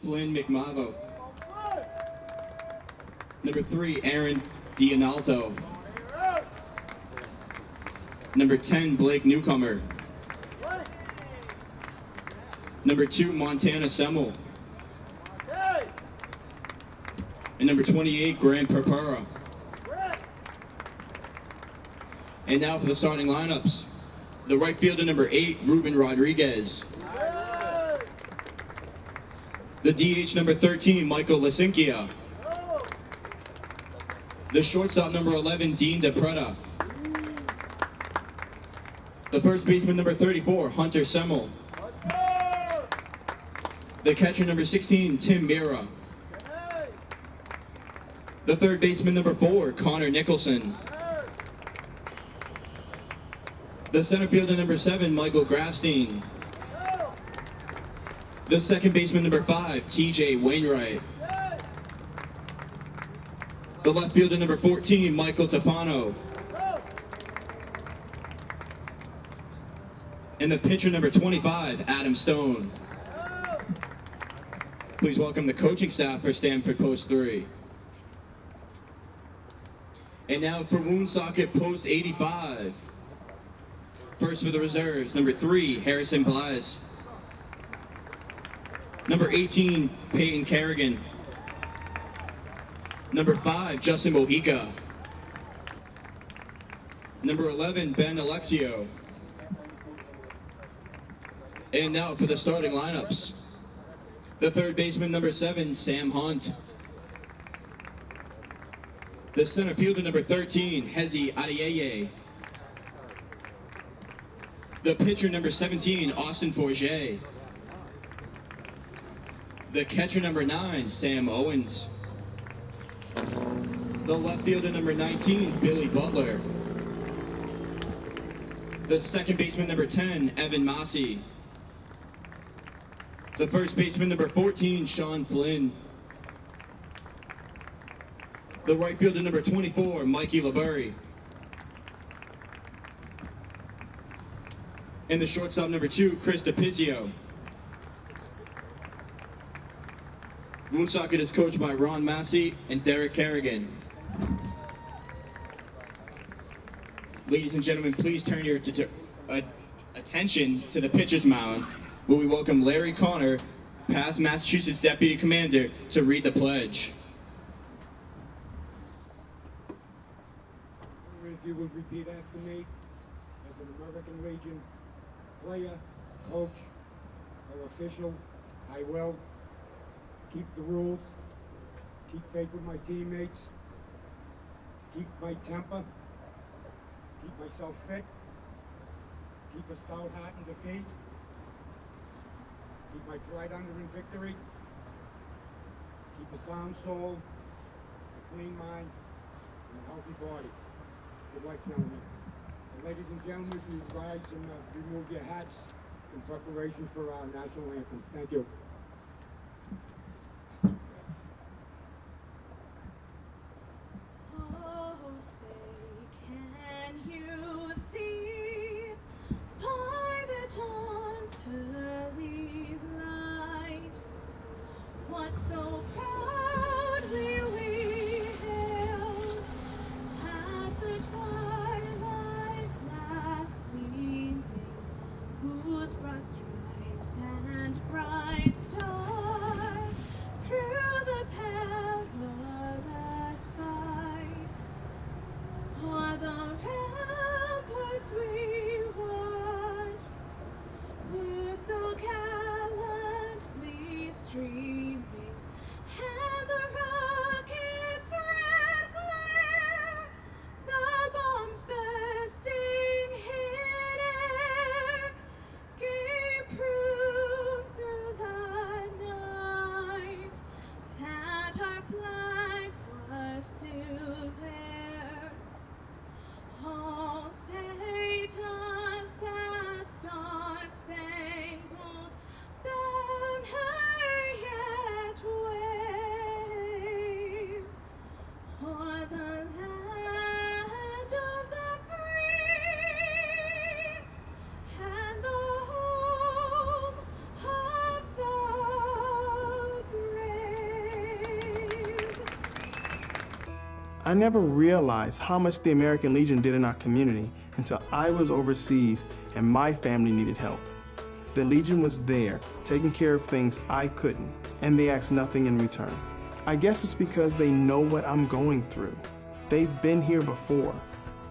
Flynn McMavo. Number 3, Aaron Dionaldo. Number 10, Blake Newcomer. Number 2, Montana Semmel. And number 28, Grant Perpera. And now for the starting lineups. The right fielder, number 8, Ruben Rodriguez. The DH, number 13, Michael Lasinkia. The shortstop, number 11, Dean DePreta. The first baseman, number 34, Hunter Semmel. The catcher, number 16, Tim Mira. The third baseman, number 4, Connor Nicholson. The center fielder, number 7, Michael Grafstein. The second baseman, number 5, TJ Wainwright. The left fielder, number 14, Michael Tafano. And the pitcher, number 25, Adam Stone. Please welcome the coaching staff for Stanford Post 3. And now for Woonsocket Post 85. First for the reserves, number 3, Harrison Blas. Number 18, Peyton Kerrigan. Number 5, Justin Mojica. Number 11, Ben Alexio. And now for the starting lineups. The third baseman, number 7, Sam Hunt. The center fielder, number 13, Hezi Adeyeye. The pitcher, number 17, Austin Forget. The catcher, number 9, Sam Owens. The left fielder, number 19, Billy Butler. The second baseman, number 10, Evan Massey. The first baseman, number 14, Sean Flynn. The right fielder, number 24, Mikey LeBurry. And the shortstop, number 2, Chris DePizio. Woonsocket is coached by Ron Massey and Derek Kerrigan. Ladies and gentlemen, please turn your attention to the pitcher's mound, where we welcome Larry Connor, past Massachusetts Deputy Commander, to read the pledge. If you would repeat after me, as an American Legion player, coach, or official, I will keep the rules, keep faith with my teammates, keep my temper, keep myself fit, keep a stout heart in defeat, keep my pride under in victory, keep a sound soul, a clean mind, and a healthy body. Good luck, gentlemen. And ladies and gentlemen, if you rise and remove your hats in preparation for our national anthem. Thank you. Oh, say, can you see by the dawn's early light what so proudly we hailed at the twilight's last gleaming, whose broad stripes and bright stars through the perilous fight o'er the ramparts we watched were so gallantly streaming, and the rocket's red glare, the bombs bursting in air, gave proof through I never realized how much the American Legion did in our community until I was overseas and my family needed help. The Legion was there, taking care of things I couldn't, and they asked nothing in return. I guess it's because they know what I'm going through. They've been here before,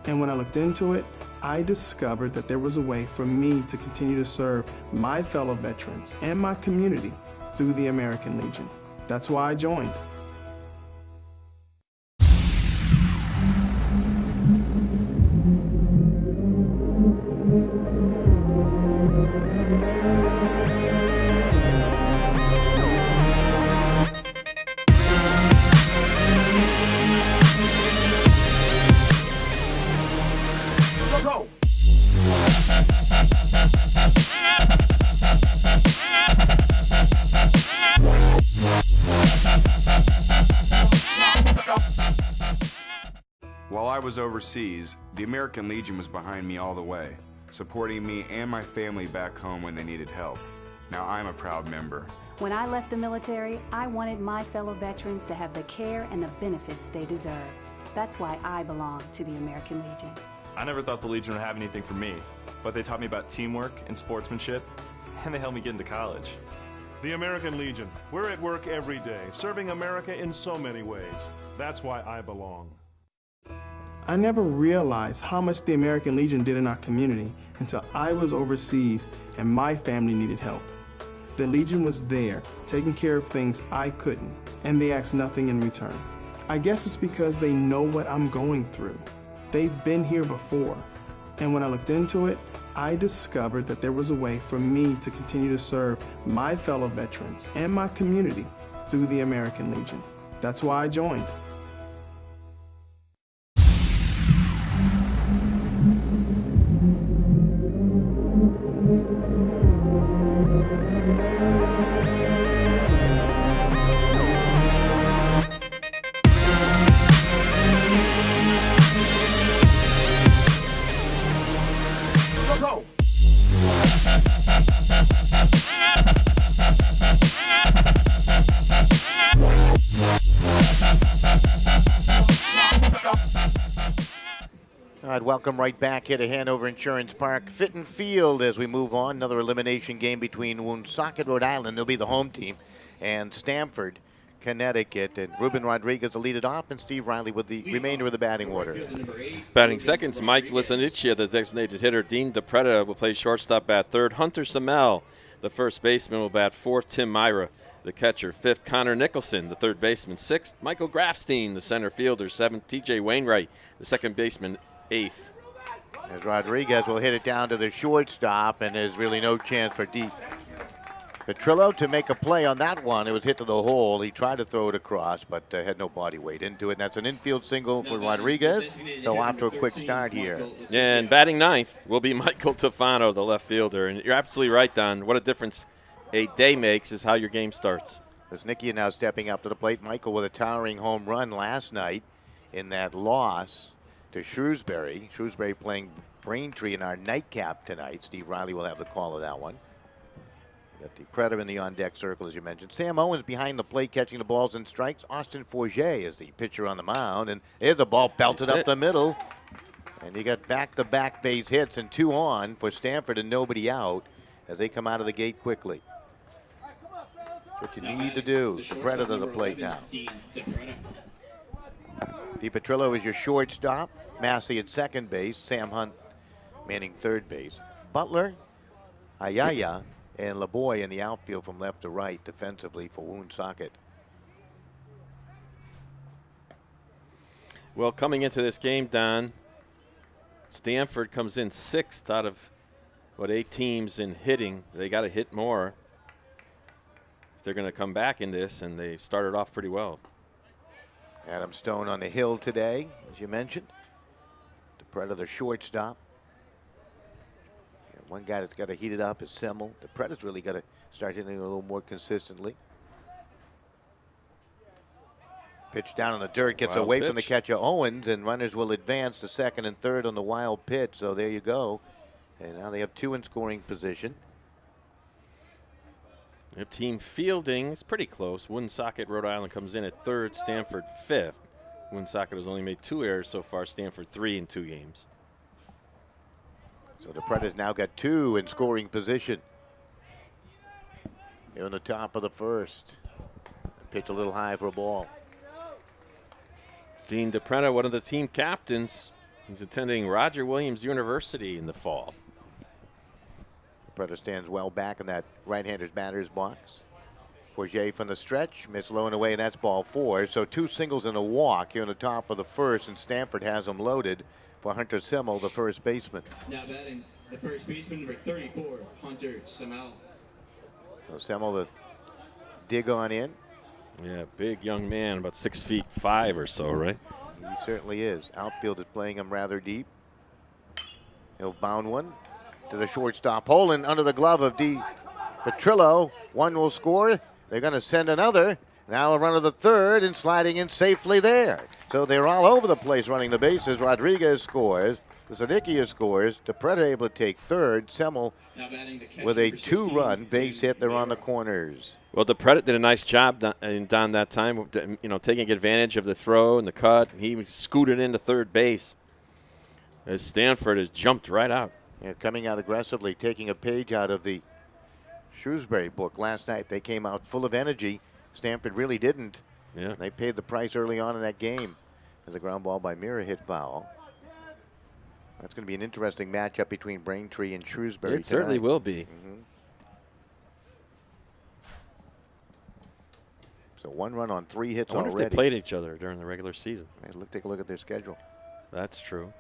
and when I looked into it, I discovered that there was a way for me to continue to serve my fellow veterans and my community through the American Legion. That's why I joined. While I was overseas, the American Legion was behind me all the way, supporting me and my family back home when they needed help. Now I'm a proud member. When I left the military, I wanted my fellow veterans to have the care and the benefits they deserve. That's why I belong to the American Legion. I never thought the Legion would have anything for me, but they taught me about teamwork and sportsmanship, and they helped me get into college. The American Legion. We're at work every day, serving America in so many ways. That's why I belong. I never realized how much the American Legion did in our community until I was overseas and my family needed help. The Legion was there, taking care of things I couldn't, and they asked nothing in return. I guess it's because they know what I'm going through. They've been here before, and when I looked into it, I discovered that there was a way for me to continue to serve my fellow veterans and my community through the American Legion. That's why I joined. All right, welcome right back here to Hanover Insurance Park. Fit and Field as we move on. Another elimination game between Woonsocket, Rhode Island, they'll be the home team, and Stamford, Connecticut. And Ruben Rodriguez will lead it off, and Steve Riley with the remainder of the batting order. Batting seconds, Mike Lisanicia, the designated hitter. Dean DePreda will play shortstop, bat third. Hunter Samel, the first baseman, will bat fourth. Tim Myra, the catcher. Fifth, Connor Nicholson, the third baseman. Sixth, Michael Grafstein, the center fielder. Seventh, TJ Wainwright, the second baseman. Eighth. As Rodriguez will hit it down to the shortstop, and there's really no chance for Petrillo to make a play on that one. It was hit to the hole. He tried to throw it across, but had no body weight into it. And that's an infield single for Rodriguez. So off to a quick start here. And batting ninth will be Michael Tofano, the left fielder. And you're absolutely right, Don. What a difference a day makes is how your game starts. As Nicky now stepping up to the plate. Michael with a towering home run last night in that loss to Shrewsbury. Shrewsbury playing Braintree in our nightcap tonight. Steve Riley will have the call of that one. Got the Predator in the on-deck circle, as you mentioned. Sam Owens behind the plate catching the balls and strikes. Austin Forget is the pitcher on the mound. And there's a ball belted up the middle. And you got back-to-back base hits and 2 on for Stanford and nobody out as they come out of the gate quickly. What you need to do. The Predator to the plate now. DiPetrillo is your shortstop. Massey at second base. Sam Hunt manning third base. Butler, Ayaya, and LeBoy in the outfield from left to right defensively for Woonsocket. Well, coming into this game, Don, Stanford comes in 6th out of, 8 teams in hitting. They got to hit more if they're going to come back in this, and they started off pretty well. Adam Stone on the hill today, as you mentioned. The Predator shortstop. And one guy that's got to heat it up is Semmel. The Predator's really got to start hitting it a little more consistently. Pitch down in the dirt, gets away from the catcher Owens, and runners will advance to second and third on the wild pitch. So there you go. And now they have 2 in scoring position. Their team fielding is pretty close. Woonsocket, Rhode Island comes in at 3rd, Stanford 5th. Woonsocket has only made 2 errors so far. Stanford 3 in 2 games. So the Predators now got 2 in scoring position. Here in the top of the first. Pitch a little high for a ball. Dean DePretta, one of the team captains, he's attending Roger Williams University in the fall. Predator stands well back in that right-hander's batter's box. Forget from the stretch, missed low and away, and that's ball 4. So 2 singles and a walk here in the top of the first, and Stanford has them loaded for Hunter Semmel, the first baseman. Now batting the first baseman, number 34, Hunter Semmel. So Semmel the dig on in. Yeah, big young man, about 6'5" or so, right? He certainly is. Outfield is playing him rather deep. He'll bound one to the shortstop hole and under the glove of D. Petrillo. One will score. They're going to send another. Now a run of the third and sliding in safely there. So they're all over the place running the bases. Rodriguez scores. Zanickia scores. DePretta able to take third. Semmel with a 2-run base hit. They're on the corners. Well, DePretta did a nice job down that time, taking advantage of the throw and the cut. He scooted into third base as Stanford has jumped right out. Yeah, coming out aggressively, taking a page out of the Shrewsbury book. Last night they came out full of energy. Stanford really didn't. Yeah. They paid the price early on in that game as a ground ball by Mira hit foul. That's going to be an interesting matchup between Braintree and Shrewsbury. It certainly will be. So 1 run on 3 hits I wonder already. if they played each other during the regular season. Hey, take a look at their schedule. That's true.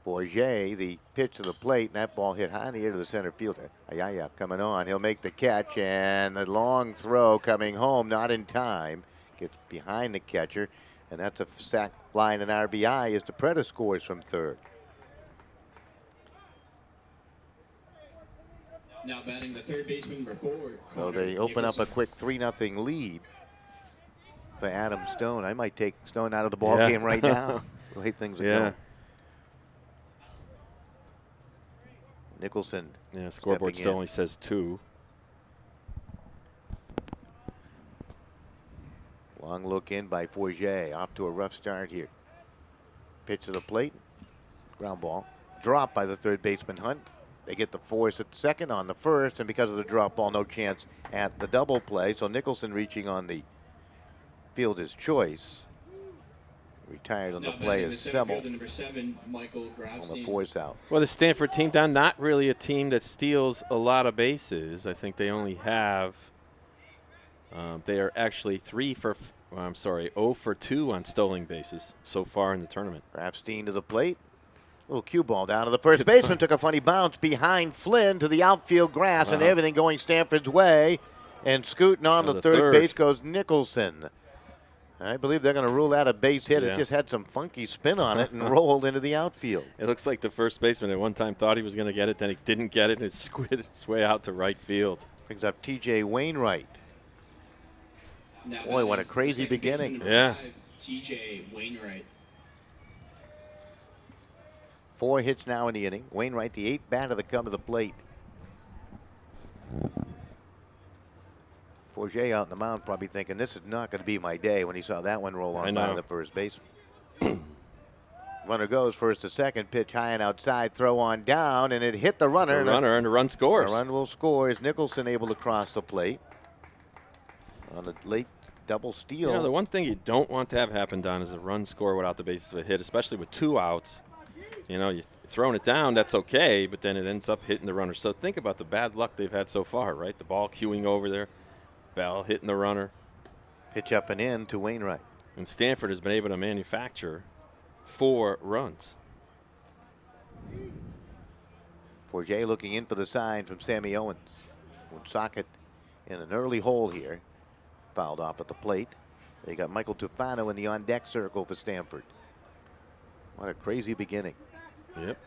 Forget, the pitch to the plate, and that ball hit high in the air to the center fielder. Ayaya coming on. He'll make the catch, and the long throw coming home, not in time. Gets behind the catcher, and that's a sac fly and an RBI as DePretta scores from third. Now batting the third baseman, number 4. So they open up a quick 3-0 lead for Adam Stone. I might take Stone out of the ball game right now. The way things are going. Nicholson. Yeah, scoreboard still only says 2. Long look in by Forget. Off to a rough start here. Pitch to the plate. Ground ball. Drop by the third baseman Hunt. They get the force at second on the first, and because of the drop ball, no chance at the double play. So Nicholson reaching on the fielder's choice. Retired on the play is Semmel Number 7, Michael on the force out. Well, the Stanford team, Don, not really a team that steals a lot of bases. I think they only have, they are actually 0 for 2 on stolen bases so far in the tournament. Grafstein to the plate. Little cue ball down to the first baseman. Took a funny bounce behind Flynn to the outfield grass, and everything going Stanford's way. And scooting on the third base goes Nicholson. I believe they're going to rule that a base hit. It just had some funky spin on it and rolled into the outfield. It looks like the first baseman at one time thought he was going to get it, then he didn't get it, and it squid its way out to right field. Brings up T.J. Wainwright. Boy, what a crazy beginning. Yeah. T.J. Wainwright. 4 hits now in the inning. Wainwright, the 8th batter to come to the plate. Forget out on the mound probably thinking this is not going to be my day when he saw that one roll on by the first baseman. Runner goes first to second, pitch high and outside, throw on down, and it hit the runner. And the run scores. The run will score. Is Nicholson able to cross the plate on the late double steal? You know, the one thing you don't want to have happen, Don, is a run score without the bases of a hit, especially with 2 outs. You know, you're throwing it down, that's okay, but then it ends up hitting the runner. So think about the bad luck they've had so far, right? The ball queuing over there, ball hitting the runner. Pitch up and in to Wainwright. And Stanford has been able to manufacture 4 runs. Forget looking in for the sign from Sammy Owens. Woonsocket in an early hole here. Fouled off at the plate. They got Michael Tufano in the on-deck circle for Stanford. What a crazy beginning. Yep.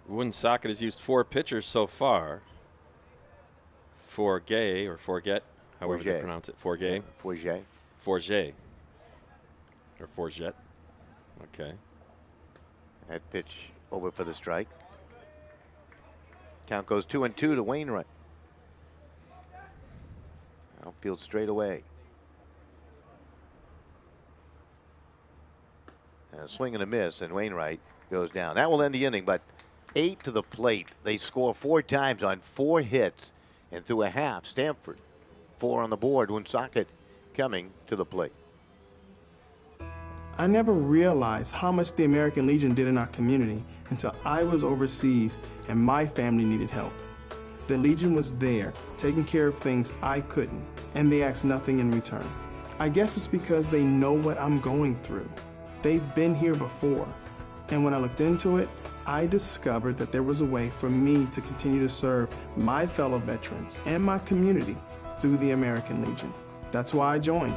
Woonsocket has used 4 pitchers so far. Forget, however they pronounce it. Forget. Forget. Or Forget. Okay. That pitch over for the strike. Count goes 2-2 to Wainwright. outfield straight away. And a swing and a miss, and Wainwright goes down. That will end the inning, but 8 to the plate. They score 4 times on 4 hits and through a half. Stanford, 4 on the board. Woonsocket coming to the plate. I never realized how much the American Legion did in our community until I was overseas and my family needed help. The Legion was there, taking care of things I couldn't, and they asked nothing in return. I guess it's because they know what I'm going through. They've been here before, and when I looked into it, I discovered that there was a way for me to continue to serve my fellow veterans and my community through the American Legion. That's why I joined.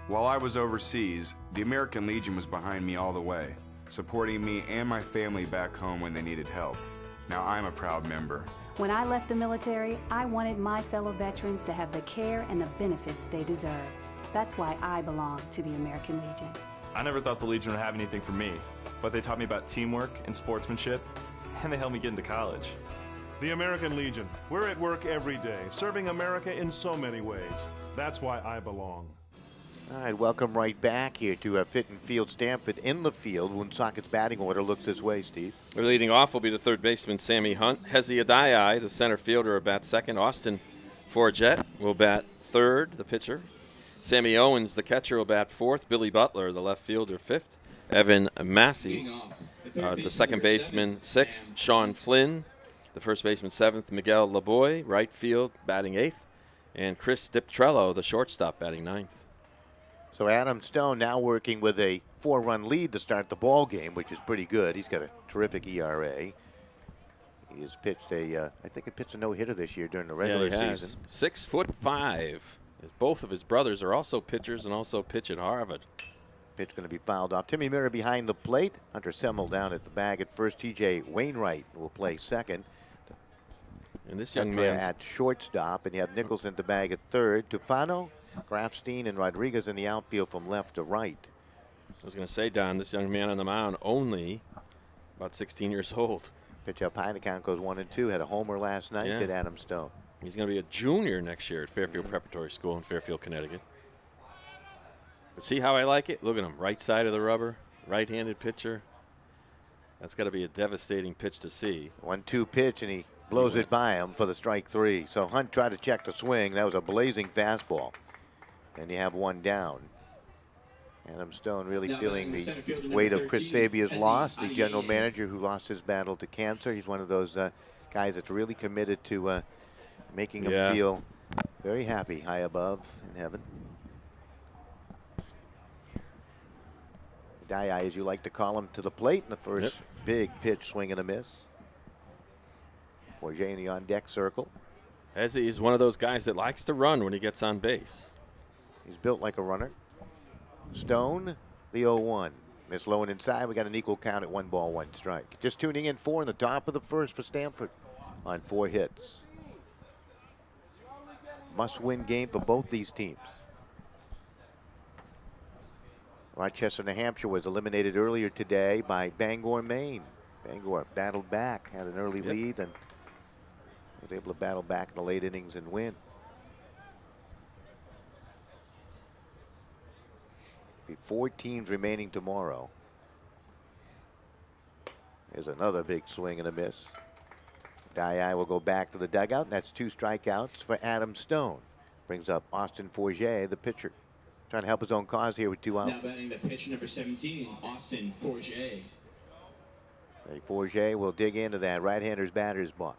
While I was overseas, the American Legion was behind me all the way, supporting me and my family back home when they needed help. Now I'm a proud member. When I left the military, I wanted my fellow veterans to have the care and the benefits they deserve. That's why I belong to the American Legion. I never thought the Legion would have anything for me, but they taught me about teamwork and sportsmanship, and they helped me get into college. The American Legion. We're at work every day, serving America in so many ways. That's why I belong. All right, welcome right back here to Fitton Field. Stanford in the field. Woonsocket's batting order looks this way, Steve. Their leading off will be the third baseman, Sammy Hunt. Hezi Adai, the center fielder, will bat second. Austin Forget will bat third, the pitcher. Sammy Owens, the catcher, will bat fourth. Billy Butler, the left fielder, fifth. Evan Massey, the second baseman, sixth. Sean Flynn, the first baseman, seventh. Miguel Laboy, right field, batting eighth. And Chris Diptrello, the shortstop, batting ninth. So Adam Stone now working with a 4-run lead to start the ball game, which is pretty good. He's got a terrific ERA. He has pitched I think he pitched a no-hitter this year during the regular season. 6'5". Both of his brothers are also pitchers and also pitch at Harvard. Pitch going to be fouled off. Timmy Mira behind the plate. Hunter Semmel down at the bag at first. T.J. Wainwright will play second. And this young man at shortstop, and you have Nicholson at the bag at third. Tufano, Grafstein, and Rodriguez in the outfield from left to right. I was going to say, Don, this young man on the mound only about 16 years old. Pitch up high, the count goes 1-2. Had a homer last night, did Adam Stone. He's going to be a junior next year at Fairfield Preparatory School in Fairfield, Connecticut. But see how I like it? Look at him, right side of the rubber, right-handed pitcher. That's got to be a devastating pitch to see. 1-2 pitch, and he blows it by him for the strike three. So Hunt tried to check the swing. That was a blazing fastball. And you have one down. Adam Stone really feeling the weight of Chris Sabia's loss, the general manager who lost his battle to cancer. He's one of those guys that's really committed to making him feel very happy high above in heaven. Dai, as you like to call him, to the plate in the first big pitch, swing and a miss. Forget in the on-deck circle. He's one of those guys that likes to run when he gets on base. He's built like a runner. Stone, the 0-1. Miss low and inside. We got an equal count at 1 ball, 1 strike. Just tuning in, 4 in the top of the first for Stanford on 4 hits. Must-win game for both these teams. Rochester, New Hampshire was eliminated earlier today by Bangor, Maine. Bangor battled back, had an early lead, and was able to battle back in the late innings and win. Be 4 teams remaining tomorrow. There's another big swing and a miss. Dai will go back to the dugout, and that's 2 strikeouts for Adam Stone. Brings up Austin Forget, the pitcher. Trying to help his own cause here with 2 outs. Now batting the pitch number 17, Austin Forget. Forget will dig into that right-hander's batter's box.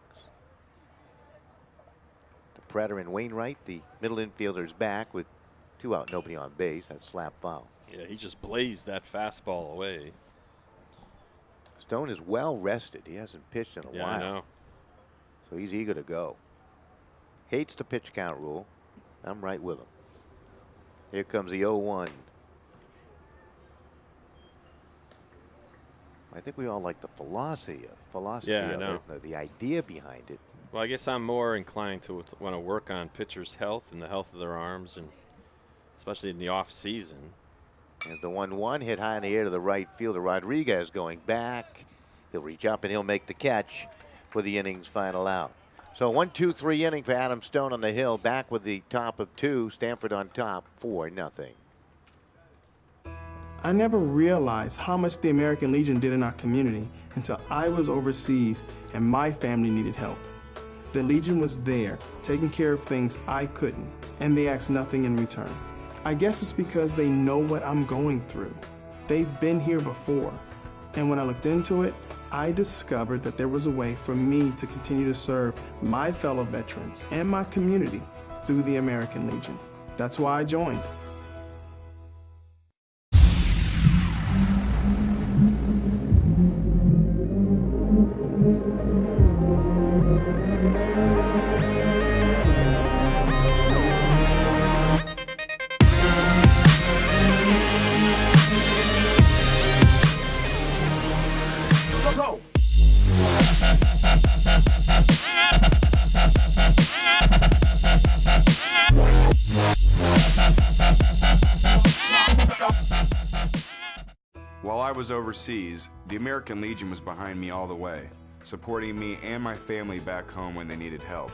The Predator and Wainwright, the middle infielder's back with 2 out, nobody on base. That's slap foul. Yeah, he just blazed that fastball away. Stone is well rested. He hasn't pitched in a while. I know. So he's eager to go. hates the pitch count rule. I'm right with him. Here comes the 0-1. I think we all like the philosophy Yeah, I of know. it, the idea behind it. Well, I guess I'm more inclined to want to work on pitchers' health and the health of their arms, and especially in the off season. And the 1-1 hit high in the air to the right fielder. Rodriguez going back. He'll reach up and he'll make the catch for the inning's final out. So 1-2-3 inning for Adam Stone on the hill. Back with the top of 2. Stanford on top 4-0. I never realized how much the American Legion did in our community until I was overseas and my family needed help. The Legion was there, taking care of things I couldn't, and they asked nothing in return. I guess it's because they know what I'm going through. They've been here before. And when I looked into it, I discovered that there was a way for me to continue to serve my fellow veterans and my community through the American Legion. That's why I joined. While I was overseas, the American Legion was behind me all the way, supporting me and my family back home when they needed help.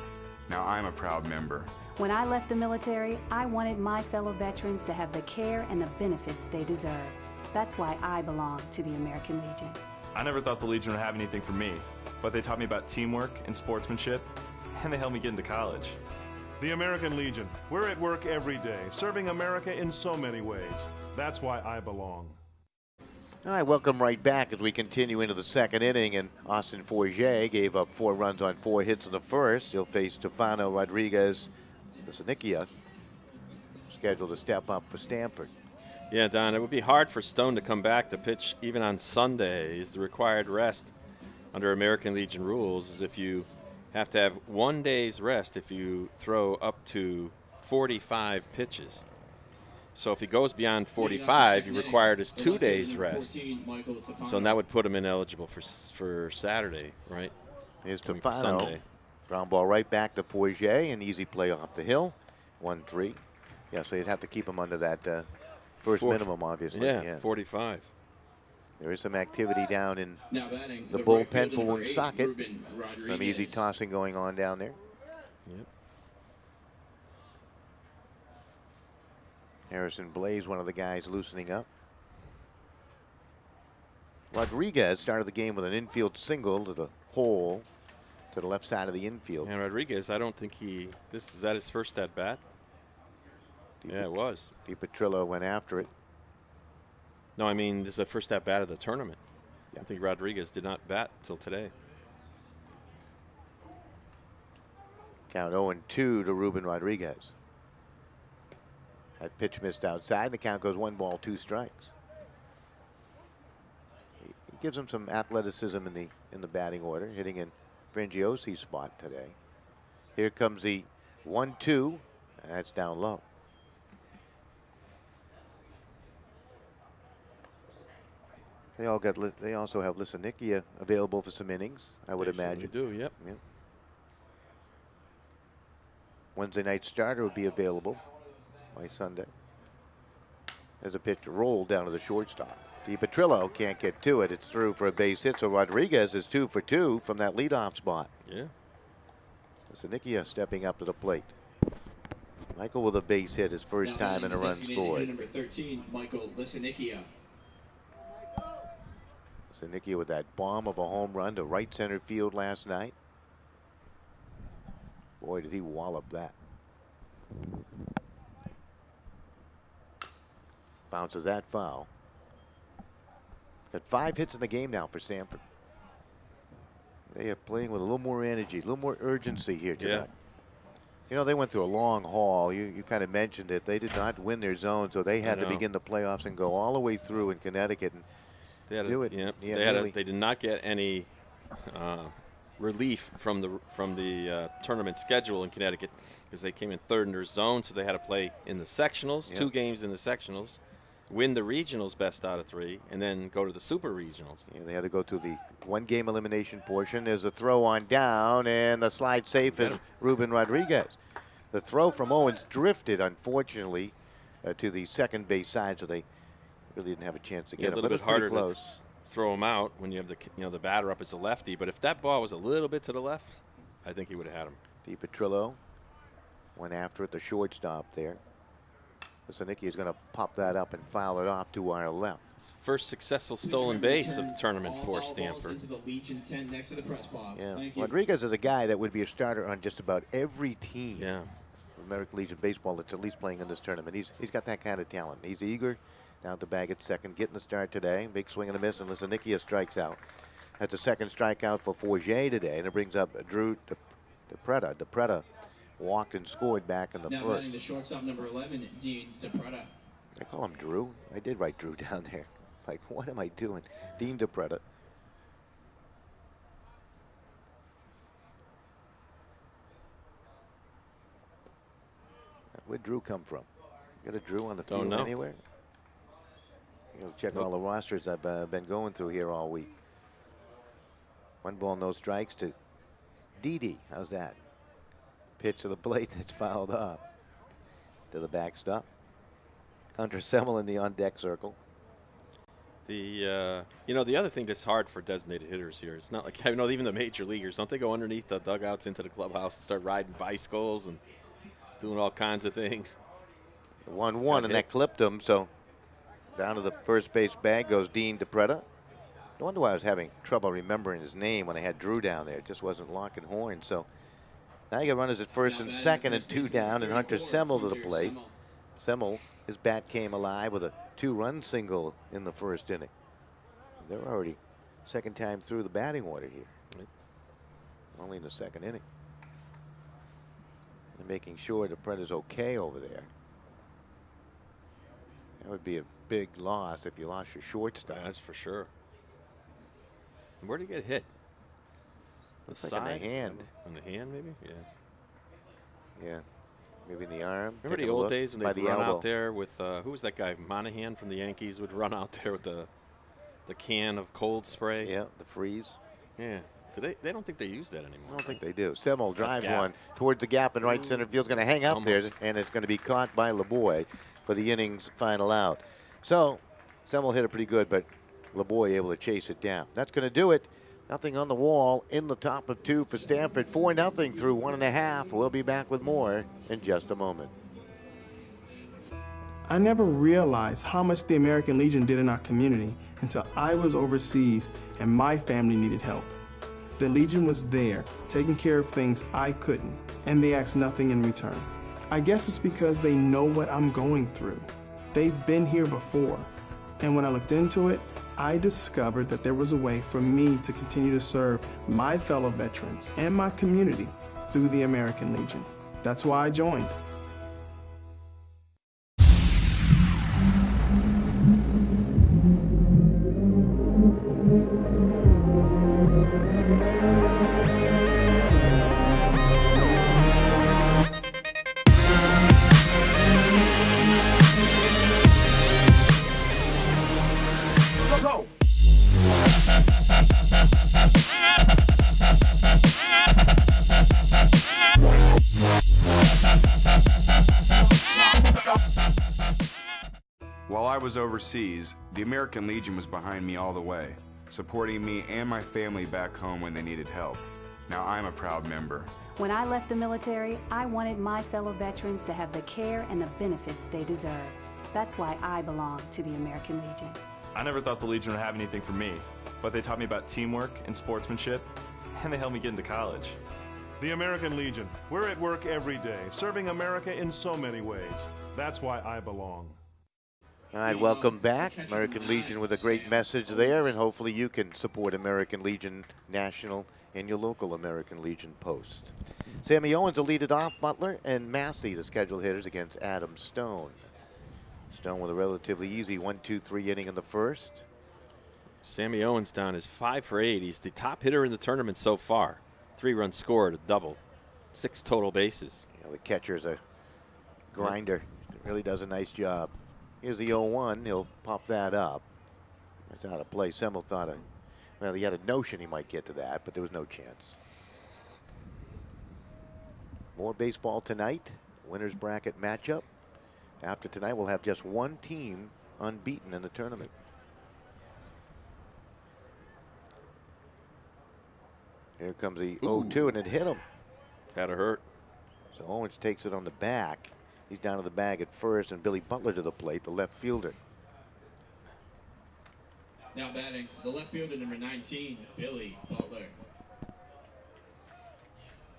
Now I'm a proud member. When I left the military, I wanted my fellow veterans to have the care and the benefits they deserve. That's why I belong to the American Legion. I never thought the Legion would have anything for me, but they taught me about teamwork and sportsmanship, and they helped me get into college. The American Legion. We're at work every day, serving America in so many ways. That's why I belong. All right, welcome right back as we continue into the second inning. And Austin Forget gave up 4 runs on 4 hits in the first. He'll face Stefano Rodriguez, the Sanikia, scheduled to step up for Stanford. Yeah, Don, it would be hard for Stone to come back to pitch even on Sundays. The required rest under American Legion rules is if you have to have 1 day's rest if you throw up to 45 pitches. So if he goes beyond 45, he required his 2 days rest. So that would put him ineligible for Saturday, right? Here's For Stefano. Sunday. Ground ball right back to Forget. An easy play off the hill. 1-3. Yeah, so you'd have to keep him under that first minimum, obviously. Yeah, 45. There is some activity down in Now batting, the right bullpen fielder for number 8, Woonsocket. Ruben Some easy Rodriguez. tossing going on down there. Yep. Harrison Blaze, one of the guys loosening up. Rodriguez started the game with an infield single to the hole to the left side of the infield. And Rodriguez, I don't think is that his first at bat? Yeah, it was. DiPetrillo went after it. No, I mean, this is the first at bat of the tournament. Yeah. I think Rodriguez did not bat till today. Count 0-2 to Ruben Rodriguez. That pitch missed outside, and the count goes 1 ball, 2 strikes. He gives him some athleticism in the batting order, hitting in Frangiosi's spot today. Here comes the 1-2. That's down low. They also have Lisanikia available for some innings, I would imagine. They do, yep. Wednesday night starter would be available by Sunday. There's a pitch rolled down to the shortstop. DiPetrillo can't get to it. It's through for a base hit, so Rodriguez is 2 for 2 from that leadoff spot. Yeah. Lisanikia stepping up to the plate. Michael with a base hit, his first Now time in a batting, run designated hitter scored. Number 13, Michael Lisanikia. Lisanikia with that bomb of a home run to right center field last night. Boy, did he wallop that. Bounces that foul. Got 5 hits in the game now for Stanford. They are playing with a little more energy, a little more urgency here tonight. Yeah. You know, they went through a long haul. You kind of mentioned it. They did not win their zone, so they had to begin the playoffs and go all the way through in Connecticut and do it. Yeah, Yeah, really. they did not get any relief from the tournament schedule in Connecticut because they came in third in their zone, so they had to play in the sectionals, 2 games in the sectionals, win the regionals best out of 3, and then go to the super regionals. Yeah, they had to go to the 1-game elimination portion. There's a throw on down, and the slide safe is Ruben Rodriguez. The throw from Owens drifted, unfortunately, to the second base side, so they really didn't have a chance to get it. A little bit harder close. to throw him out when you have the batter up as a lefty. But if that ball was a little bit to the left, I think he would have had him. DiPetrillo went after it, the shortstop there. Lisanicki is going to pop that up and foul it off to our left. It's the first successful stolen base of the tournament for Stanford. Into the Legion 10 next to the press box. Yeah. Thank you. Rodriguez is a guy that would be a starter on just about every team. Yeah. American Legion baseball that's at least playing in this tournament. He's got that kind of talent. He's eager. Down to bag at second, getting the start today. Big swing and a miss, and Lisanicki strikes out. That's a second strikeout for Forget today, and it brings up Drew DePretta. DePretta walked and scored back in the now first. running the shortstop number 11, Dean DePretta. I call him Drew. I did write Drew down there. It's like, what am I doing? Dean DePretta. Where'd Drew come from? Got a Drew on the field anywhere? You know, check all the rosters I've been going through here all week. 1 ball, no strikes to Didi. How's that? Pitch to the plate that's fouled up to the backstop. Hunter Semmel in the on-deck circle. The the other thing that's hard for designated hitters here, it's not like even the major leaguers, don't they go underneath the dugouts into the clubhouse and start riding bicycles and doing all kinds of things? The 1-1 and that clipped him, so down to the first base bag goes Dean DePretta. No wonder why I was having trouble remembering his name when I had Drew down there. It just wasn't locking horn. So now you got runners at first and second and 2 down, and Hunter Semmel to the plate. Semmel, his bat came alive with a 2-run single in the first inning. They're already second time through the batting order here. Only in the second inning. And making sure DePretta's okay over there. That would be a big loss if you lost your shortstop. That's for sure. Where did he get hit? Looks like in the hand. On the hand, maybe? Yeah. Yeah. Maybe in the arm. Remember the old days when they'd run out there with, who was that guy? Monahan from the Yankees would run out there with the can of cold spray. Yeah, the freeze. Yeah. They don't think they use that anymore. I don't think they do. Semmel drives one towards the gap in right center field. It's going to hang up there, and it's going to be caught by LeBoy for the inning's final out. So Semmel hit it pretty good, but LeBoy able to chase it down. That's going to do it. Nothing on the wall in the top of 2 for Stanford. 4-0 through 1.5. We'll be back with more in just a moment. I never realized how much the American Legion did in our community until I was overseas and my family needed help. The Legion was there, taking care of things I couldn't, and they asked nothing in return. I guess it's because they know what I'm going through. They've been here before, and when I looked into it, I discovered that there was a way for me to continue to serve my fellow veterans and my community through the American Legion. That's why I joined. While I was overseas, the American Legion was behind me all the way, supporting me and my family back home when they needed help. Now I'm a proud member. When I left the military, I wanted my fellow veterans to have the care and the benefits they deserve. That's why I belong to the American Legion. I never thought the Legion would have anything for me, but they taught me about teamwork and sportsmanship, and they helped me get into college. The American Legion. We're at work every day, serving America in so many ways. That's why I belong. All right, welcome back. American Legion with a great message there, and hopefully you can support American Legion National in your local American Legion post. Sammy Owens will lead it off. Butler and Massey, the scheduled hitters, against Adam Stone. Stone with a relatively easy 1-2-3 inning in the first. Sammy Owens down is 5 for 8. He's the top hitter in the tournament so far. 3 runs scored, a double, 6 total bases. You know, the catcher's a grinder. Really does a nice job. Here's the 0-1. He'll pop that up. That's out of play. Semmel thought, well, he had a notion he might get to that, but there was no chance. More baseball tonight. Winner's bracket matchup. After tonight, we'll have just one team unbeaten in the tournament. Here comes the 0-2, and it hit him. Had to hurt. So Owens takes it on the back. He's down to the bag at first, and Billy Butler to the plate, the left fielder. Now batting, the left fielder, number 19, Billy Butler.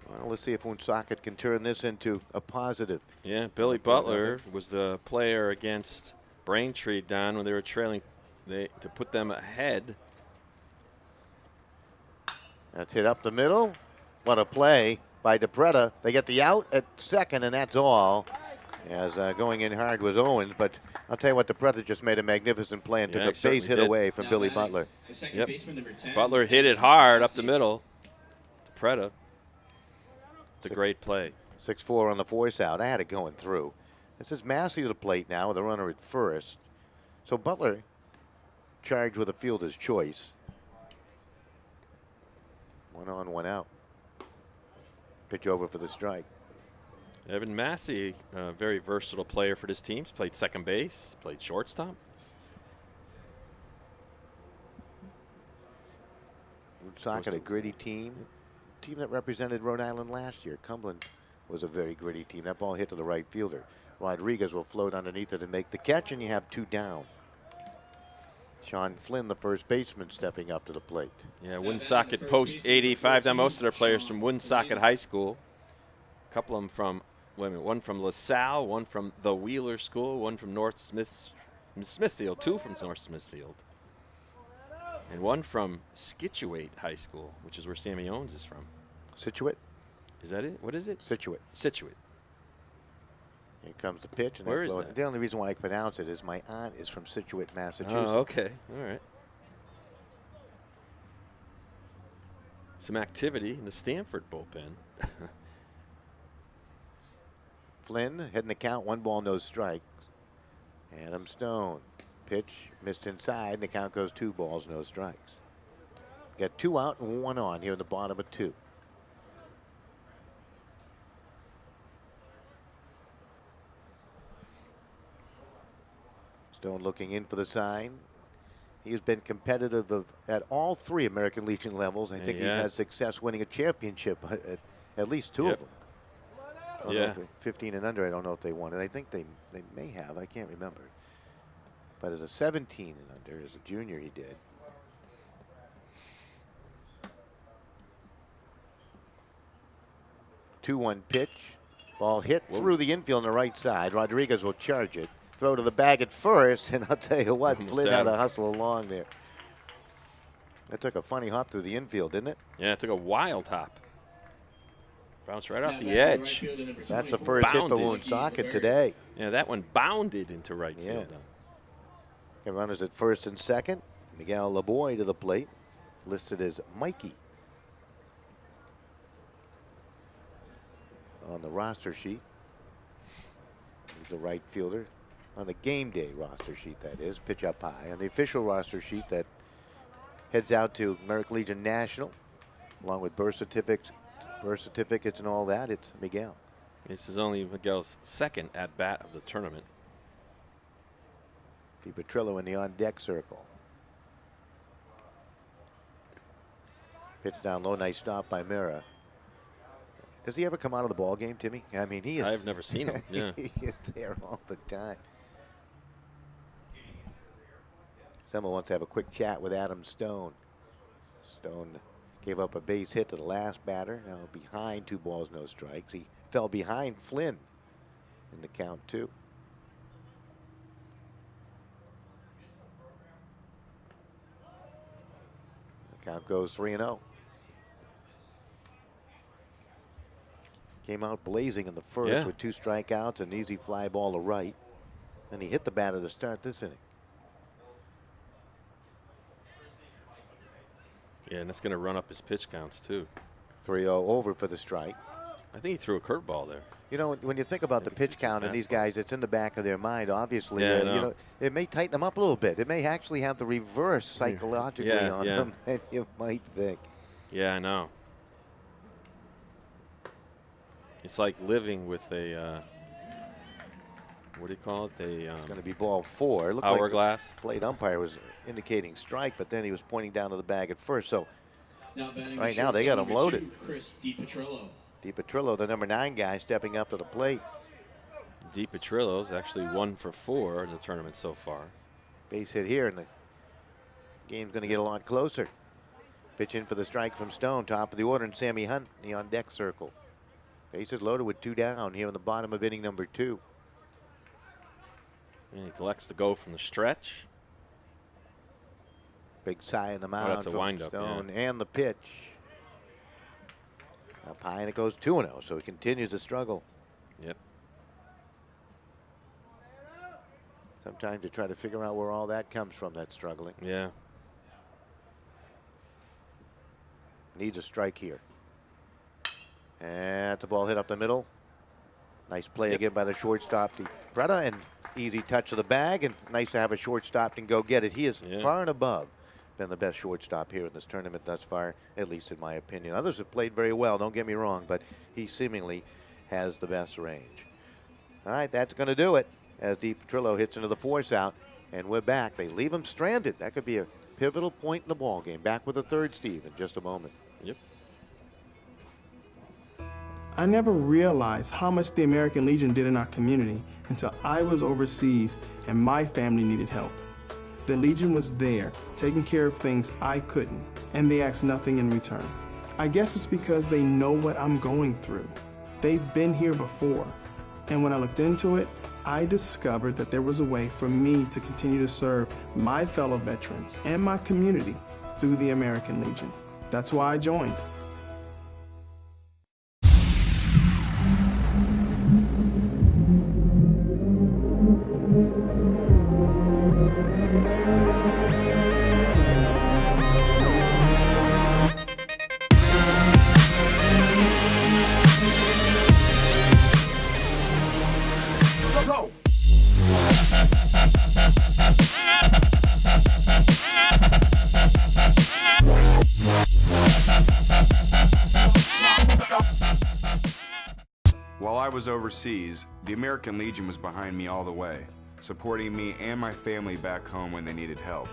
Well, let's see if Woonsocket can turn this into a positive. Yeah, Billy Butler was the player against Braintree down when they were trailing to put them ahead. That's hit up the middle. What a play by DePretta. They get the out at second, and that's all. As going in hard was Owens, but I'll tell you what, DePretta just made a magnificent play and took a base hit away from Billy Butler. Yep. Butler hit it hard up the middle. DePretta. It's a great play. 6-4 on the force out. I had it going through. This is Massey to the plate now with a runner at first. So Butler charged with a fielder's choice. 1 on, 1 out. Pitch over for the strike. Evan Massey, a very versatile player for this team. He's played second base, played shortstop. Woonsocket, a gritty team. Team that represented Rhode Island last year. Cumberland was a very gritty team. That ball hit to the right fielder. Rodriguez will float underneath it and make the catch, and you have 2 down. Sean Flynn, the first baseman, stepping up to the plate. Yeah, Woonsocket post 85 down. Most of their players from Woonsocket High School. A couple of them from, one from LaSalle, one from the Wheeler School, one from Smithfield, 2 from North Smithfield. And one from Scituate High School, which is where Sammy Owens is from. Scituate? Is that it? What is it? Scituate. Scituate. Here comes the pitch. And where is that? The only reason why I pronounce it is my aunt is from Scituate, Massachusetts. Oh, okay. All right. Some activity in the Stanford bullpen. Flynn heading the count, 1 ball, no strikes. Adam Stone. Pitch missed inside, and the count goes 2 balls, no strikes. Got 2 out and 1 on here in the bottom of 2. Stone looking in for the sign. He has been competitive at all 3 American Legion levels. I think he's had success winning a championship at least 2 of them. I don't know if 15 and under, I don't know if they won it. I think they may have. I can't remember. But as a 17 and under, as a junior, he did. Two-one pitch. Ball hit through the infield on the right side. Rodriguez will charge it. Throw to the bag at first, and I'll tell you what, Flynn had to hustle along there. That took a funny hop through the infield, didn't it? Yeah, it took a wild hop. Bounced right off the edge. That's the first hit for Woonsocket today. Yeah, that one bounded into right field. Got runners at first and second. Miguel LeBoy to the plate, listed as Mikey on the roster sheet. He's a right fielder on the game day roster sheet, that is. Pitch up high. On the official roster sheet that heads out to American Legion National, along with birth certificates and all that, it's Miguel. This is only Miguel's second at-bat of the tournament. DiPetrillo in the on-deck circle. Pitch down low, nice stop by Mira. Does he ever come out of the ball game, Timmy? I mean, he is. I've never seen him. Yeah. He is there all the time. Semmel wants to have a quick chat with Adam Stone. Stone gave up a base hit to the last batter. Now behind, 2 balls, no strikes. He fell behind Flynn in the count, too. The count goes 3-0. Came out blazing in the first with 2 strikeouts, an easy fly ball to right. And he hit the batter to start this inning. Yeah, and that's going to run up his pitch counts, too. 3-0 over for the strike. I think he threw a curveball there. You know, when you think about the pitch count and these guys, it's in the back of their mind, obviously. Yeah, You know, it may tighten them up a little bit. It may actually have the reverse psychologically on them than you might think. Yeah, I know. It's like living with a, what do you call it? It's going to be ball 4. It looked hourglass. Like the plate umpire was indicating strike, but then he was pointing down to the bag at first. So right now they got him loaded. Chris DiPetrillo. DiPetrillo, the number 9 guy, stepping up to the plate. DiPetrillo's actually 1 for 4 in the tournament so far. Base hit here, and the game's going to get a lot closer. Pitch in for the strike from Stone, top of the order, and Sammy Hunt in the on-deck circle. Bases loaded with 2 down here in the bottom of inning number 2. And he elects to go from the stretch. Big sigh in the mound that's a from windup, Stone, and the pitch. Up high, and it goes 2-0, so he continues to struggle. Yep. Sometimes you try to figure out where all that comes from, that struggling. Yeah. Needs a strike here. And the ball hit up the middle. Nice play again by the shortstop, DiPretta, and easy touch of the bag, and nice to have a shortstop and go get it. He is far and above been the best shortstop here in this tournament thus far, at least in my opinion. Others have played very well, don't get me wrong, but he seemingly has the best range. All right, that's going to do it as DiPetrillo hits into the force out, and we're back. They leave him stranded. That could be a pivotal point in the ball game. Back with the third, Steve, in just a moment. Yep. I never realized how much the American Legion did in our community until I was overseas and my family needed help. The Legion was there, taking care of things I couldn't, and they asked nothing in return. I guess it's because they know what I'm going through. They've been here before, and when I looked into it, I discovered that there was a way for me to continue to serve my fellow veterans and my community through the American Legion. That's why I joined. While I was overseas, the American Legion was behind me all the way, supporting me and my family back home when they needed help.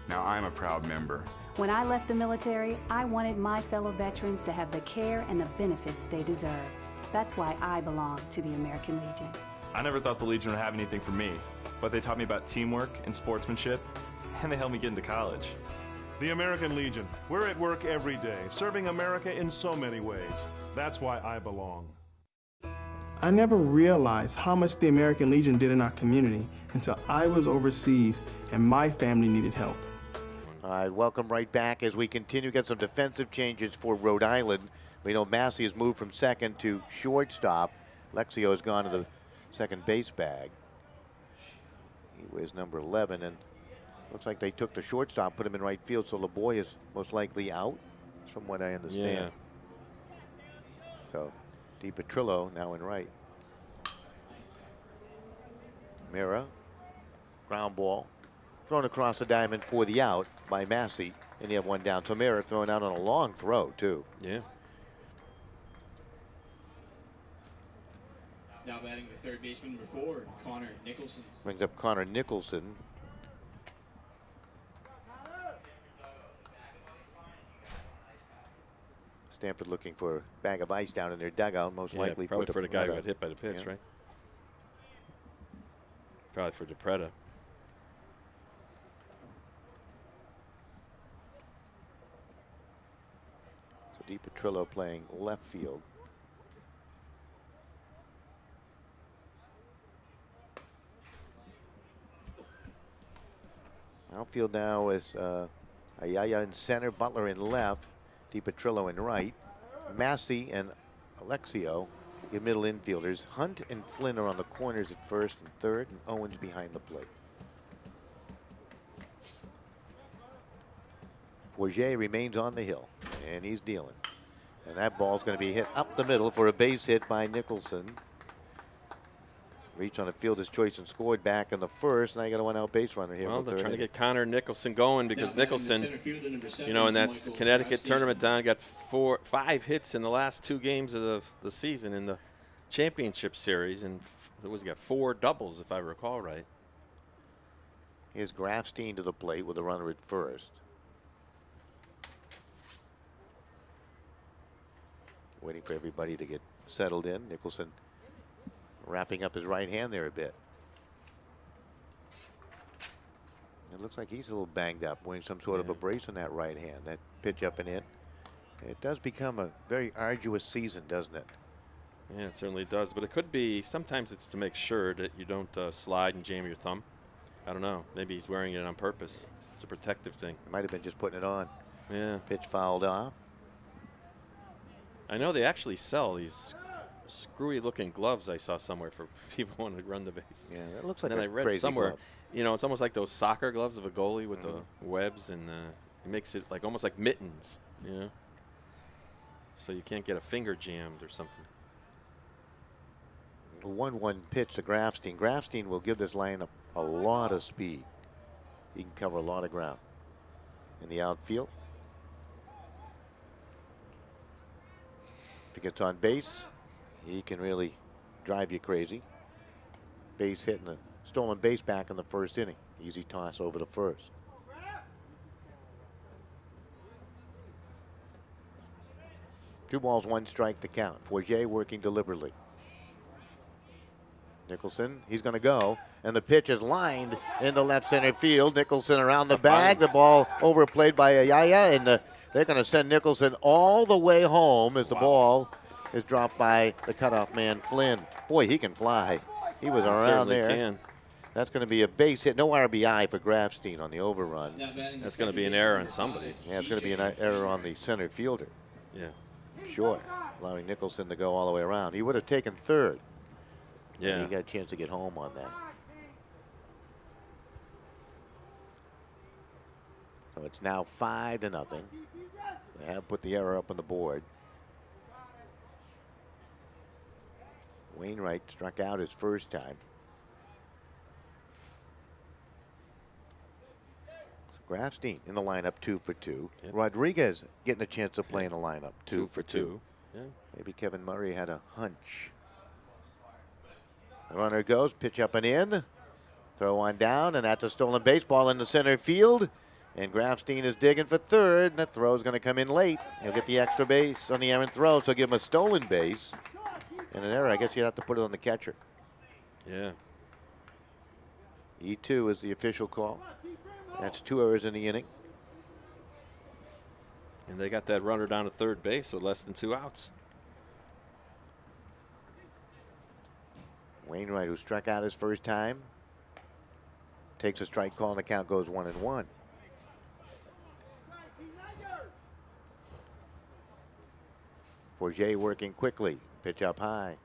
Now I'm a proud member. When I left the military, I wanted my fellow veterans to have the care and the benefits they deserve. That's why I belong to the American Legion. I never thought the Legion would have anything for me, but they taught me about teamwork and sportsmanship, and they helped me get into college. The American Legion. We're at work every day, serving America in so many ways. That's why I belong. I never realized how much the American Legion did in our community until I was overseas and my family needed help. All right, welcome right back as we continue to get some defensive changes for Rhode Island. We know Massey has moved from second to shortstop. Lexio has gone to the second base bag. He wears number 11, and looks like they took the shortstop, put him in right field, so LeBoy is most likely out, from what I understand. Yeah. So DiPetrillo now in right. Mira, ground ball, thrown across the diamond for the out by Massey, and you have one down. So Mira throwing out on a long throw, too. Yeah. Now batting the third baseman number 4, Connor Nicholson. Brings up Connor Nicholson. Stanford looking for a bag of ice down in their dugout, most likely probably for the guy who DiPretta. got hit by the pitch, Yeah. right? Probably for DiPretta. So DiPetrillo playing left field. Outfield now is Ayala in center, Butler in left, DiPetrillo in right, Massey and Alexio, your middle infielders. Hunt and Flynn are on the corners at first and third, and Owens behind the plate. Forget remains on the hill, and he's dealing. And that ball's going to be hit up the middle for a base hit by Nicholson. Reached on a fielder's choice and scored back in the first. Now you got a one-out base runner here. Well, in the they're third trying to inning. get Connor Nicholson going because Nicholson, you know, in that Connecticut tournament down, got 5 hits in the last 2 games of the season in the championship series, and he got 4 doubles if I recall right. Here's Grafstein to the plate with a runner at first. Waiting for everybody to get settled in. Nicholson wrapping up his right hand there a bit. It looks like he's a little banged up, wearing some sort of a brace on that right hand. That pitch up and in. It does become a very arduous season, doesn't it? Yeah, it certainly does. But it could be, sometimes it's to make sure that you don't slide and jam your thumb. I don't know. Maybe he's wearing it on purpose. It's a protective thing. Might have been just putting it on. Yeah. Pitch fouled off. I know they actually sell these screwy looking gloves I saw somewhere for people who want to run the base. Yeah, that looks like and a then I read crazy somewhere, glove. you know, it's almost like those soccer gloves of a goalie with the webs, and it makes it like almost like mittens, you know, so you can't get a finger jammed or something. 1-1 pitch to Grafstein. Grafstein will give this lineup a lot of speed. He can cover a lot of ground. In the outfield. If he gets on base, he can really drive you crazy. Base hit and a stolen base back in the first inning. Easy toss over the first. Two balls, 1 strike to count. Forget working deliberately. Nicholson, he's going to go, and the pitch is lined in the left center field. Nicholson around the bag, the ball overplayed by Ayaya, and they're going to send Nicholson all the way home as the ball is dropped by the cutoff man, Flynn. Boy, he can fly. He was around there. Can. That's going to be a base hit. No RBI for Grafstein on the overrun. That's going to be an error on somebody. Yeah, it's going to be an error on the center fielder. Yeah. Sure, allowing Nicholson to go all the way around. He would have taken third. Yeah. He got a chance to get home on that. So it's now 5-0. They have put the error up on the board. Wainwright struck out his first time. So Grafstein in the lineup, 2 for 2. Yep. Rodriguez getting a chance to play in the lineup, 2 for 2. Yeah. Maybe Kevin Murray had a hunch. The runner goes, pitch up and in. Throw on down, and that's a stolen baseball in the center field. And Grafstein is digging for third, and that throw is going to come in late. He'll get the extra base on the errant throw, so give him a stolen base. And an error, I guess you have to put it on the catcher. Yeah. E2 is the official call. That's 2 errors in the inning. And they got that runner down to third base with less than 2 outs. Wainwright, who struck out his first time, takes a strike call, and the count goes 1-1. Forget working quickly. Pitch up high.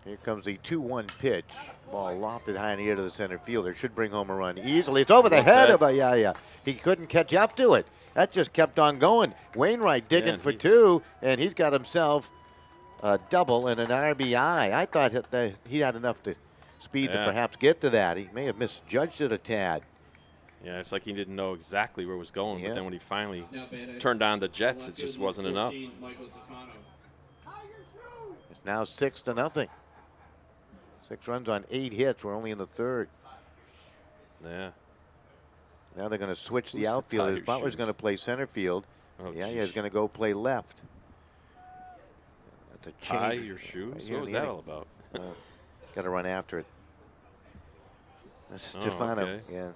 Here comes the 2-1 pitch. Ball lofted high in the air to the center fielder. Should bring home a run easily. It's over the head of Ayaya. He couldn't catch up to it. That just kept on going. Wainwright digging for 2, and he's got himself a double and an RBI. I thought that he had enough speed to perhaps get to that. He may have misjudged it a tad. Yeah, it's like he didn't know exactly where it was going, but then when he finally turned on the jets, it just wasn't enough. It's now 6-0. 6 runs on 8 hits. We're only in the third. Yeah. Now they're going to switch the outfielders. Butler's going to play center field. He's going to go play left. That's a change. Tie your shoes? What was that all about? Got to run after it. That's Stefano. Okay. Yeah.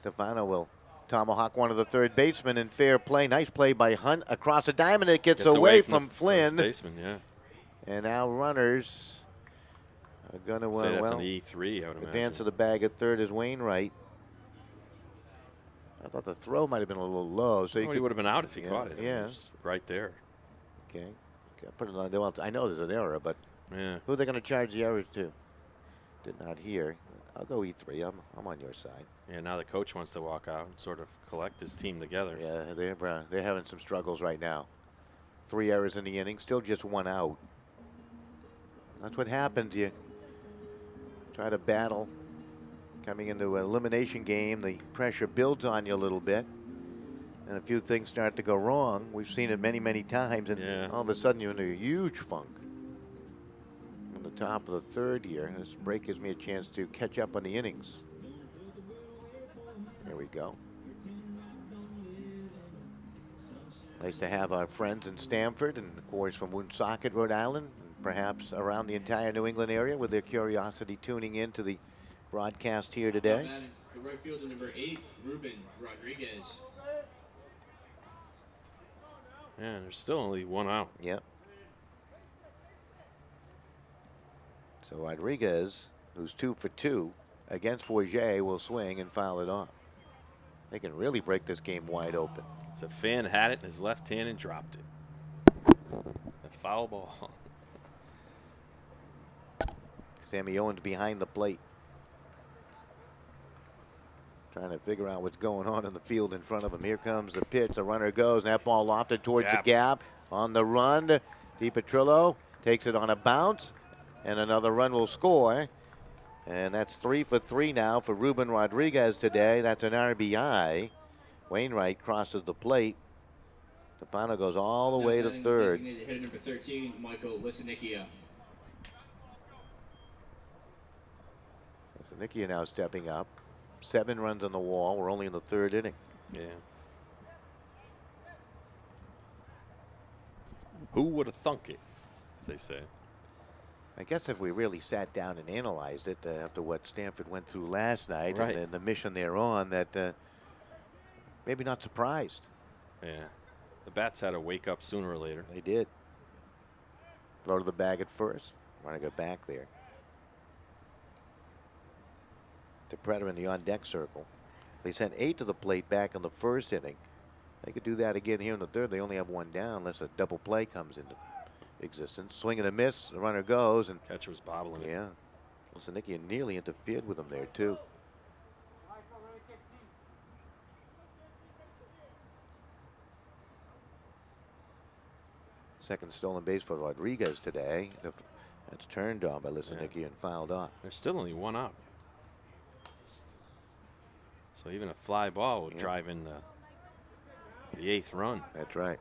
Stefano will tomahawk one of the third basemen in fair play. Nice play by Hunt across the diamond. It gets away from Flynn. Baseman, yeah. And now runners are going to that's an E3, I would advance to the bag at third is Wainwright. I thought the throw might have been a little low. So he would have been out if he caught it. Yeah. It was right there. Okay. Put it on. Well, I know there's an error, but who are they going to charge the error to? Did not hear. I'll go E3. I'm on your side. Yeah, now the coach wants to walk out and sort of collect his team together. Yeah, they're having some struggles right now. 3 errors in the inning, still just 1 out. That's what happens. You try to battle. Coming into an elimination game, the pressure builds on you a little bit. And a few things start to go wrong. We've seen it many, many times. And all of a sudden, you're in a huge funk. On the top of the third here, this break gives me a chance to catch up on the innings. There we go. Nice to have our friends in Stamford and, of course, from Woonsocket, Rhode Island, and perhaps around the entire New England area with their curiosity tuning in to the broadcast here today. The right fielder number 8, Ruben Rodriguez. Yeah, there's still only 1 out. Yep. So Rodriguez, who's 2 for 2 against Forget, will swing and foul it off. They can really break this game wide open. So Fan had it in his left hand and dropped it. A foul ball. Sammy Owens behind the plate. Trying to figure out what's going on in the field in front of him. Here comes the pitch. The runner goes, and that ball lofted towards the gap. On the run, DiPetrillo takes it on a bounce, and another run will score. And that's 3 for 3 now for Ruben Rodriguez today. That's an RBI. Wainwright crosses the plate. Stefano goes all the way to third. Hitter number 13, Michael Lisanicchia. Lisanicchia now stepping up. 7 runs on the wall. We're only in the 3rd inning. Yeah. Who would have thunk it, as they say. I guess if we really sat down and analyzed it after what Stanford went through last night and the mission they're on, that maybe not surprised. Yeah. The bats had to wake up sooner or later. They did. Throw to the bag at first. Want to go back there. DiPretto in the on-deck circle. They sent 8 to the plate back in the 1st inning. They could do that again here in the 3rd. They only have 1 down unless a double play comes into existence. Swing and a miss. The runner goes, and catcher was bobbling. Yeah. Lisanicchia nearly interfered with him there too. Second stolen base for Rodriguez today. That's turned on by Lisanicchia and fouled off. There's still only 1 out. So even a fly ball would drive in the 8th run. That's right.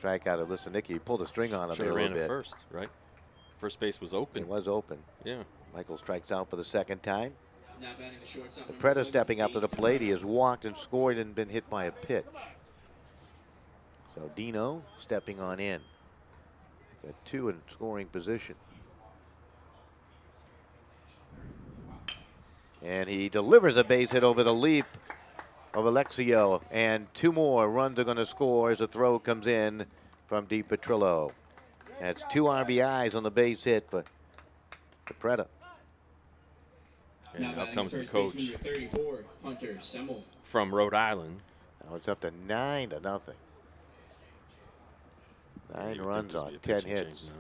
Strikeout of Lisanicchia. He pulled a string on him there a little bit. First, right? First base was open. It was open. Yeah. Michael strikes out for the 2nd time. Now batting the shortstop. DiPretto stepping up to the plate. He has walked and scored and been hit by a pitch. So Dino stepping on in. Got 2 in scoring position. And he delivers a base hit over the leap of Alexio. And 2 more runs are going to score as a throw comes in from DiPetrillo. That's 2 RBIs on the base hit for DiPretto. And now comes the coach. 34, Hunter Semmel. From Rhode Island. Now it's up to 9-0. 9 runs on 10 hits.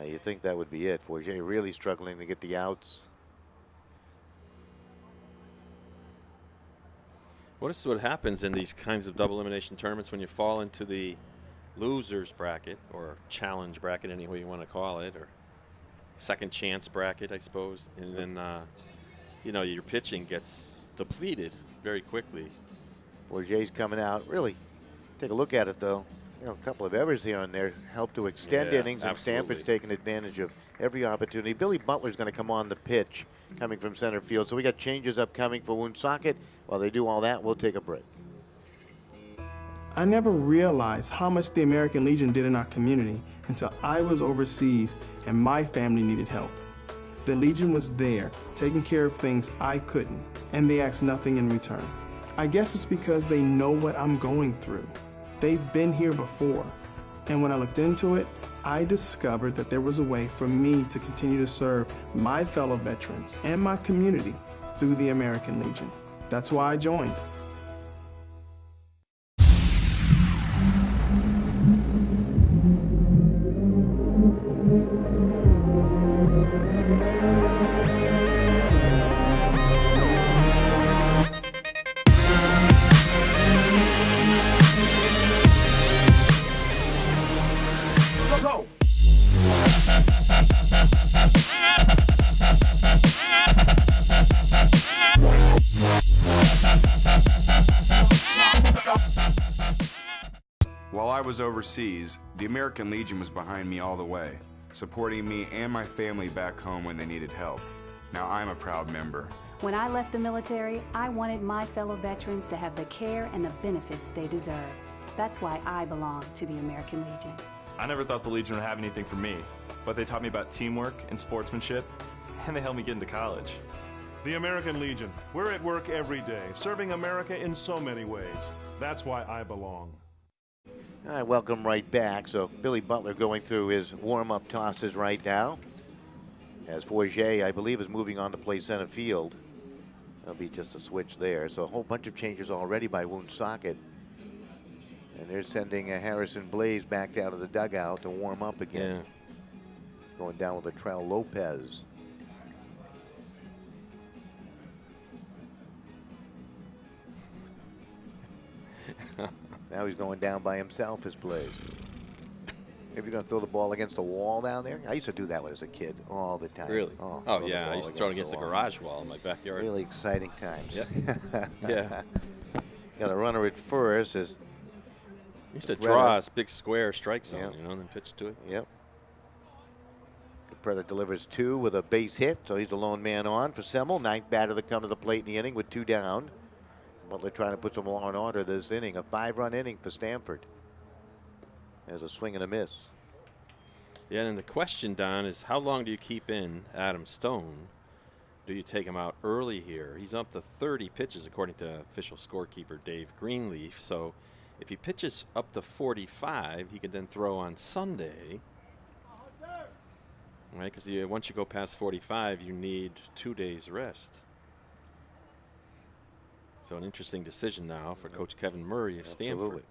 You think that would be it. Forget really struggling to get the outs. What is what happens in these kinds of double elimination tournaments when you fall into the losers bracket or challenge bracket, any way you want to call it, or second chance bracket, I suppose, and then you know, your pitching gets depleted very quickly. Forget's coming out. Really, take a look at it though. You know, a couple of errors here and there help to extend innings, and Stanford's taking advantage of every opportunity. Billy Butler's going to come on the pitch, coming from center field. So we got changes upcoming for Woonsocket. While they do all that, we'll take a break. I never realized how much the American Legion did in our community until I was overseas and my family needed help. The Legion was there, taking care of things I couldn't, and they asked nothing in return. I guess it's because they know what I'm going through. They've been here before, and when I looked into it, I discovered that there was a way for me to continue to serve my fellow veterans and my community through the American Legion. That's why I joined. While I was overseas, the American Legion was behind me all the way, supporting me and my family back home when they needed help. Now I'm a proud member. When I left the military, I wanted my fellow veterans to have the care and the benefits they deserve. That's why I belong to the American Legion. I never thought the Legion would have anything for me, but they taught me about teamwork and sportsmanship, and they helped me get into college. The American Legion. We're at work every day, serving America in so many ways. That's why I belong. All right, welcome right back. So Billy Butler going through his warm-up tosses right now. As Forget, I believe, is moving on to play center field. There'll be just a switch there. So a whole bunch of changes already by Woonsocket. And they're sending Harrison Blaze back down to the dugout to warm up again. Yeah. Going down with Latrell Lopez. Now he's going down by himself as Blaze. Maybe you're going to throw the ball against the wall down there? I used to do that when I was a kid all the time. Really? Oh yeah, I used to throw it against the garage wall in my backyard. Really exciting times. Yeah. Yeah. Got a runner at first. As you used to draw a big square strike zone, you know, and then pitch to it. Yep. The Predator delivers 2 with a base hit, so he's a lone man on for Semmel. 9th batter to come to the plate in the inning with 2 down. Butler trying to put some law and order this inning. A 5-run inning for Stanford. There's a swing and a miss. Yeah, and the question, Don, is how long do you keep in Adam Stone? Do you take him out early here? He's up to 30 pitches, according to official scorekeeper Dave Greenleaf. So if he pitches up to 45, he can then throw on Sunday. Right, because once you go past 45, you need 2 days rest. So an interesting decision now for Coach Kevin Murray of Stanford.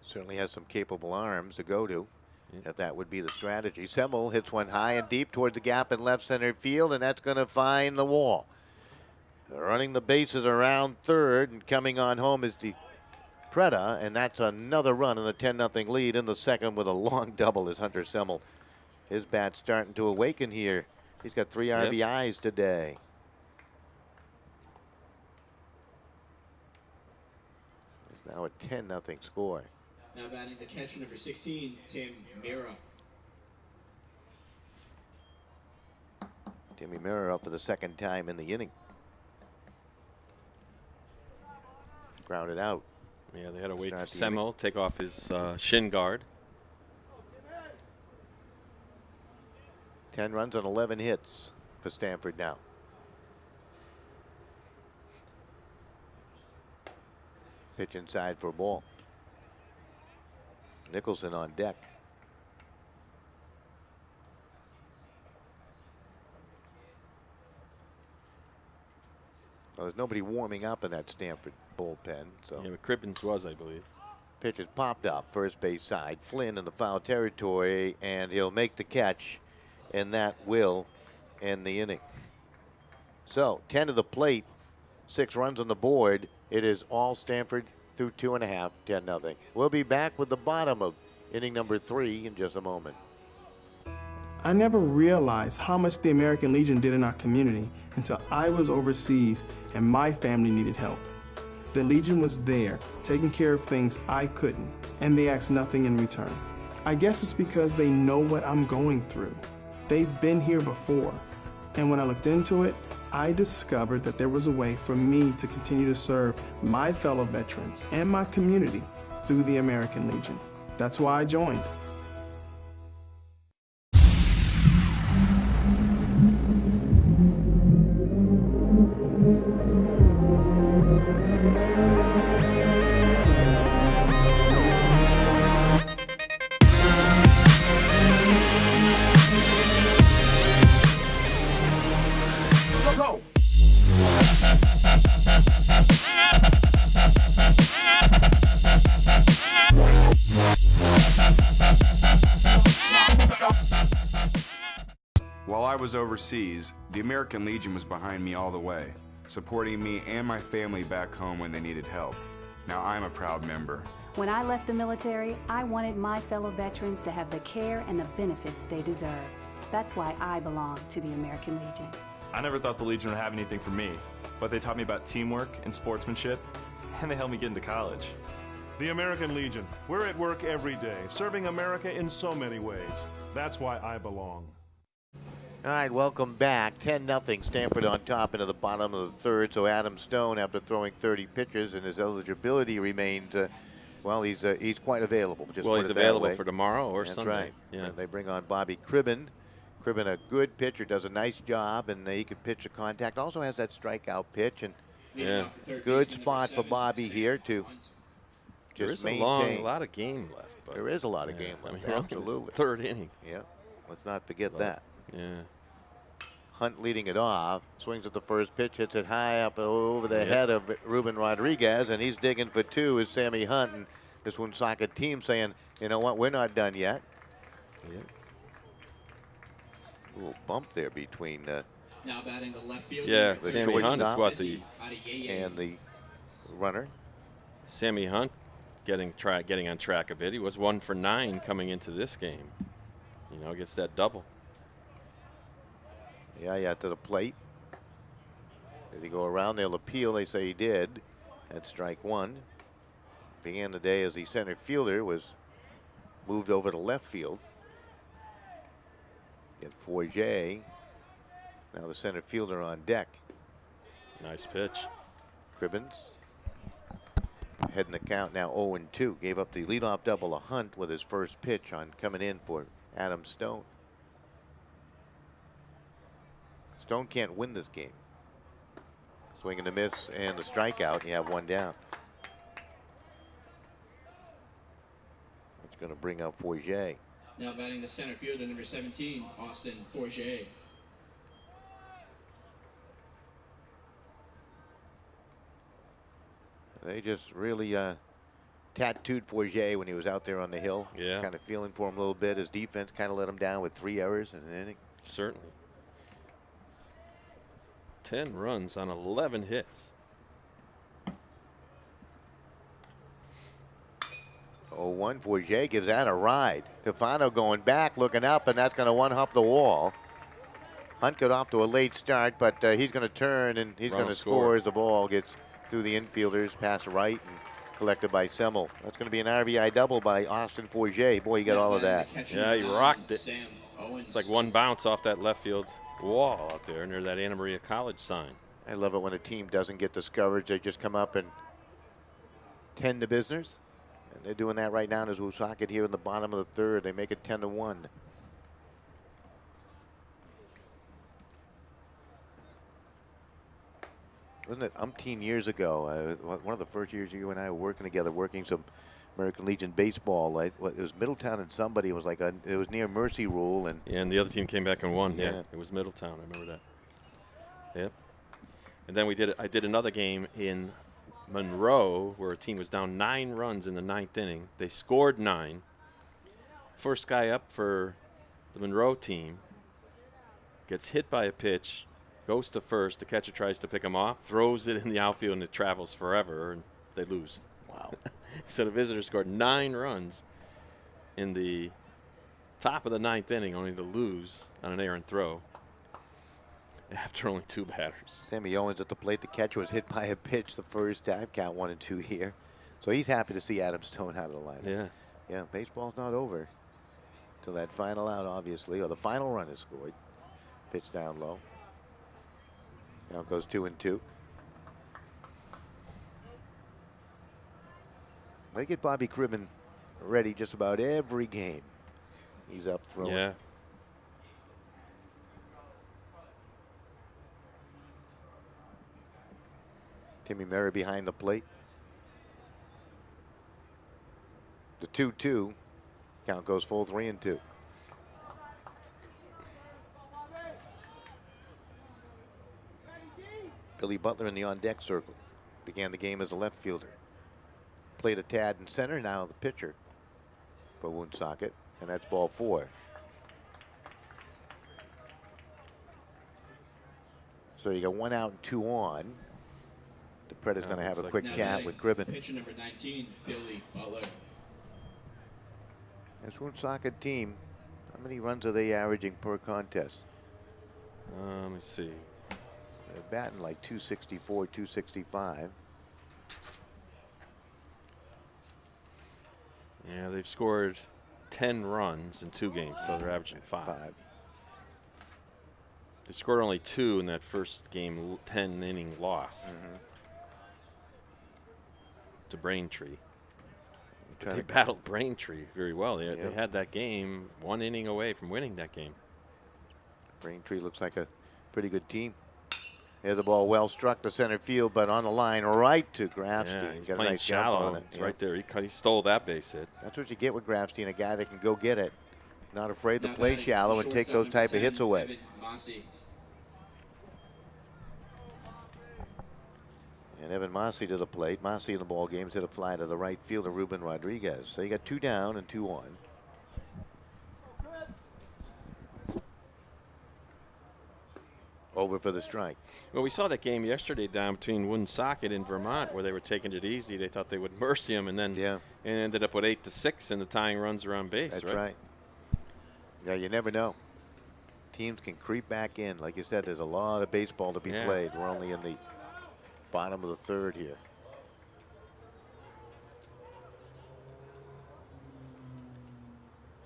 Certainly has some capable arms to go to, if that would be the strategy. Semmel hits one high and deep towards the gap in left center field, and that's going to find the wall. Running the bases around third, and coming on home is the Preda, and that's another run in the 10-0 lead in the second with a long double as Hunter Semmel. His bat's starting to awaken here. He's got 3 RBIs today. It's now a 10-0 score. Now batting the catcher, number 16, Tim Mira. Timmy Mira up for the 2nd time in the inning. Grounded out. Yeah, they had to wait for Semmel, take off his shin guard. 10 runs on 11 hits for Stanford now. Pitch inside for a ball. Nicholson on deck. Well, there's nobody warming up in that Stanford bullpen. So yeah, but Cribbins was, I believe. Pitch is popped up, first base side. Flynn in the foul territory, and he'll make the catch, and that will end the inning. So 10 to the plate, 6 runs on the board. It is all Stanford through 2.5, 10-0. We'll be back with the bottom of inning number 3 in just a moment. I never realized how much the American Legion did in our community until I was overseas and my family needed help. The Legion was there, taking care of things I couldn't, and they asked nothing in return. I guess it's because they know what I'm going through. They've been here before, and when I looked into it, I discovered that there was a way for me to continue to serve my fellow veterans and my community through the American Legion. That's why I joined. While I was overseas, the American Legion was behind me all the way, supporting me and my family back home when they needed help. Now I'm a proud member. When I left the military, I wanted my fellow veterans to have the care and the benefits they deserve. That's why I belong to the American Legion. I never thought the Legion would have anything for me, but they taught me about teamwork and sportsmanship, and they helped me get into college. The American Legion. We're at work every day, serving America in so many ways. That's why I belong. All right, welcome back. 10-0, Stanford on top into the bottom of the third. So Adam Stone, after throwing 30 pitches, and his eligibility remains, well, he's quite available. Just well, put he's it that available way. for tomorrow or That's Sunday. Right. Yeah. And they bring on Bobby Cribben. Cribben, a good pitcher, does a nice job, and he can pitch a contact. Also has that strikeout pitch, and Yeah. good spot for Bobby here to just maintain. A lot of game left. But there is a lot of game left. I mean, Absolutely. Third inning. Yeah. Let's not forget that. Yeah. Hunt leading it off, swings at the first pitch, hits it high up over the head of Ruben Rodriguez, and he's digging for two is Sammy Hunt, and this Woonsocket team saying, you know what, we're not done yet. Yep. A little bump there between now batting the left field. Yeah, the Sammy Hunt is what and the runner. Sammy Hunt getting on track a bit. He was 1 for 9 coming into this game. You know, gets that double. Yeah, to the plate. Did he go around? They'll appeal. They say he did. That's strike one. Began the day as the center fielder was moved over to left field. Get Forget. Now the center fielder on deck. Nice pitch. Cribbins. Heading the count now 0-2. Gave up the leadoff double to Hunt with his first pitch on coming in for Adam Stone. Stone can't win this game. Swing and a miss and the strikeout. You have one down. That's going to bring up Forget. Now batting the center fielder, number 17, Austin Forget. They just really tattooed Forget when he was out there on the hill. Yeah. Kind of feeling for him a little bit. His defense kind of let him down with 3 errors in an inning. Certainly. 10 runs on 11 hits. 0-1. Forget gives that a ride. Tefano going back, looking up, and that's going to one-hop the wall. Hunt got off to a late start, but he's going to turn and he's going to score as the ball gets through the infielders, past right, and collected by Semmel. That's going to be an RBI double by Austin Forget. Boy, you got all of that. Yeah, he rocked it. It's like one bounce off that left field wall out there near that Anna Maria College sign. I love it when a team doesn't get discouraged. They just come up and tend to business. And they're doing that right now as Woonsocket here in the bottom of the third. They make it 10-1. Wasn't it umpteen years ago? One of the first years you and I were working together, working some American Legion baseball. It was Middletown and somebody. It was like it was near Mercy Rule, and yeah, and the other team came back and won. Yeah, it was Middletown. I remember that. Yep. And then I did another game in Monroe where a team was down 9 runs in the 9th inning. They scored 9. First guy up for the Monroe team gets hit by a pitch. Goes to first. The catcher tries to pick him off, throws it in the outfield, and it travels forever, and they lose. Wow. So the visitors scored 9 runs in the top of the 9th inning, only to lose on an errant throw after only 2 batters. Sammy Owens at the plate. The catcher was hit by a pitch the first time. Count 1-2 here. So he's happy to see Adam Stone out of the lineup. Yeah. Yeah, baseball's not over till that final out, obviously, or the final run is scored. Pitch down low. Now it goes 2-2. They get Bobby Cribben ready just about every game. He's up throwing. Yeah. Timmy Murray behind the plate. The 2-2. Count goes full 3-2. Billy Butler in the on-deck circle. Began the game as a left fielder. Played a tad in center, now the pitcher for Woonsocket, and that's ball 4. So you got 1 out and 2 on. The Predator's going to have a quick chat with Cribben. Pitcher number 19, Billy Butler. This Woonsocket team, how many runs are they averaging per contest? Let me see. They're batting like 264, 265. Yeah, they've scored 10 runs in 2 games, so they're averaging 5. They scored only 2 in that first game, 10-inning loss to Braintree. But they battled Braintree very well. They had that game 1 inning away from winning that game. Braintree looks like a pretty good team. There's the ball well struck to center field, but on the line right to Grafstein. Yeah, he's got a playing nice jump shallow. on it. It's right there. He stole that base hit. That's what you get with Grafstein, a guy that can go get it. Not afraid to play shallow and take those type of hits away. And Evan Mossey to the plate. Mossey in the ball game's hit a fly to the right fielder, Ruben Rodriguez. So you got 2 down and 2 on. Over for the strike. Well, we saw that game yesterday down between Woonsocket and Vermont where they were taking it easy. They thought they would mercy him, and then and ended up with 8-6 in the tying runs around base. That's right. Yeah, you never know. Teams can creep back in. Like you said, there's a lot of baseball to be played. We're only in the bottom of the 3rd here.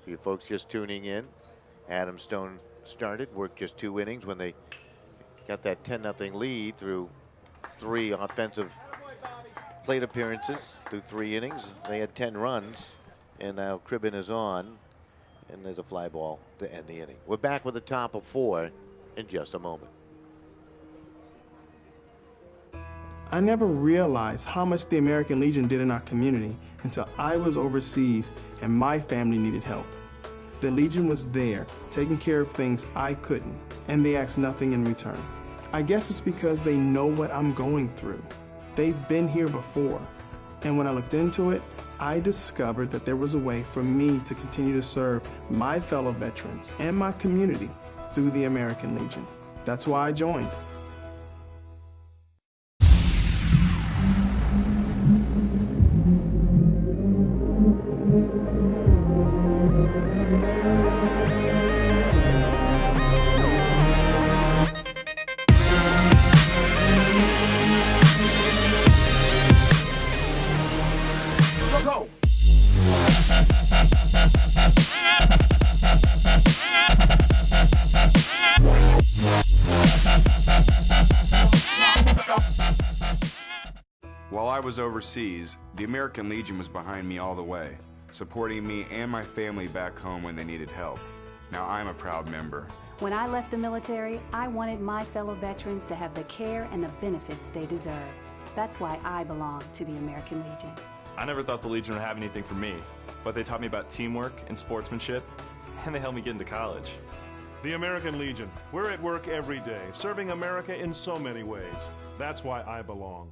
So you folks just tuning in, Adam Stone started, worked just 2 innings when they got that 10-0 lead through 3 offensive plate appearances through 3 innings. They had 10 runs, and now Cribbin is on, and there's a fly ball to end the inning. We're back with the top of 4 in just a moment. I never realized how much the American Legion did in our community until I was overseas and my family needed help. The Legion was there, taking care of things I couldn't, and they asked nothing in return. I guess it's because they know what I'm going through. They've been here before, and when I looked into it, I discovered that there was a way for me to continue to serve my fellow veterans and my community through the American Legion. That's why I joined. While I was overseas, the American Legion was behind me all the way, supporting me and my family back home when they needed help. Now I'm a proud member. When I left the military, I wanted my fellow veterans to have the care and the benefits they deserve. That's why I belong to the American Legion. I never thought the Legion would have anything for me, but they taught me about teamwork and sportsmanship, and they helped me get into college. The American Legion. We're at work every day, serving America in so many ways. That's why I belong.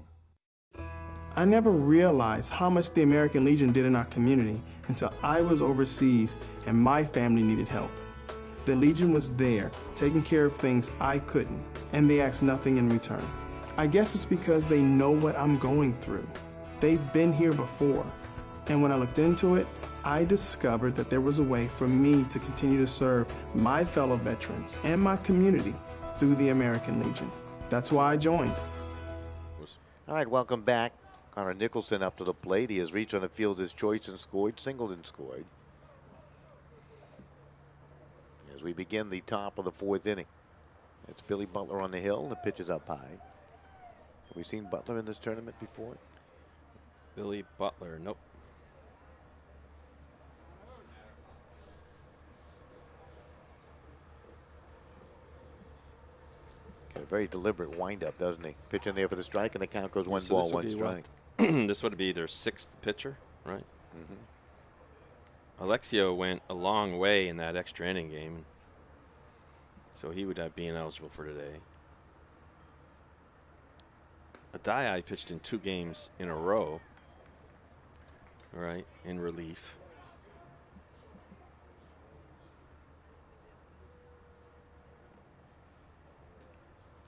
I never realized how much the American Legion did in our community until I was overseas and my family needed help. The Legion was there, taking care of things I couldn't, and they asked nothing in return. I guess it's because they know what I'm going through. They've been here before, and when I looked into it, I discovered that there was a way for me to continue to serve my fellow veterans and my community through the American Legion. That's why I joined. All right, welcome back. Connor Nicholson up to the plate. He has reached on the field his choice and scored, singled and scored. As we begin the top of the 4th inning. It's Billy Butler on the hill. The pitch is up high. Have we seen Butler in this tournament before? Billy Butler, nope. Got a very deliberate windup, doesn't he? Pitch in there for the strike, and the count goes 1 ball, 1 strike. This would be their 6th pitcher, right? Alexio went a long way in that extra inning game, so he would be ineligible for today. Adai pitched in 2 games in a row, right, in relief.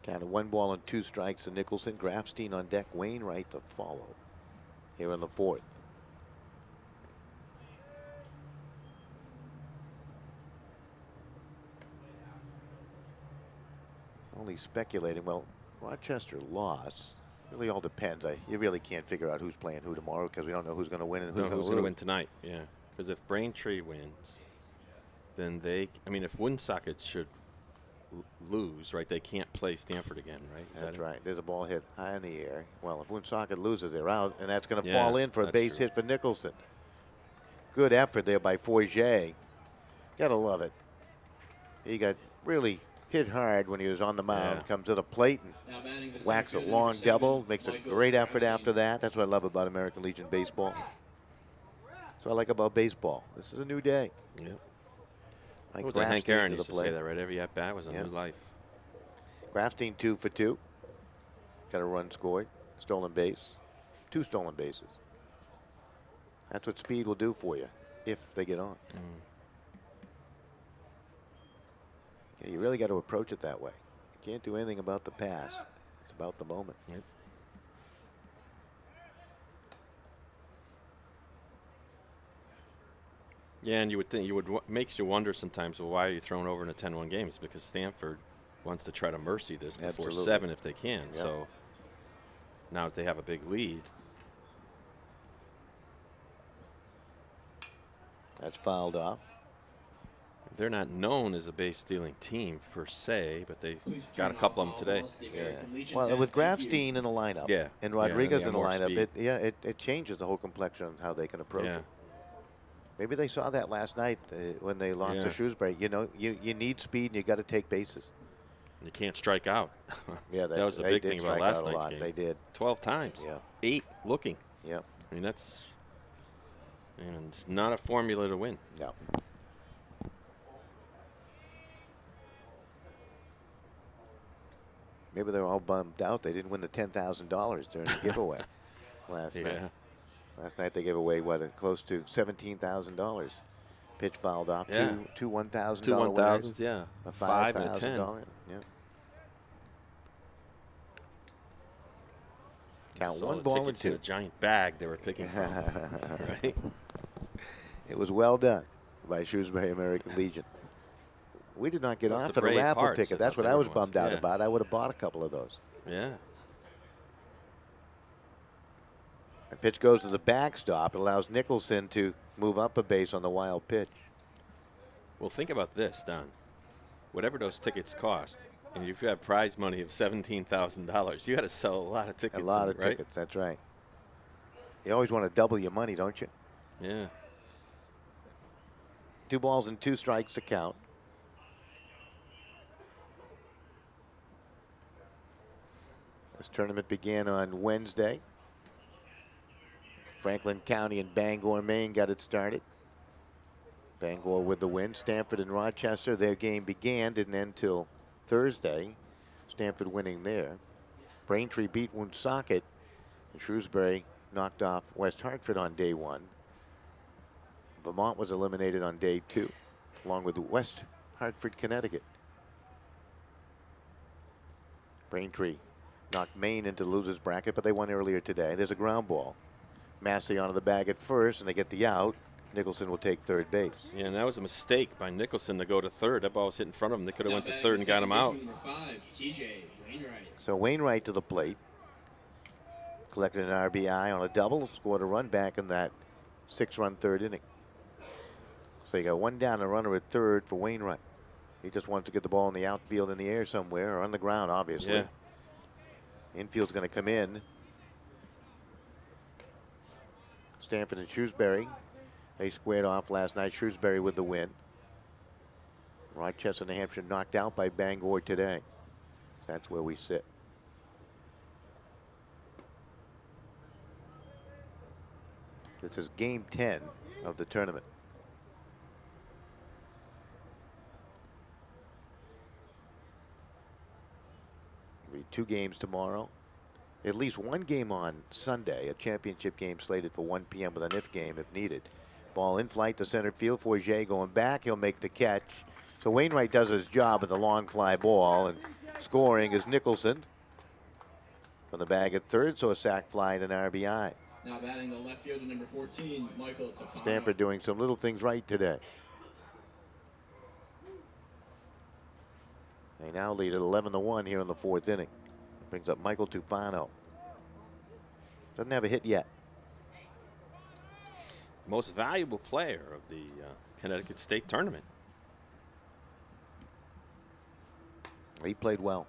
Count of 1 ball and 2 strikes to Nicholson. Grafstein on deck. Wainwright to follow here in the 4th. Only speculating. Well, Rochester lost. Really all depends. You really can't figure out who's playing who tomorrow because we don't know who's going to win and who's Who's going to win tonight? Yeah, because if Braintree wins, then if Woonsocket should lose, right, they can't play Stanford again, right? That's right. There's a ball hit high in the air. Well, if Woonsocket loses, they're out, and that's going to fall in for a base hit for Nicholson. Good effort there by Forget. Gotta love it. He got really hit hard when he was on the mound. Yeah. Comes to the plate and whacks a long double. Makes a great effort after that. That's what I love about American Legion baseball. That's what I like about baseball. This is a new day. Yep. Like Hank Aaron used to say that, right? Every at-bat was a new life. Grafstein 2 for 2. Got a run scored. Stolen base. 2 stolen bases. That's what speed will do for you if they get on. Yeah, you really got to approach it that way. You can't do anything about the pass. It's about the moment. Yep. Yeah, and you would think makes you wonder sometimes, well, why are you thrown over in a 10-1 game? It's because Stanford wants to try to mercy this before 7 if they can. Yep. So now that they have a big lead. That's fouled off. They're not known as a base stealing team per se, but they've got a couple of them today. Yeah. Well, with Grafstein in the lineup, and Rodriguez in the lineup, it changes the whole complexion of how they can approach it. Maybe they saw that last night when they lost to Shrewsbury. You know, you need speed and you got to take bases. You can't strike out. Yeah, that was the big thing about last night's game. They did 12 times. Yeah, 8 looking. Yeah, I mean that's it's not a formula to win. No. Maybe they were all bummed out they didn't win the $10,000 during the giveaway last night. Last night they gave away close to $17,000. Pitch fouled off. Yeah. Two $1,000. 2 1,000s, yeah. A $5 and a 10. Yeah. Count So 1 ball and 2. A giant bag they were picking from. Right. It was well done by Shrewsbury American Legion. We did not get off at a raffle ticket. That's what I was bummed out about. I would have bought a couple of those. Yeah. The pitch goes to the backstop. It allows Nicholson to move up a base on the wild pitch. Well, think about this, Don. Whatever those tickets cost, and if you have prize money of $17,000, you got to sell a lot of tickets. A lot of tickets, that's right. You always want to double your money, don't you? Yeah. 2 balls and 2 strikes to count. This tournament began on Wednesday. Franklin County and Bangor, Maine got it started. Bangor with the win. Stanford and Rochester, their game began, didn't end till Thursday. Stanford winning there. Braintree beat Woonsocket, and Shrewsbury knocked off West Hartford on day 1. Vermont was eliminated on day 2, along with West Hartford, Connecticut. Braintree knocked Maine into the loser's bracket, but they won earlier today. There's a ground ball. Massey onto the bag at first, and they get the out. Nicholson will take third base. Yeah, and that was a mistake by Nicholson to go to third. That ball was hit in front of him. They could have went to third and got him out. So Wainwright to the plate. Collected an RBI on a double. Scored a run back in that 6-run third inning. So you got 1 down, a runner at third for Wainwright. He just wants to get the ball in the outfield in the air somewhere, or on the ground, obviously. Yeah. Infield's going to come in. Stanford and Shrewsbury. They squared off last night. Shrewsbury with the win. Rochester, New Hampshire knocked out by Bangor today. That's where we sit. This is game 10 of the tournament. There'll be 2 games tomorrow. At least 1 game on Sunday, a championship game slated for 1 p.m. with an if game if needed. Ball in flight to center field. Forget going back. He'll make the catch. So Wainwright does his job with the long fly ball, and scoring is Nicholson from the bag at third. So a sac fly and an RBI. Now batting the left fielder, number 14, Michael Tafano. Stanford doing some little things right today. They now lead at 11-1 here in the 4th inning. Brings up Michael Tufano. Doesn't have a hit yet. Most valuable player of the Connecticut State Tournament. He played well.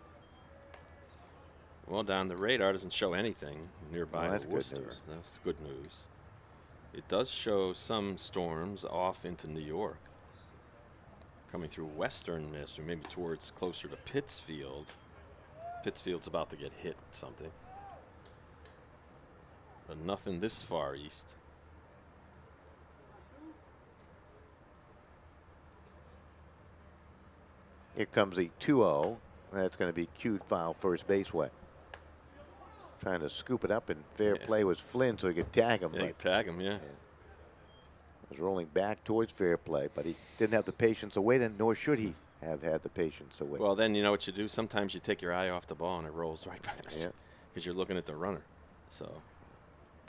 Well, down the radar doesn't show anything nearby Well, that's good Worcester. news. That's good news. It does show some storms off into New York. Coming through western Michigan, maybe towards closer to Pittsfield. Pittsfield's about to get hit something. But nothing this far east. Here comes the 2-0. That's going to be cued foul first base way. Trying to scoop it up, and fair play was Flynn so he could tag him. Yeah, tag him, yeah. Was rolling back towards fair play, but he didn't have the patience to wait, and nor should he have had the patience to wait. Well, then you know what you do? Sometimes you take your eye off the ball and it rolls right past you Yeah. because you're looking at the runner. So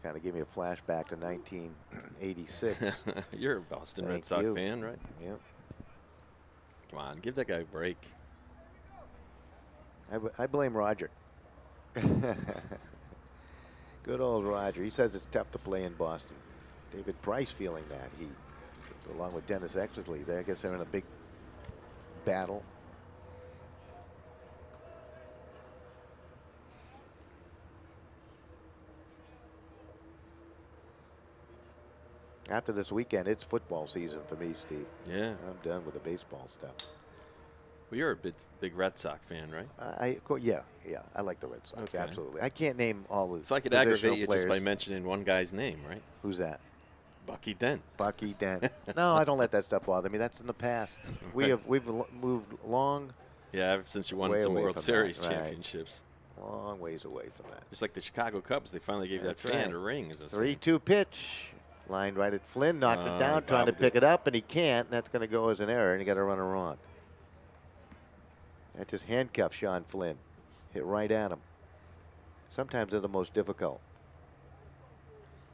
kind of gave me a flashback to 1986. you're a Boston Red Thank Sox you. fan, right? Yep. Come on, give that guy a break. I blame Roger. Good old Roger. He says it's tough to play in Boston. David Price feeling that. He, along with Dennis Exersley, I guess they're in a big battle. After this weekend, it's football season for me, Steve. Yeah. I'm done with the baseball stuff. Well, you're a big Red Sox fan, right? Yeah. I like the Red Sox, Okay. absolutely. I can't name all the So I could positional aggravate you players. just by mentioning one guy's name, right? Who's that? Bucky Dent. Bucky Dent. No, I don't let that stuff bother me. That's in the past. We've moved long. Yeah, ever since you won way some away World from Series that, right. championships. Long ways away from that. Just like the Chicago Cubs, they finally gave That's that fan right. a ring. As a 3-2 pitch. Lined right at Flynn, knocked it down, he trying to bobbled pick it up, and he can't. And that's going to go as an error, and you got to run a run. That just handcuffed Sean Flynn. Hit right at him. Sometimes they're the most difficult.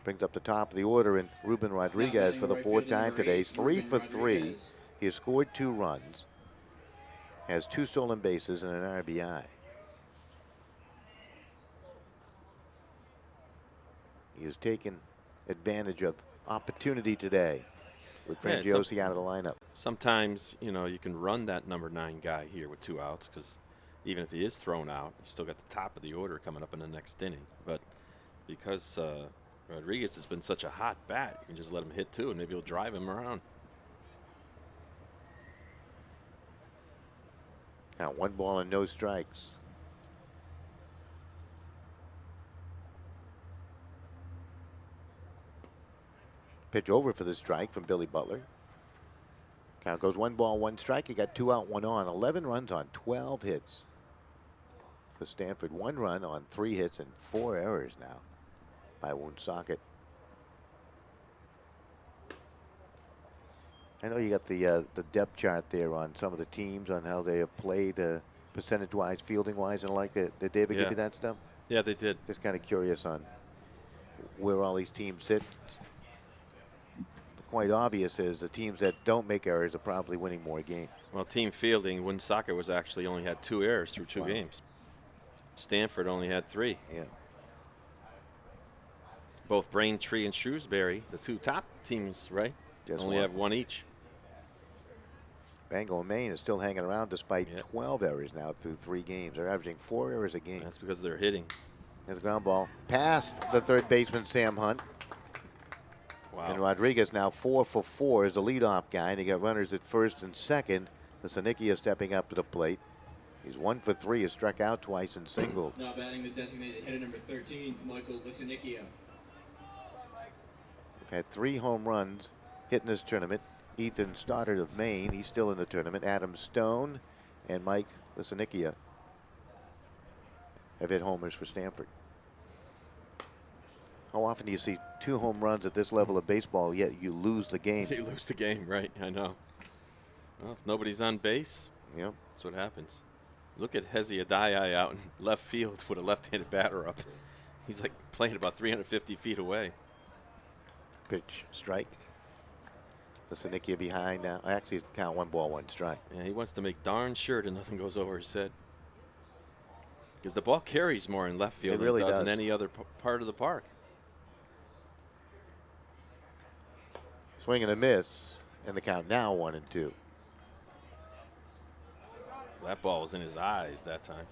Brings up the top of the order, and Ruben Rodriguez for the fourth time today. He's 3 for 3. He has scored 2 runs. Has 2 stolen bases and an RBI. He has taken advantage of opportunity today with Yeah, Frangiosi out of the lineup. Sometimes, you know, you can run that number 9 guy here with 2 outs because even if he is thrown out, you still got the top of the order coming up in the next inning. But because Rodriguez has been such a hot bat, you can just let him hit 2 and maybe he'll drive him around. Now 1 ball and no strikes. Pitch over for the strike from Billy Butler. Count goes 1 ball, 1 strike. He got 2 out, 1 on. 11 runs on 12 hits. For Stanford, 1 run on 3 hits and 4 errors now by Woonsocket. I know you got the depth chart there on some of the teams on how they have played percentage-wise, fielding-wise, and like that. Did David give you that stuff? Yeah, they did. Just kind of curious on where all these teams sit. Quite obvious is the teams that don't make errors are probably winning more games. Well, team fielding, Woonsocket was actually only had 2 errors through 2 games. Stanford only had 3. Yeah. Both Braintree and Shrewsbury, the 2 top teams, right? Just only one. have 1 each. Bangor, Maine is still hanging around despite 12 errors now through 3 games. They're averaging 4 errors a game. That's because they're hitting. There's a ground ball past the third baseman, Sam Hunt. Wow. And Rodriguez now 4 for 4 as the leadoff guy. And he got runners at first and second. Lisanicki able up to the plate. He's 1 for 3, has struck out twice and singled. Now batting the designated hitter number 13, Michael Lisanicki. We've had 3 home runs hit in this tournament. Ethan Stoddard of Maine, he's still in the tournament. Adam Stone and Mike Lisanicki have hit homers for Stanford. How often do you see 2 home runs at this level of baseball, yet you lose the game? You lose the game, right? I know. Well, if nobody's on base, yep. That's what happens. Look at Hezi Adai out in left field with a left-handed batter up. He's like playing about 350 feet away. Pitch, strike. Lisanicki behind now. Actually, count 1 ball, 1 strike. Yeah, he wants to make darn sure that nothing goes over his head. Because the ball carries more in left field It really than it does in does. any other part of the park. Swing and a miss, and the count now 1-2. That ball was in his eyes that time.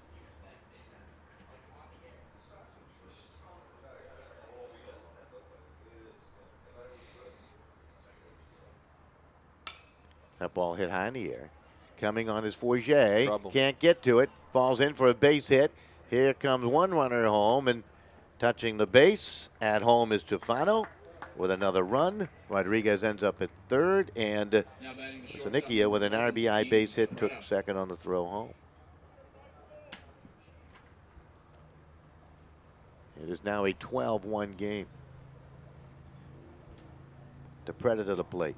That ball hit high in the air. Coming on his Forget. Trouble. Can't get to it. Falls in for a base hit. Here comes one runner home, and touching the base at home is Tufano with another run. Rodriguez ends up at third, and Sanikia with an RBI base hit took second on the throw home. It is now a 12-1 game. The Predator to the plate.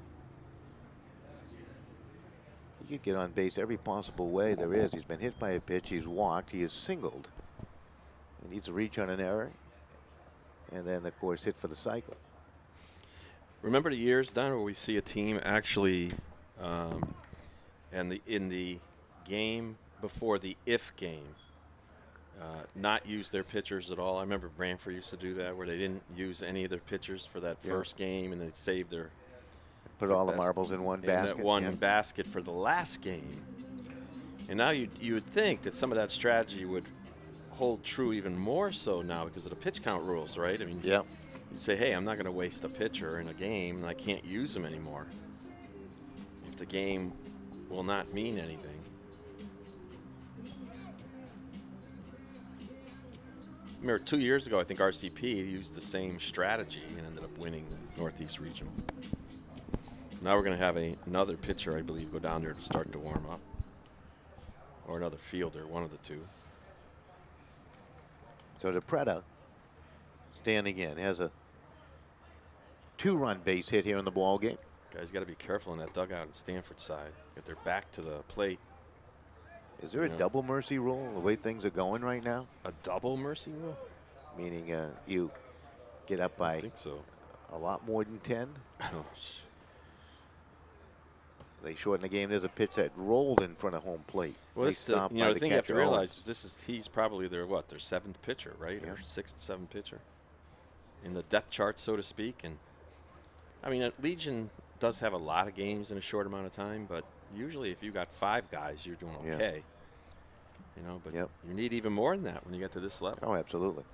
He could get on base every possible way there is. He's been hit by a pitch. He's walked. He is singled. He needs to reach on an error. And then, of course, hit for the cycle. Remember the years, Don, where we see a team actually in the game before the if game not use their pitchers at all? I remember Brantford used to do that, where they didn't use any of their pitchers for that first game, and they saved their Put all the marbles in one basket. That one basket for the last game. And now you would think that some of that strategy would hold true even more so now because of the pitch count rules, right? I mean, yeah. You say, hey, I'm not going to waste a pitcher in a game, and I can't use him anymore if the game will not mean anything. Remember, 2 years ago, I think RCP used the same strategy and ended up winning the Northeast Regional. Now we're going to have another pitcher, I believe, go down there to start to warm up. Or another fielder, one of the two. So the Preda standing in has a 2-run base hit here in the ball game. Guys got to be careful in that dugout on Stanford side. Get their back to the plate. Is there a double mercy rule the way things are going right now? A double mercy rule? Meaning you get up by I think so. A lot more than 10? They shorten the game. There's a pitch that rolled in front of home plate. Well, the thing you have to realize is he's probably their seventh pitcher, right? Yeah. Or sixth, seventh pitcher in the depth chart, so to speak. And I mean, Legion does have a lot of games in a short amount of time, but usually if you got 5 guys, you're doing okay. You know, but you need even more than that when you get to this level. Oh, absolutely.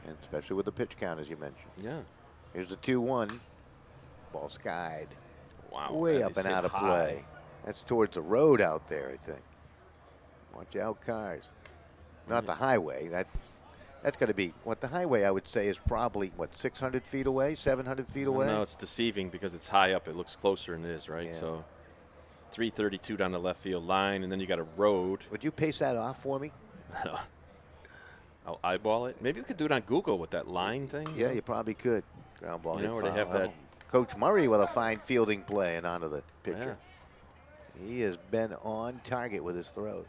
And especially with the pitch count, as you mentioned. Yeah. Here's a 2-1. Ball skied. Wow. Way up and out of play. That's towards the road out there, I think. Watch out, cars. Not the highway. That's got to be, the highway I would say is probably, 600 feet away, 700 feet away? No, it's deceiving because it's high up. It looks closer than it is, right? Yeah. So 332 down the left field line, and then you got a road. Would you pace that off for me? I'll eyeball it. Maybe we could do it on Google with that line thing. Yeah, you probably could. Ground ball hit where they foul. have that. Coach Murray with a fine fielding play and onto the pitcher. Yeah. He has been on target with his throws.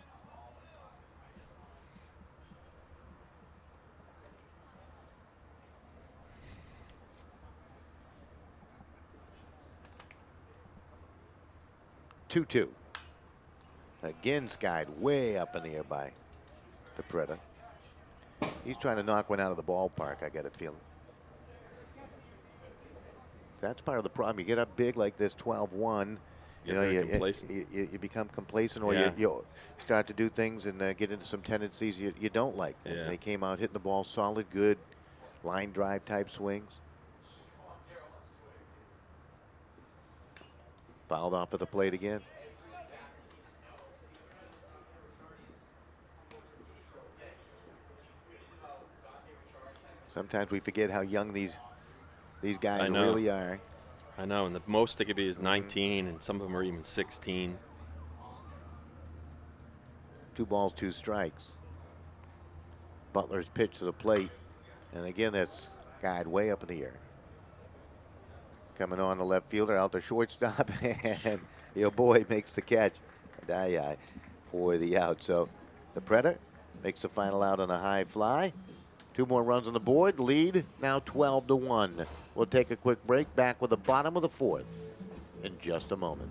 Two. Again skied way up in the air by the Preda. He's trying to knock one out of the ballpark, I get a feeling. So that's part of the problem. You get up big like this, 12-1. You become complacent, or you start to do things and get into some tendencies you don't like. Yeah. And they came out hitting the ball solid, good line drive type swings. Fouled off at the plate again. Sometimes we forget how young these guys really are. I know, and the most they could be is 19, and some of them are even 16. 2 balls, 2 strikes. Butler's pitch to the plate, and again that's guide way up in the air. Coming on the left fielder, out the shortstop, and your boy makes the catch. For the out. So the Predator makes the final out on a high fly. 2 more runs on the board. Lead now 12-1. We'll take a quick break. Back with the bottom of the 4th in just a moment.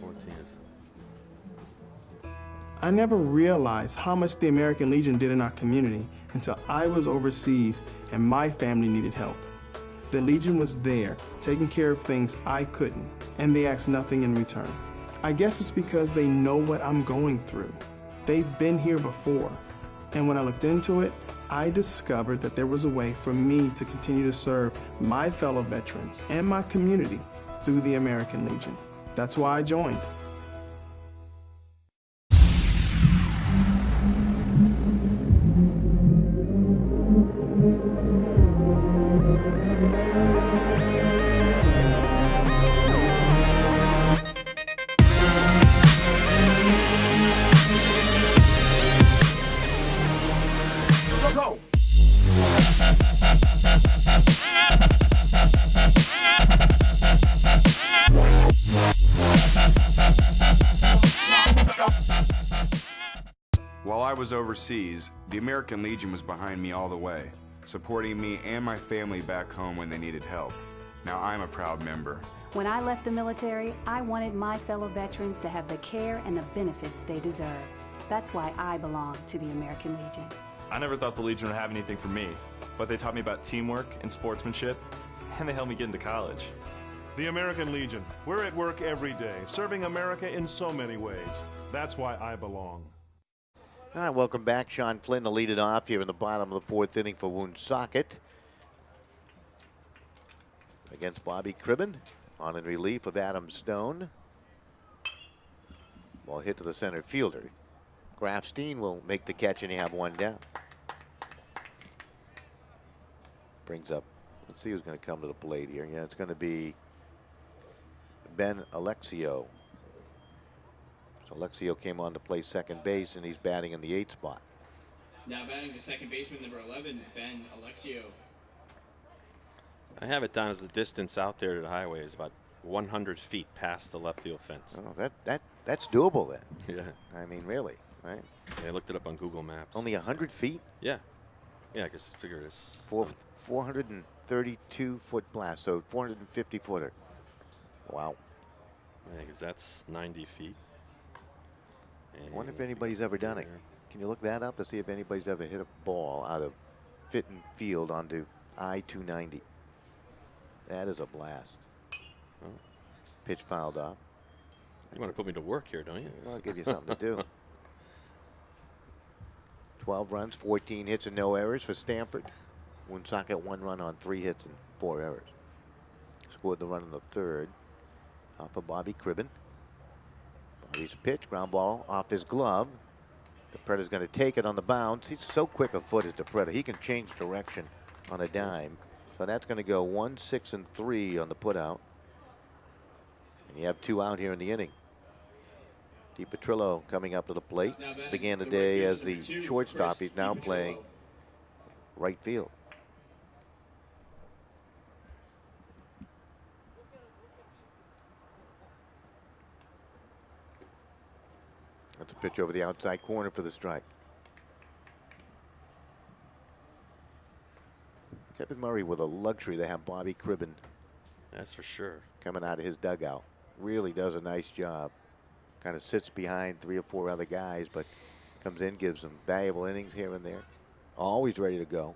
14 is. I never realized how much the American Legion did in our community until I was overseas and my family needed help. The Legion was there, taking care of things I couldn't, and they asked nothing in return. I guess it's because they know what I'm going through. They've been here before. And when I looked into it, I discovered that there was a way for me to continue to serve my fellow veterans and my community through the American Legion. That's why I joined. While I was overseas, the American Legion was behind me all the way, supporting me and my family back home when they needed help. Now I'm a proud member. When I left the military, I wanted my fellow veterans to have the care and the benefits they deserve. That's why I belong to the American Legion. I never thought the Legion would have anything for me, but they taught me about teamwork and sportsmanship, and they helped me get into college. The American Legion. We're at work every day, serving America in so many ways. That's why I belong. All right, welcome back. Sean Flynn to lead it off here in the bottom of the fourth inning for Woonsocket. Against Bobby Cribben, on in relief of Adam Stone. Ball hit to the center fielder. Grafstein will make the catch, and you have one down. Brings up, let's see who's going to come to the plate here. Yeah, it's going to be Ben Alexio. So Alexio came on to play second base, and he's batting in the 8th spot. Now batting the second baseman, number 11, Ben Alexio. I have it down as the distance out there to the highway is about 100 feet past the left field fence. Oh, that's doable then. Yeah. I mean, really, right? I looked it up on Google Maps. Only 100 feet? Yeah. Yeah, I guess figure it's 432 foot blast, so 450 footer. Wow. Yeah, because that's 90 feet. I wonder if anybody's ever done it. Can you look that up to see if anybody's ever hit a ball out of Fitton Field onto I-290? That is a blast. Oh. Pitch fouled off. You want to put me to work here, don't you? I'll give you something to do. 12 runs, 14 hits, and no errors for Stanford. Woonsocket 1 run on 3 hits and 4 errors. Scored the run in the 3rd off of Bobby Cribben. Bobby's pitch, ground ball off his glove. DePreda's going to take it on the bounce. He's so quick a foot as DePreda. He can change direction on a dime. So that's going to go 1, 6, and 3 on the putout. And you have 2 out here in the inning. DiPetrillo coming up to the plate. Began the day as the shortstop. He's now playing right field. That's a pitch over the outside corner for the strike. Kevin Murray with a luxury to have Bobby Cribben. That's for sure. Coming out of his dugout. Really does a nice job. Kind of sits behind 3 or 4 other guys, but comes in, gives them valuable innings here and there. Always ready to go.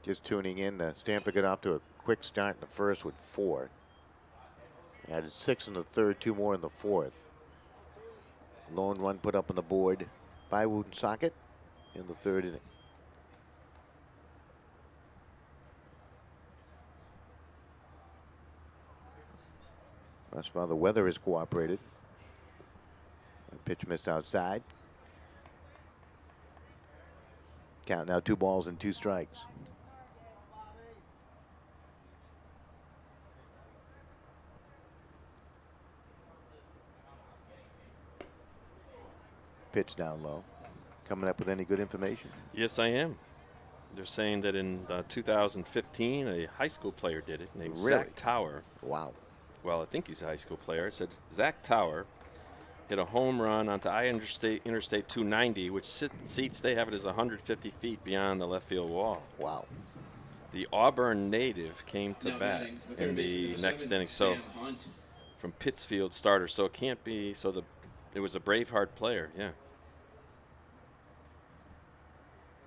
Just tuning in, Stanford got off to a quick start in the first with 4. He added 6 in the 3rd, 2 more in the 4th. Lone run put up on the board by Woonsocket in the 3rd inning. Thus far, the weather has cooperated. A pitch missed outside. Count now 2 balls and 2 strikes. Pitch down low. Coming up with any good information? Yes, I am. They're saying that in 2015, a high school player did it named Really? Zach Tower. Wow. Well, I think he's a high school player. It said Zach Tower hit a home run onto Interstate 290, which seats they have it as 150 feet beyond the left field wall. Wow. The Auburn native came to bat in the next inning. So from Pittsfield starter. So it can't be. So it was a Braveheart player. Yeah.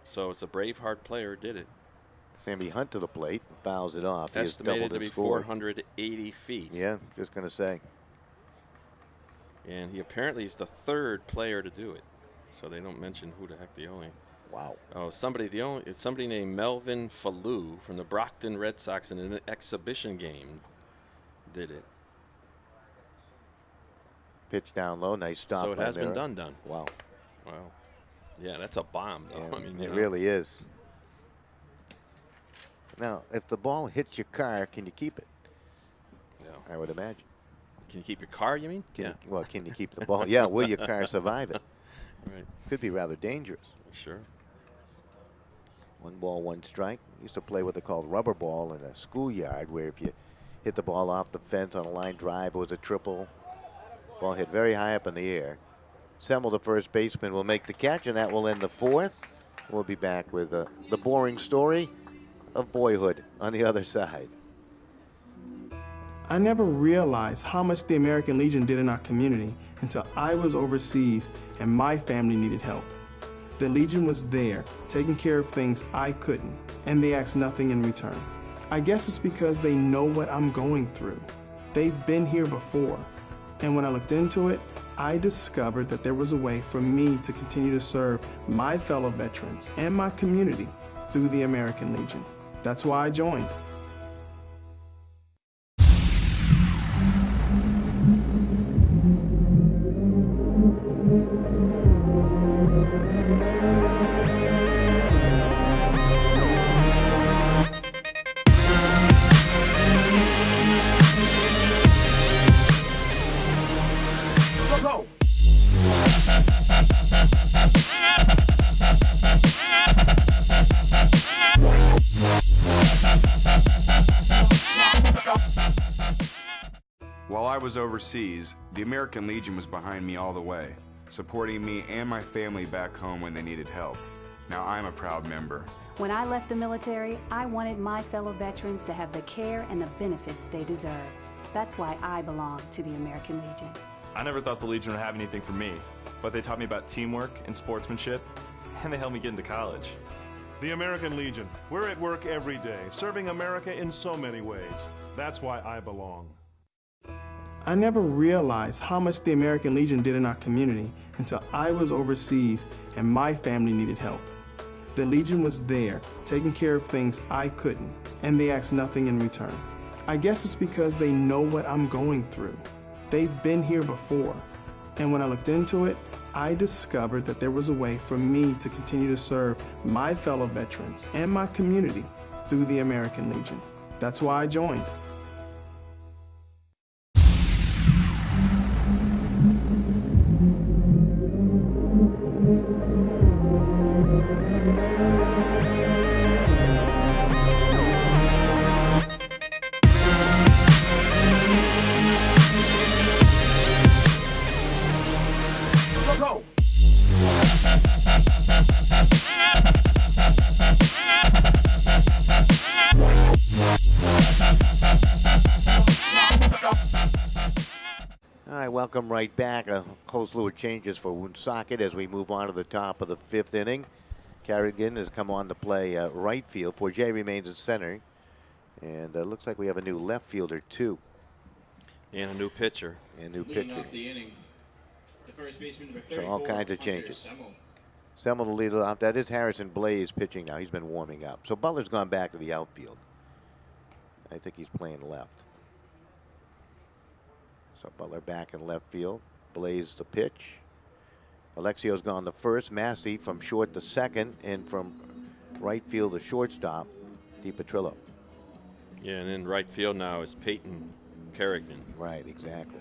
So it's a Braveheart player who did it. Sammy Hunt to the plate, fouls it off. Estimated to be 480 feet. Yeah, just going to say. And he apparently is the third player to do it. So they don't mention who the heck the only. Wow. Oh, somebody named Melvin Falou from the Brockton Red Sox in an exhibition game did it. Pitch down low, nice stop. So it has been done. Wow. Wow. Yeah, that's a bomb, though. Yeah, I mean, it really is. Now, if the ball hits your car, can you keep it? Yeah. I would imagine. Can you keep your car, you mean? Can you keep the ball? Yeah, will your car survive it? Right. Could be rather dangerous. Sure. 1 ball, 1 strike. Used to play what they called rubber ball in a schoolyard, where if you hit the ball off the fence on a line drive, it was a triple. Ball hit very high up in the air. Semmel, the first baseman, will make the catch, and that will end the 4th. We'll be back with the boring story of boyhood on the other side. I never realized how much the American Legion did in our community until I was overseas and my family needed help. The Legion was there, taking care of things I couldn't, and they asked nothing in return. I guess it's because they know what I'm going through. They've been here before, and when I looked into it, I discovered that there was a way for me to continue to serve my fellow veterans and my community through the American Legion. That's why I joined. While I was overseas, the American Legion was behind me all the way, supporting me and my family back home when they needed help. Now I'm a proud member. When I left the military, I wanted my fellow veterans to have the care and the benefits they deserve. That's why I belong to the American Legion. I never thought the Legion would have anything for me, but they taught me about teamwork and sportsmanship, and they helped me get into college. The American Legion. We're at work every day, serving America in so many ways. That's why I belong. I never realized how much the American Legion did in our community until I was overseas and my family needed help. The Legion was there, taking care of things I couldn't, and they asked nothing in return. I guess it's because they know what I'm going through. They've been here before, and when I looked into it, I discovered that there was a way for me to continue to serve my fellow veterans and my community through the American Legion. That's why I joined. Welcome right back. A whole slew of changes for Woonsocket as we move on to the top of the 5th inning. Carrigan has come on to play right field. Forget remains at center. And looks like we have a new left fielder, too. And a new pitcher. And a new Leading pitcher. off the inning, the first baseman, number So 34, all kinds of changes. Semmel to lead it off. That is Harrison Blaze pitching now. He's been warming up. So Butler's gone back to the outfield. I think he's playing left. So Butler back in left field. Blaze the pitch. Alexio's gone to first. Massey from short to second. And from right field to shortstop, DiPetrillo. Yeah, and in right field now is Peyton Carrigan. Right, exactly.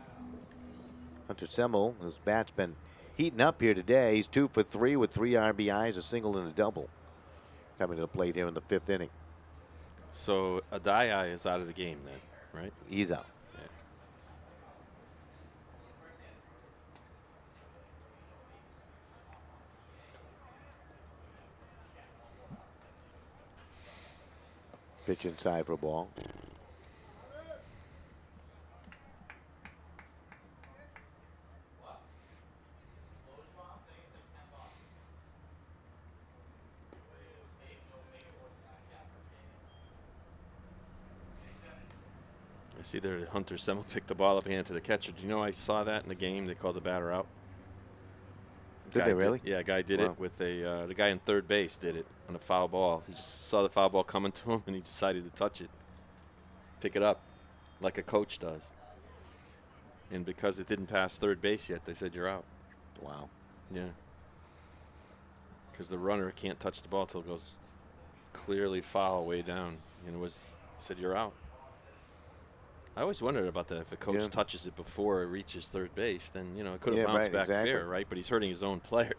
Hunter Semmel, his bat's been heating up here today. He's 2 for 3 with 3 RBIs, a single and a double. Coming to the plate here in the 5th inning. So Adai is out of the game then, right? He's out. Pitch inside for a ball. I see there Hunter Semmel picked the ball up and handed it to the catcher. Do you know I saw that in the game? They called the batter out. Did they really? Yeah, a guy did Wow. it with the guy in third base did it on a foul ball. He just saw the foul ball coming to him and he decided to touch it. Pick it up like a coach does. And because it didn't pass third base yet, they said you're out. Wow. Yeah. Because the runner can't touch the ball until it goes clearly foul way down. And said you're out. I always wondered about that. If a coach touches it before it reaches third base, then, it could have bounced back fair, right? But he's hurting his own player.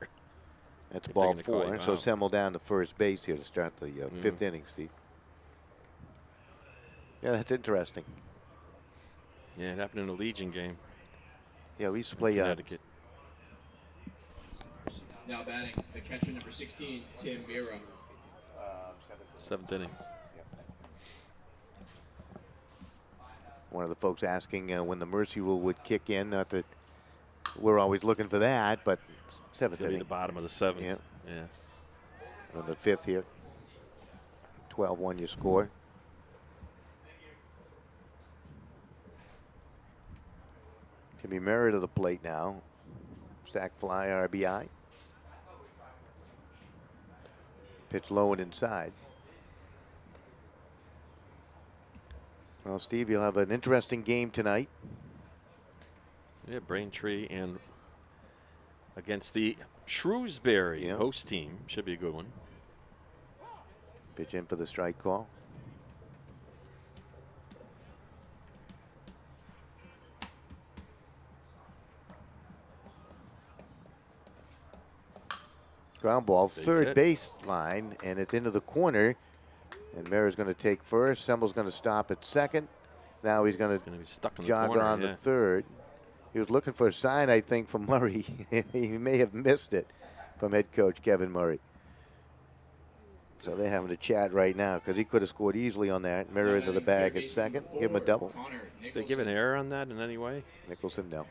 That's ball 4. So Semmel down to first base here to start the 5th inning, Steve. Yeah, that's interesting. Yeah, it happened in the Legion game. Yeah, we used to play Connecticut. Now batting, the catcher number 16, Tim Mira. 7th inning. One of the folks asking when the mercy rule would kick in. Not that we're always looking for that, but 7th It's going to be inning. the bottom of the 7th. Yeah. Yeah. On the 5th here. 12-1 your score. Timmy Mira to the plate now. Sac fly, RBI. Pitch low and inside. Well, Steve, you'll have an interesting game tonight. Yeah, Braintree and against the Shrewsbury host team. Should be a good one. Pitch in for the strike call. Ground ball, third base line, and it's into the corner. And Mira's going to take first. Semmel's going to stop at second. Now he's going to be stuck in the jog corner, on yeah. the third. He was looking for a sign, I think, from Murray. He may have missed it from head coach Kevin Murray. So they're having a chat right now because he could have scored easily on that. Mira into the bag at second. Give him a double. Did they give an error on that in any way? Nicholson, no.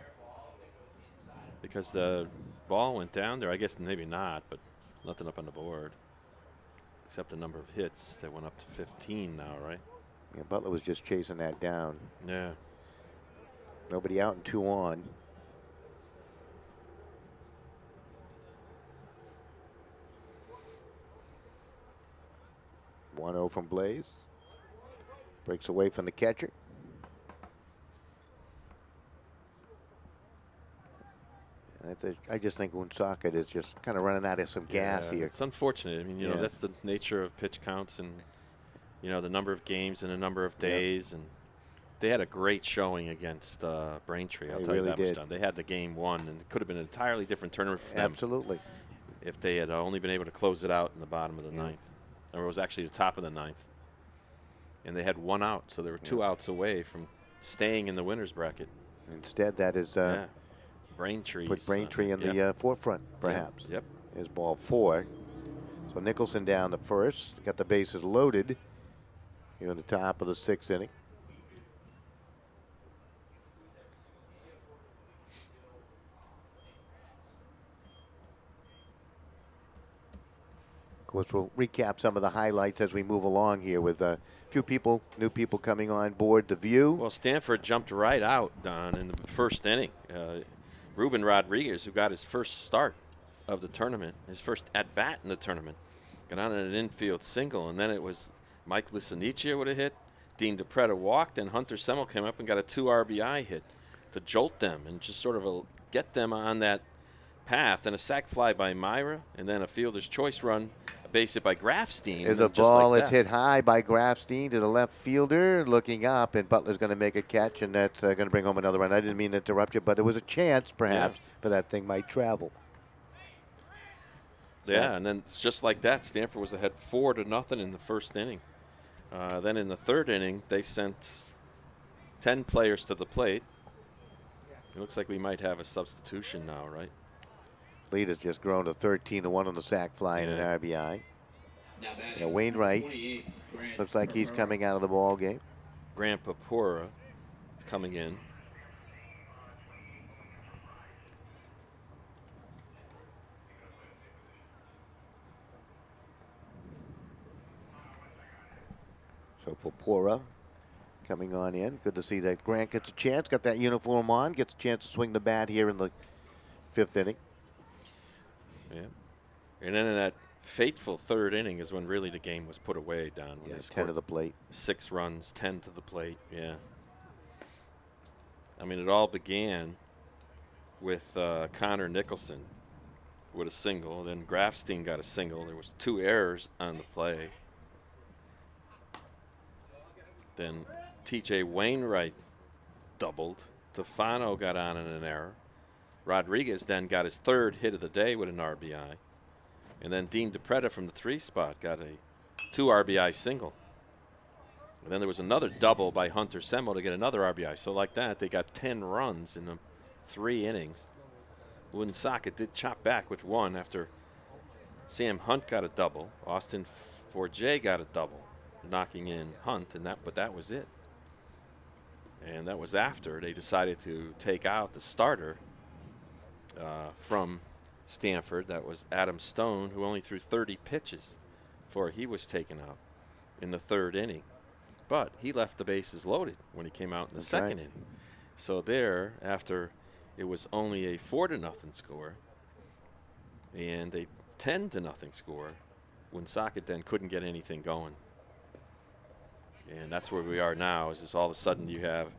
Because the ball went down there. I guess maybe not, but nothing up on the board. Except the number of hits that went up to 15 now, right? Yeah, Butler was just chasing that down. Yeah. Nobody out and 2 on. One 0 from Blaze. Breaks away from the catcher. I just think Woonsocket is just kind of running out of some gas here. It's unfortunate. I mean, you know, that's the nature of pitch counts and, you know, the number of games and the number of days. And they had a great showing against Braintree. I'll tell you that much. They had the game won, and it could have been an entirely different tournament for them. Absolutely. If they had only been able to close it out in the bottom of the ninth. Or it was actually the top of the ninth. And they had 1 out, so they were 2 outs away from staying in the winner's bracket. Instead, that is Braintree. Put Braintree in the forefront, perhaps. Yep. Is ball 4. So Nicholson down the first. Got the bases loaded here in the top of the 6th inning. Of course, we'll recap some of the highlights as we move along here with a few people, new people coming on board the View. Well, Stanford jumped right out, Don, in the first inning. Ruben Rodriguez, who got his first start of the tournament, his first at-bat in the tournament, got on an infield single, and then it was Mike Lisanicia with a hit, Dean DePretta walked, and Hunter Semmel came up and got a 2 RBI hit to jolt them and just sort of get them on that path. And a sac fly by Myra, and then a fielder's choice run, a base hit by Grafstein. There's a ball that's hit high by Grafstein to the left fielder, looking up, and Butler's going to make a catch, and that's going to bring home another run. I didn't mean to interrupt you, but it was a chance, perhaps, but that thing might travel. Yeah, and then just like that, Stanford was ahead 4-0 in the first inning. Then in the third inning, they sent 10 players to the plate. It looks like we might have a substitution now, right? Lead has just grown to 13-1 on the sac fly and an RBI. Yeah, Wainwright looks like he's coming out of the ball game. Grant Papora is coming in. So Papora coming on in. Good to see that Grant gets a chance, got that uniform on, gets a chance to swing the bat here in the 5th inning. Yeah. And then in that fateful 3rd inning is when really the game was put away, Don. When Yeah, they 10 to the plate. 6 runs, 10 to the plate, yeah. I mean, it all began with Connor Nicholson with a single. Then Grafstein got a single. There was 2 errors on the play. Then T.J. Wainwright doubled. Tofano got on in an error. Rodriguez then got his 3rd hit of the day with an RBI. And then Dean DePretta from the 3 spot got a 2 RBI single. And then there was another double by Hunter Semo to get another RBI. So like that, they got 10 runs in the 3 innings. Woonsocket did chop back with 1 after Sam Hunt got a double. Austin Forjay got a double, knocking in Hunt, but that was it. And that was after they decided to take out the starter from Stanford. That was Adam Stone, who only threw 30 pitches before he was taken out in the 3rd inning. But he left the bases loaded when he came out in the 2nd inning. So there, after it was only a 4-0 score and a 10-0 score, Woonsocket then couldn't get anything going. And that's where we are now, is just all of a sudden you have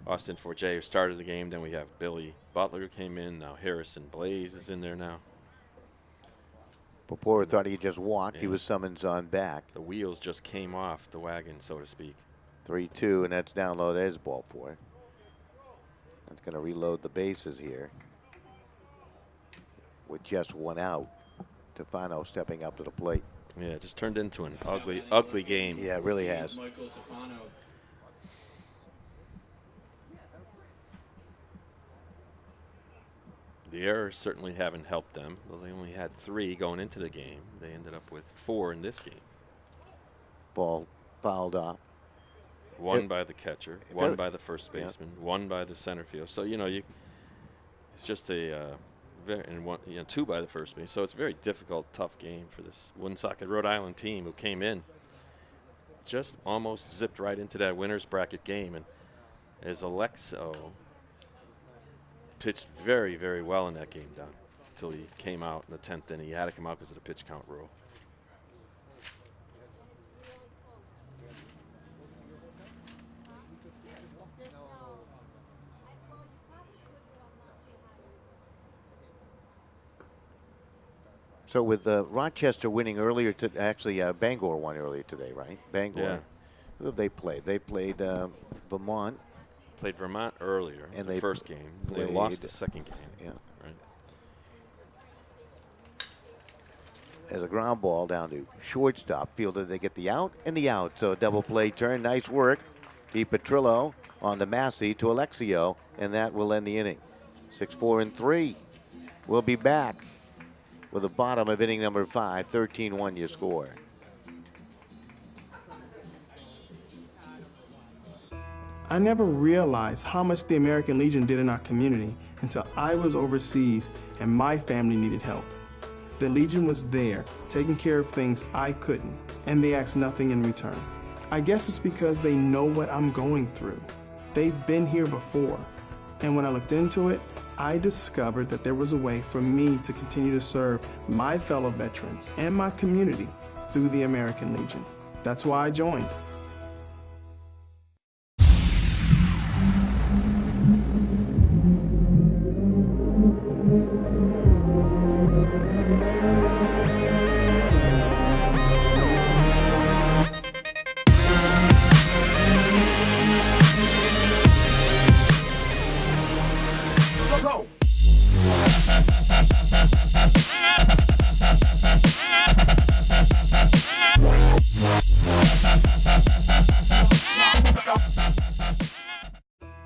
Austin Forjay who started the game, then we have Billy Butler who came in, now Harrison Blaze is in there now. Papora thought he just walked. Yeah. He was summoned on back. The wheels just came off the wagon, so to speak. 3-2, and that's down low. There's ball 4. That's going to reload the bases here with just 1 out. Tofano stepping up to the plate. Yeah, it just turned into an ugly, ugly game. Yeah, it really has. The errors certainly haven't helped them. Well, they only had 3 going into the game. They ended up with 4 in this game. Ball fouled off. 1 by the catcher, 1 by the first baseman, 1 by the center field. So, you know, it's just a and 1, 2 by the first base. So it's a very difficult, tough game for this Woonsocket, Rhode Island team who came in, just almost zipped right into that winner's bracket game. And as Alexo pitched very, very well in that game, Don, until he came out in the 10th inning. He had to come out because of the pitch count rule. So with Rochester winning earlier, Bangor won earlier today, right? Bangor. Yeah. Who have they played? They played Vermont. Played Vermont earlier in the first game. They lost the second game. Yeah. Right. As a ground ball down to shortstop. Fielded, they get the out and the out. So a double play turn. Nice work. DiPetrillo on to Massey to Alexio, and that will end the inning. 6-4-3. We'll be back with the bottom of inning number 5. 13-1 your score. I never realized how much the American Legion did in our community until I was overseas and my family needed help. The Legion was there, taking care of things I couldn't, and they asked nothing in return. I guess it's because they know what I'm going through. They've been here before, and when I looked into it, I discovered that there was a way for me to continue to serve my fellow veterans and my community through the American Legion. That's why I joined.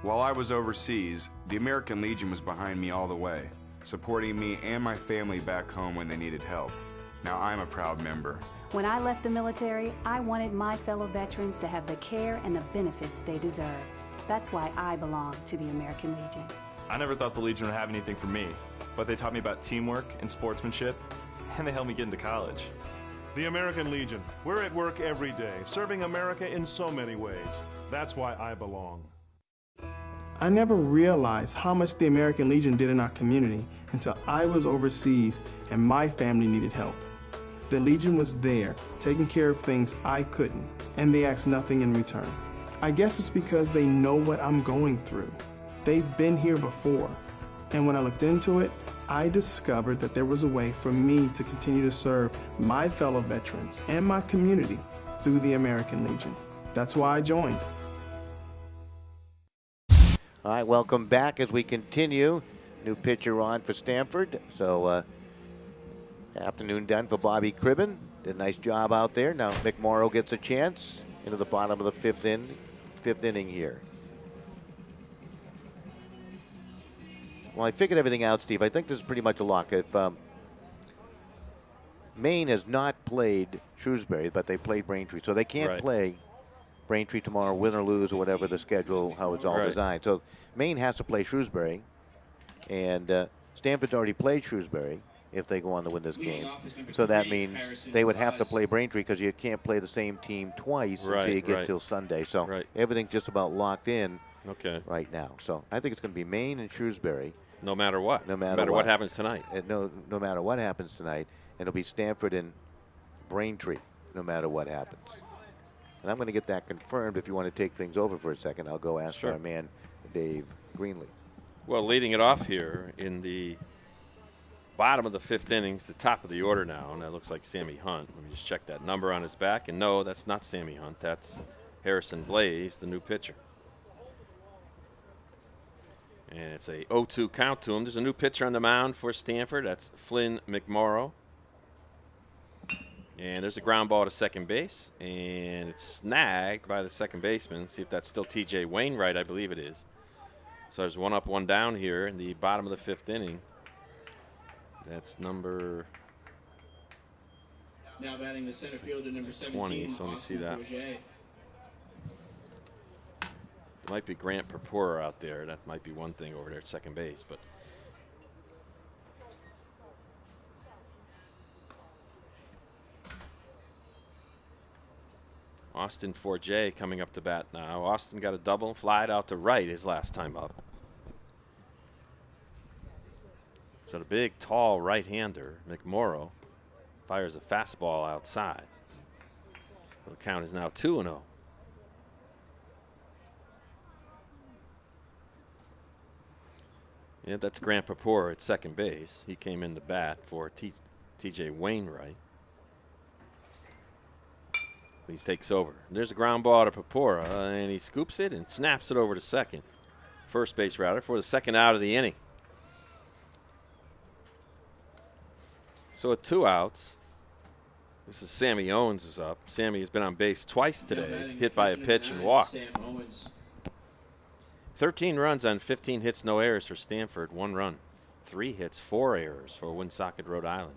While I was overseas, the American Legion was behind me all the way, supporting me and my family back home when they needed help. Now I'm a proud member. When I left the military, I wanted my fellow veterans to have the care and the benefits they deserve. That's why I belong to the American Legion. I never thought the Legion would have anything for me, but they taught me about teamwork and sportsmanship, and they helped me get into college. The American Legion. We're at work every day, serving America in so many ways. That's why I belong. I never realized how much the American Legion did in our community until I was overseas and my family needed help. The Legion was there, taking care of things I couldn't, and they asked nothing in return. I guess it's because they know what I'm going through. They've been here before, and when I looked into it, I discovered that there was a way for me to continue to serve my fellow veterans and my community through the American Legion. That's why I joined. All right, welcome back as we continue. New pitcher on for Stanford. So afternoon done for Bobby Cribben. Did a nice job out there. Now McMorrow gets a chance into the bottom of the fifth inning here. Well, I figured everything out, Steve. I think this is pretty much a lock. If Maine has not played Shrewsbury, but they played Braintree, so they can't play Braintree tomorrow, win or lose, or whatever the schedule, how it's all designed. So Maine has to play Shrewsbury, and Stanford's already played Shrewsbury if they go on to win this game. So that means they would have to play Braintree because you can't play the same team twice until you get till Sunday. So everything's just about locked in right now. So I think it's going to be Maine and Shrewsbury. No matter what. No matter what happens tonight. No matter what happens tonight. And it'll be Stanford and Braintree no matter what happens. And I'm going to get that confirmed. If you want to take things over for a second, I'll go ask our man, Dave Greenlee. Well, leading it off here in the bottom of the fifth innings, the top of the order now, and that looks like Sammy Hunt. Let me just check that number on his back. And no, that's not Sammy Hunt. That's Harrison Blaze, the new pitcher. And it's a 0-2 count to him. There's a new pitcher on the mound for Stanford. That's Flynn McMorrow. And there's a ground ball to second base. And it's snagged by the second baseman. See if that's still T.J. Wainwright. I believe it is. So there's one up, one down here in the bottom of the fifth inning. That's number... Now batting the center fielder, number 17, 20, so let me see that. Forget. There might be Grant Purpura out there. That might be one thing over there at second base. But Austin Forget coming up to bat now. Austin got a double and flied out to right his last time up. So the big, tall right-hander, McMorrow, fires a fastball outside. The count is now 2-0. Yeah, that's Grant Purpura at second base. He came in to bat for T.J. Wainwright. He takes over. There's a ground ball to Purpura, and he scoops it and snaps it over to second. First base router for the second out of the inning. So at 2 outs, this is Sammy Owens is up. Sammy has been on base twice today. Hit by a pitch and walked. 13 runs on 15 hits, no errors for Stanford. 1 run, 3 hits, 4 errors for Woonsocket, Rhode Island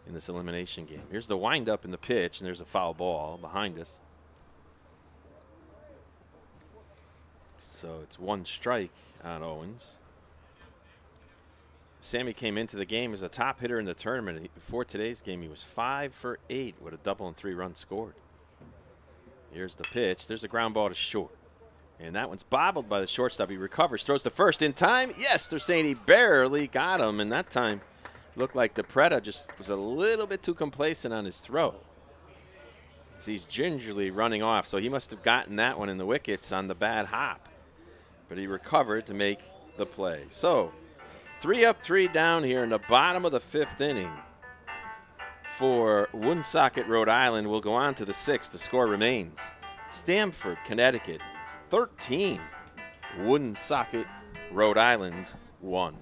in this elimination game. Here's the windup in the pitch, and there's a foul ball behind us. So it's 1 strike on Owens. Sammy came into the game as a top hitter in the tournament. Before today's game, he was 5 for 8 with a double and 3 runs scored. Here's the pitch. There's a ground ball to short. And that one's bobbled by the shortstop. He recovers, throws to first in time. Yes, they're saying he barely got him. And that time looked like DePretta just was a little bit too complacent on his throw. He's gingerly running off. So he must have gotten that one in the wickets on the bad hop. But he recovered to make the play. So 3 up, 3 down here in the bottom of the 5th inning for Woonsocket, Rhode Island. Will go on to the 6th. The score remains Stamford, Connecticut 13, Woonsocket, Rhode Island 1.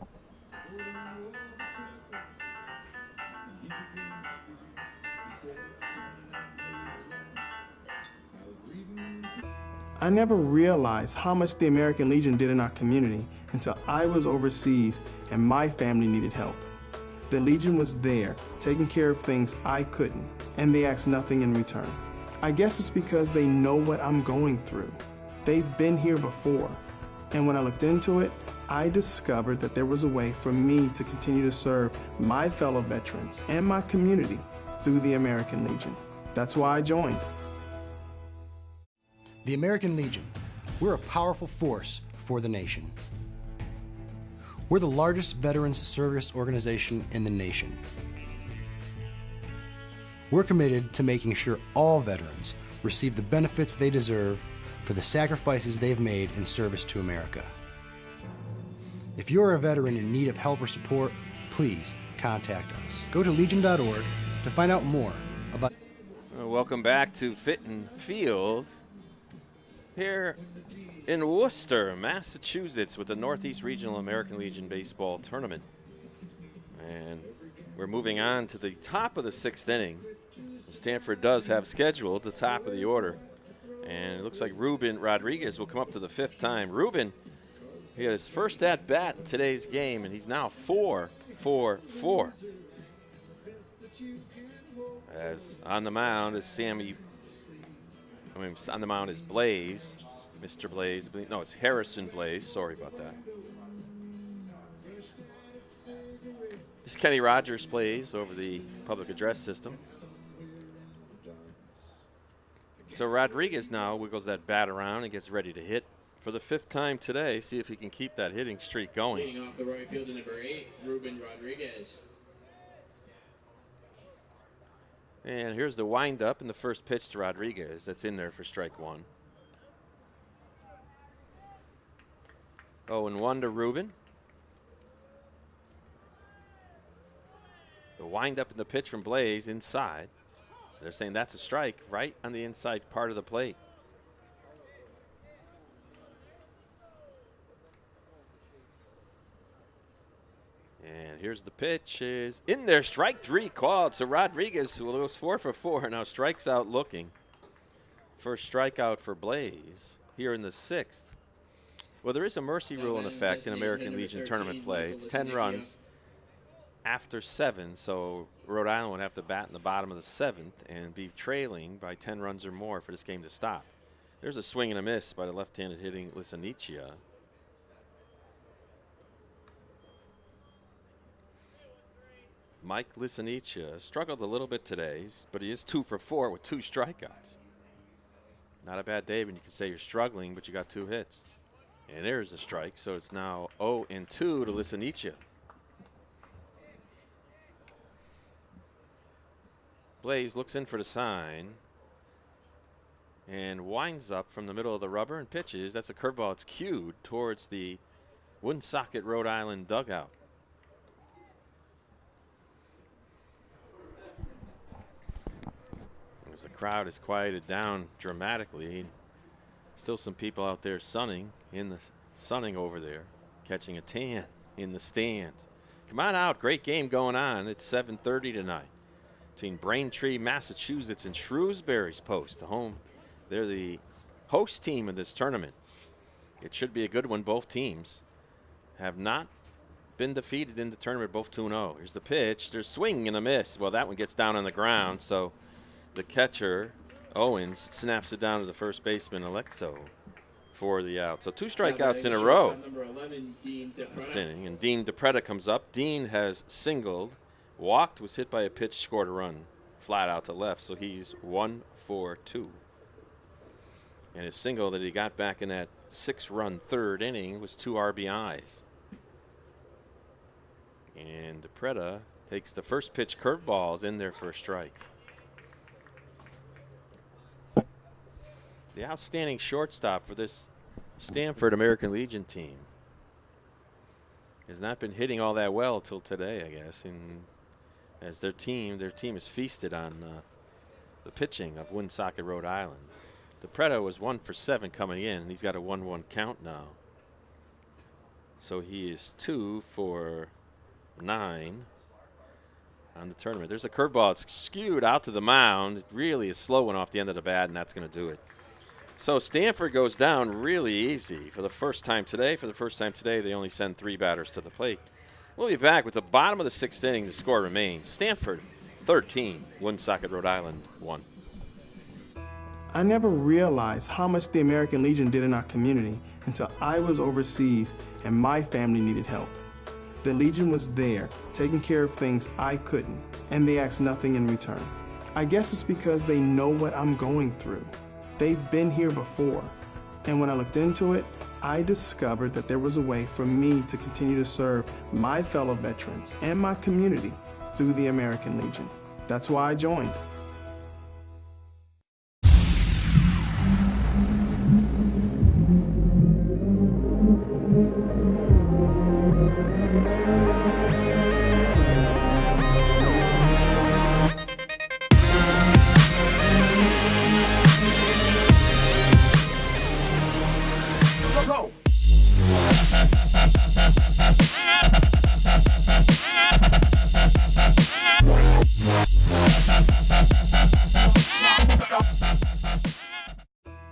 I never realized how much the American Legion did in our community until I was overseas and my family needed help. The Legion was there, taking care of things I couldn't, and they ask nothing in return. I guess it's because they know what I'm going through. They've been here before. And when I looked into it, I discovered that there was a way for me to continue to serve my fellow veterans and my community through the American Legion. That's why I joined. The American Legion. We're a powerful force for the nation. We're the largest veterans service organization in the nation. We're committed to making sure all veterans receive the benefits they deserve for the sacrifices they've made in service to America. If you're a veteran in need of help or support, please contact us. Go to legion.org to find out more about. Welcome back to Fit and Field here in Worcester, Massachusetts, with the Northeast Regional American Legion Baseball Tournament. And we're moving on to the top of the 6th inning. Stanford does have scheduled the top of the order. And it looks like Ruben Rodriguez will come up to the 5th time. Ruben, he had his first at-bat in today's game, and he's now 4-for-4. As on the mound is on the mound is Blaze, Mr. Blaze. No, it's Harrison Blaze. Sorry about that. This Kenny Rogers plays over the public address system. So Rodriguez now wiggles that bat around and gets ready to hit for the 5th time today. See if he can keep that hitting streak going. Leading off the right fielder, number 8, Ruben Rodriguez. And here's the windup in the first pitch to Rodriguez. That's in there for strike 1. 0-1 to Ruben. The windup in the pitch from Blaze inside. They're saying that's a strike right on the inside part of the plate. And here's the pitch is in there. Strike 3 called. So Rodriguez, who goes 4-for-4, now strikes out looking. First strikeout for Blaze here in the 6th. Well, there is a mercy rule in effect in American Legion tournament play. It's 10 runs after 7, so Rhode Island would have to bat in the bottom of the 7th and be trailing by 10 runs or more for this game to stop. There's a swing and a miss by the left-handed hitting Lisanicia. Mike Lisanicia struggled a little bit today, but he is 2-for-4 with 2 strikeouts. Not a bad day when you can say you're struggling, but you got 2 hits. And there's a strike, so it's now 0-2 to Lisanicia. Blaze looks in for the sign and winds up from the middle of the rubber and pitches. That's a curveball. It's cued towards the Woonsocket, Rhode Island dugout. As the crowd is quieted down dramatically, still some people out there sunning over there, catching a tan in the stands. Come on out. Great game going on. It's 7:30 tonight. Between Braintree, Massachusetts, and Shrewsbury's Post, the home. They're the host team of this tournament. It should be a good one. Both teams have not been defeated in the tournament, both 2-0. Here's the pitch. There's swing and a miss. Well, that one gets down on the ground, so the catcher, Owens, snaps it down to the first baseman, Alexo, for the out. So 2 strikeouts in a row. Number 11, Dean This inning, and Dean DePretta comes up. Dean has singled. Walked, was hit by a pitch, scored a run flat out to left, so he's 1-for-2. And his single that he got back in that 6-run 3rd inning was 2 RBIs. And DePretta takes the first pitch curveballs in there for a strike. The outstanding shortstop for this Stanford American Legion team has not been hitting all that well till today, I guess, and as their team is feasted on the pitching of Woonsocket, Rhode Island. DePretta was 1-for-7 coming in, and he's got a 1-1 count now. So he is 2-for-9 on the tournament. There's a curveball. It's skewed out to the mound. It really is slow one off the end of the bat, and that's going to do it. So Stanford goes down really easy for the first time today. For the first time today, they only send 3 batters to the plate. We'll be back with the bottom of the 6th inning. The score remains Stanford 13. Woonsocket, Rhode Island, 1. I never realized how much the American Legion did in our community until I was overseas and my family needed help. The Legion was there, taking care of things I couldn't, and they asked nothing in return. I guess it's because they know what I'm going through. They've been here before, and when I looked into it, I discovered that there was a way for me to continue to serve my fellow veterans and my community through the American Legion. That's why I joined.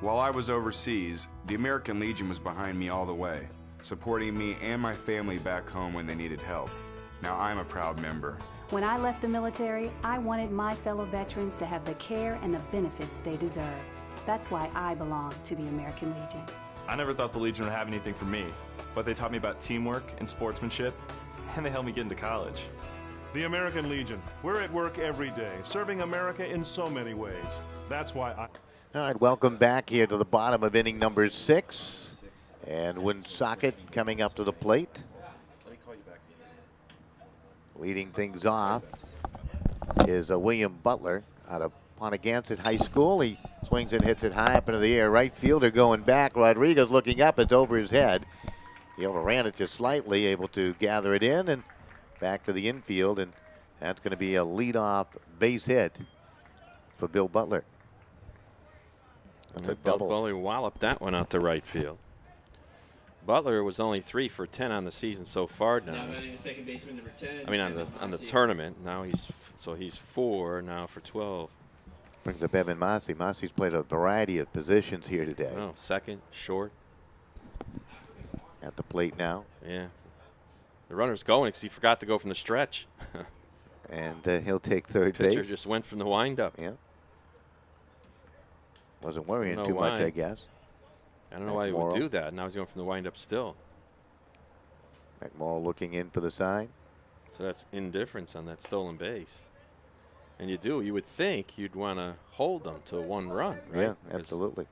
While I was overseas, the American Legion was behind me all the way, supporting me and my family back home when they needed help. Now I'm a proud member. When I left the military, I wanted my fellow veterans to have the care and the benefits they deserve. That's why I belong to the American Legion. I never thought the Legion would have anything for me, but they taught me about teamwork and sportsmanship, and they helped me get into college. The American Legion. We're at work every day, serving America in so many ways. That's why I... All right, welcome back here to the bottom of inning number 6. And Woonsocket coming up to the plate. Leading things off is William Butler out of Pontiac High School. He swings and hits it high up into the air. Right fielder going back. Rodriguez looking up. It's over his head. He overran it just slightly, able to gather it in and back to the infield. And that's going to be a leadoff base hit for Bill Butler. That's a double. Butler walloped that one out to right field. Butler was only 3 for 10 on the season so far now. Now batting second baseman number 10. I mean on the tournament. Now he's 4 now for 12. Brings up Evan Massey. Massey's played a variety of positions here today. Oh, second, short. At the plate now. Yeah. The runner's going because he forgot to go from the stretch. And he'll take third base. Pitcher just went from the windup. Yeah. Wasn't worrying too much, I guess. I don't know why he would do that. Now he's going from the windup still. McMorrow looking in for the sign. So that's indifference on that stolen base. And you would think you'd want to hold them to 1 run, right? Yeah, absolutely.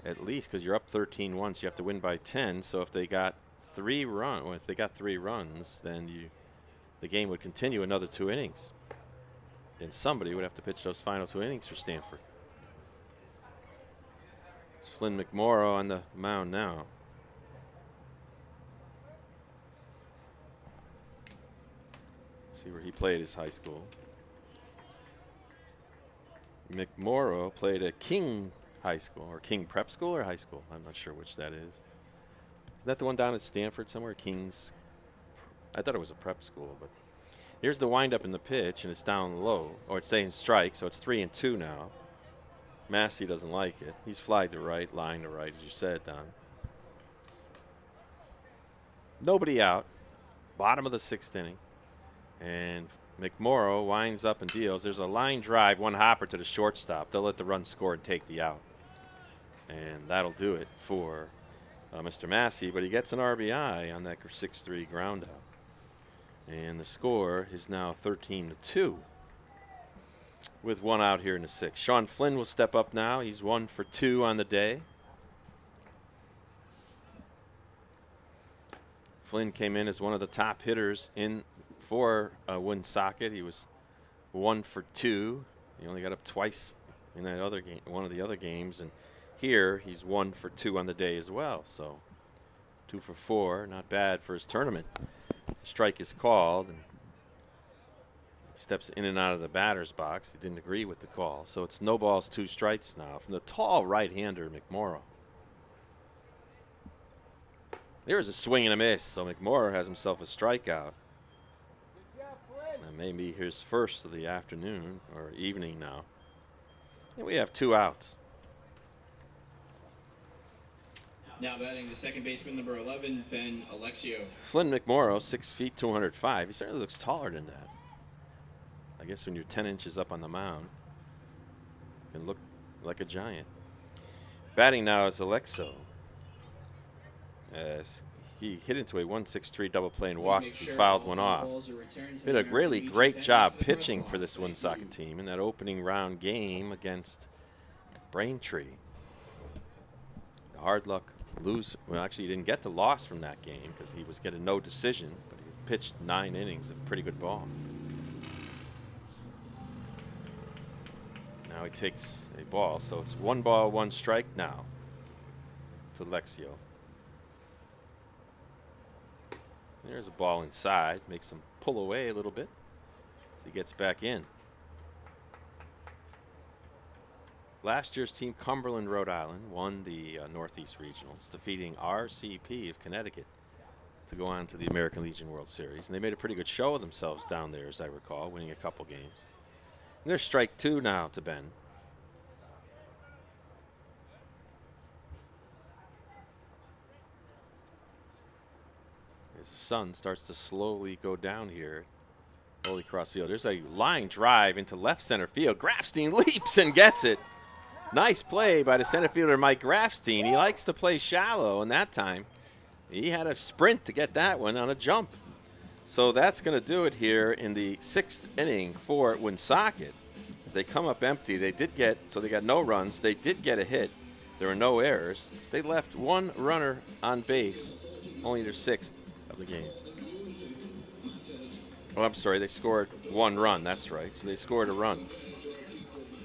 At least because you're up 13-1, so you have to win by 10. So if they got 3 runs, then the game would continue another 2 innings. Then somebody would have to pitch those final 2 innings for Stanford. It's Flynn McMorrow on the mound now. See where he played his high school. McMorrow played at King High School, or King Prep School or high school. I'm not sure which that is. Isn't that the one down at Stanford somewhere? King's. I thought it was a prep school, but here's the windup in the pitch, and it's down low, or it's saying strike, so it's 3-2 now. Massey doesn't like it. He's flied to right, line to right, as you said, Don. Nobody out. Bottom of the 6th inning. And McMorrow winds up and deals. There's a line drive, 1 hopper to the shortstop. They'll let the run score and take the out. And that'll do it for Mr. Massey. But he gets an RBI on that 6-3 ground out. And the score is now 13-2. With 1 out here in the 6th. Sean Flynn will step up now. He's 1 for 2 on the day. Flynn came in as one of the top hitters for Woonsocket. He was 1 for 2. He only got up twice in that other game, one of the other games, and here he's 1 for 2 on the day as well. So 2 for 4, not bad for his tournament. Strike is called, and steps in and out of the batter's box. He didn't agree with the call. So it's no balls, 2 strikes now from the tall right-hander, McMorrow. There's a swing and a miss, so McMorrow has himself a strikeout. And maybe his first of the afternoon or evening now. And we have 2 outs. Now batting the second baseman, number 11, Ben Alexio. Flynn McMorrow, 6 feet, 205. He certainly looks taller than that. I guess when you're 10 inches up on the mound, you can look like a giant. Batting now is Alexo, as he hit into a 1-6-3 double play and walked as he fouled one off. Did a really great job pitching for this Woonsocket team in that opening round game against Braintree. Hard luck lose. Well, actually, he didn't get the loss from that game because he was getting no decision, but he pitched 9 innings of pretty good ball. Now he takes a ball, so it's 1 ball, 1 strike now to Lexio. There's a ball inside, makes him pull away a little bit as he gets back in. Last year's team, Cumberland, Rhode Island, won the Northeast Regionals, defeating RCP of Connecticut to go on to the American Legion World Series. And they made a pretty good show of themselves down there, as I recall, winning a couple games. And there's strike 2 now to Ben. As the sun starts to slowly go down here, Holy Cross Field. There's a line drive into left center field. Grafstein leaps and gets it. Nice play by the center fielder, Mike Grafstein. He likes to play shallow, and that time he had a sprint to get that one on a jump. So that's going to do it here in the 6th inning for Woonsocket. As they come up empty, they got no runs. They did get a hit. There were no errors. They left 1 runner on base, only their 6th of the game. Oh, I'm sorry, they scored 1 run. That's right. So they scored a run.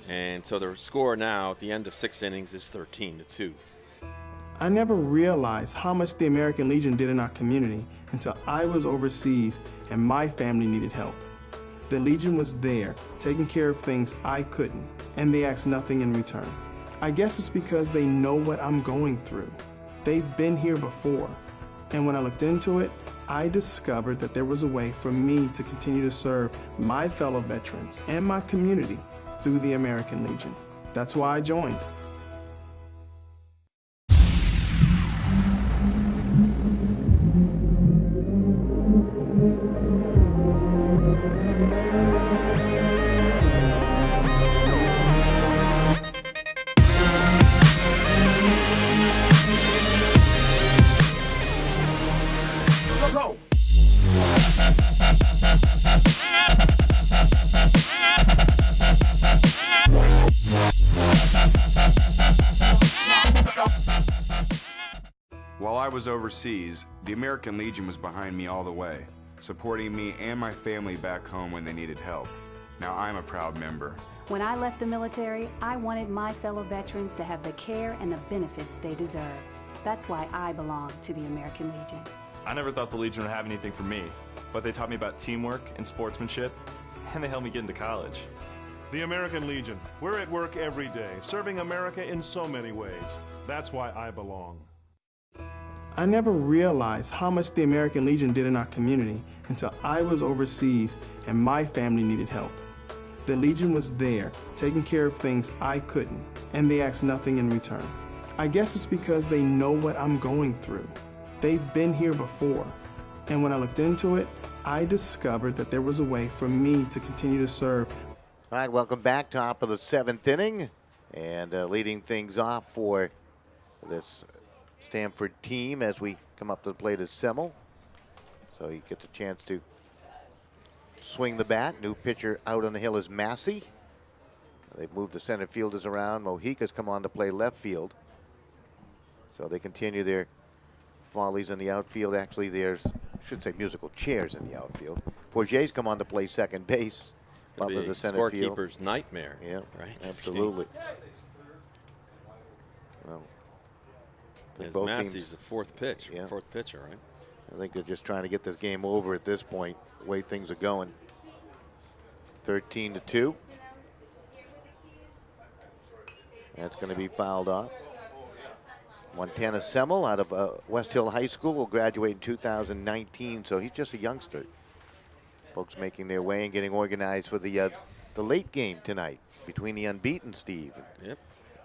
And so the score now at the end of 6 innings is 13-2. I never realized how much the American Legion did in our community until I was overseas and my family needed help. The Legion was there, taking care of things I couldn't, and they asked nothing in return. I guess it's because they know what I'm going through. They've been here before, and when I looked into it, I discovered that there was a way for me to continue to serve my fellow veterans and my community through the American Legion. That's why I joined. While I was overseas, the American Legion was behind me all the way, supporting me and my family back home when they needed help. Now I'm a proud member. When I left the military, I wanted my fellow veterans to have the care and the benefits they deserve. That's why I belong to the American Legion. I never thought the Legion would have anything for me, but they taught me about teamwork and sportsmanship, and they helped me get into college. The American Legion. We're at work every day, serving America in so many ways. That's why I belong. I never realized how much the American Legion did in our community until I was overseas and my family needed help. The Legion was there, taking care of things I couldn't, and they asked nothing in return. I guess it's because they know what I'm going through. They've been here before, and when I looked into it, I discovered that there was a way for me to continue to serve. All right, welcome back. Top of the 7th inning, and leading things off for this Stanford team as we come up to the plate is Semmel. So he gets a chance to swing the bat. New pitcher out on the hill is Massey. They've moved the center fielders around. Mojica's come on to play left field. So they continue their follies in the outfield. Actually, there's, I should say, musical chairs in the outfield. Forget's come on to play second base. Butler the center field. Scorekeeper's nightmare. Yeah, right. Absolutely. Well, both Massey's teams, the 4th pitch. Yeah. 4th pitcher, right? I think they're just trying to get this game over at this point, the way things are going. 13-2. That's going to be fouled off. Montana Semmel out of West Hill High School will graduate in 2019, so he's just a youngster. Folks making their way and getting organized for the late game tonight between the unbeaten Steve. Yep,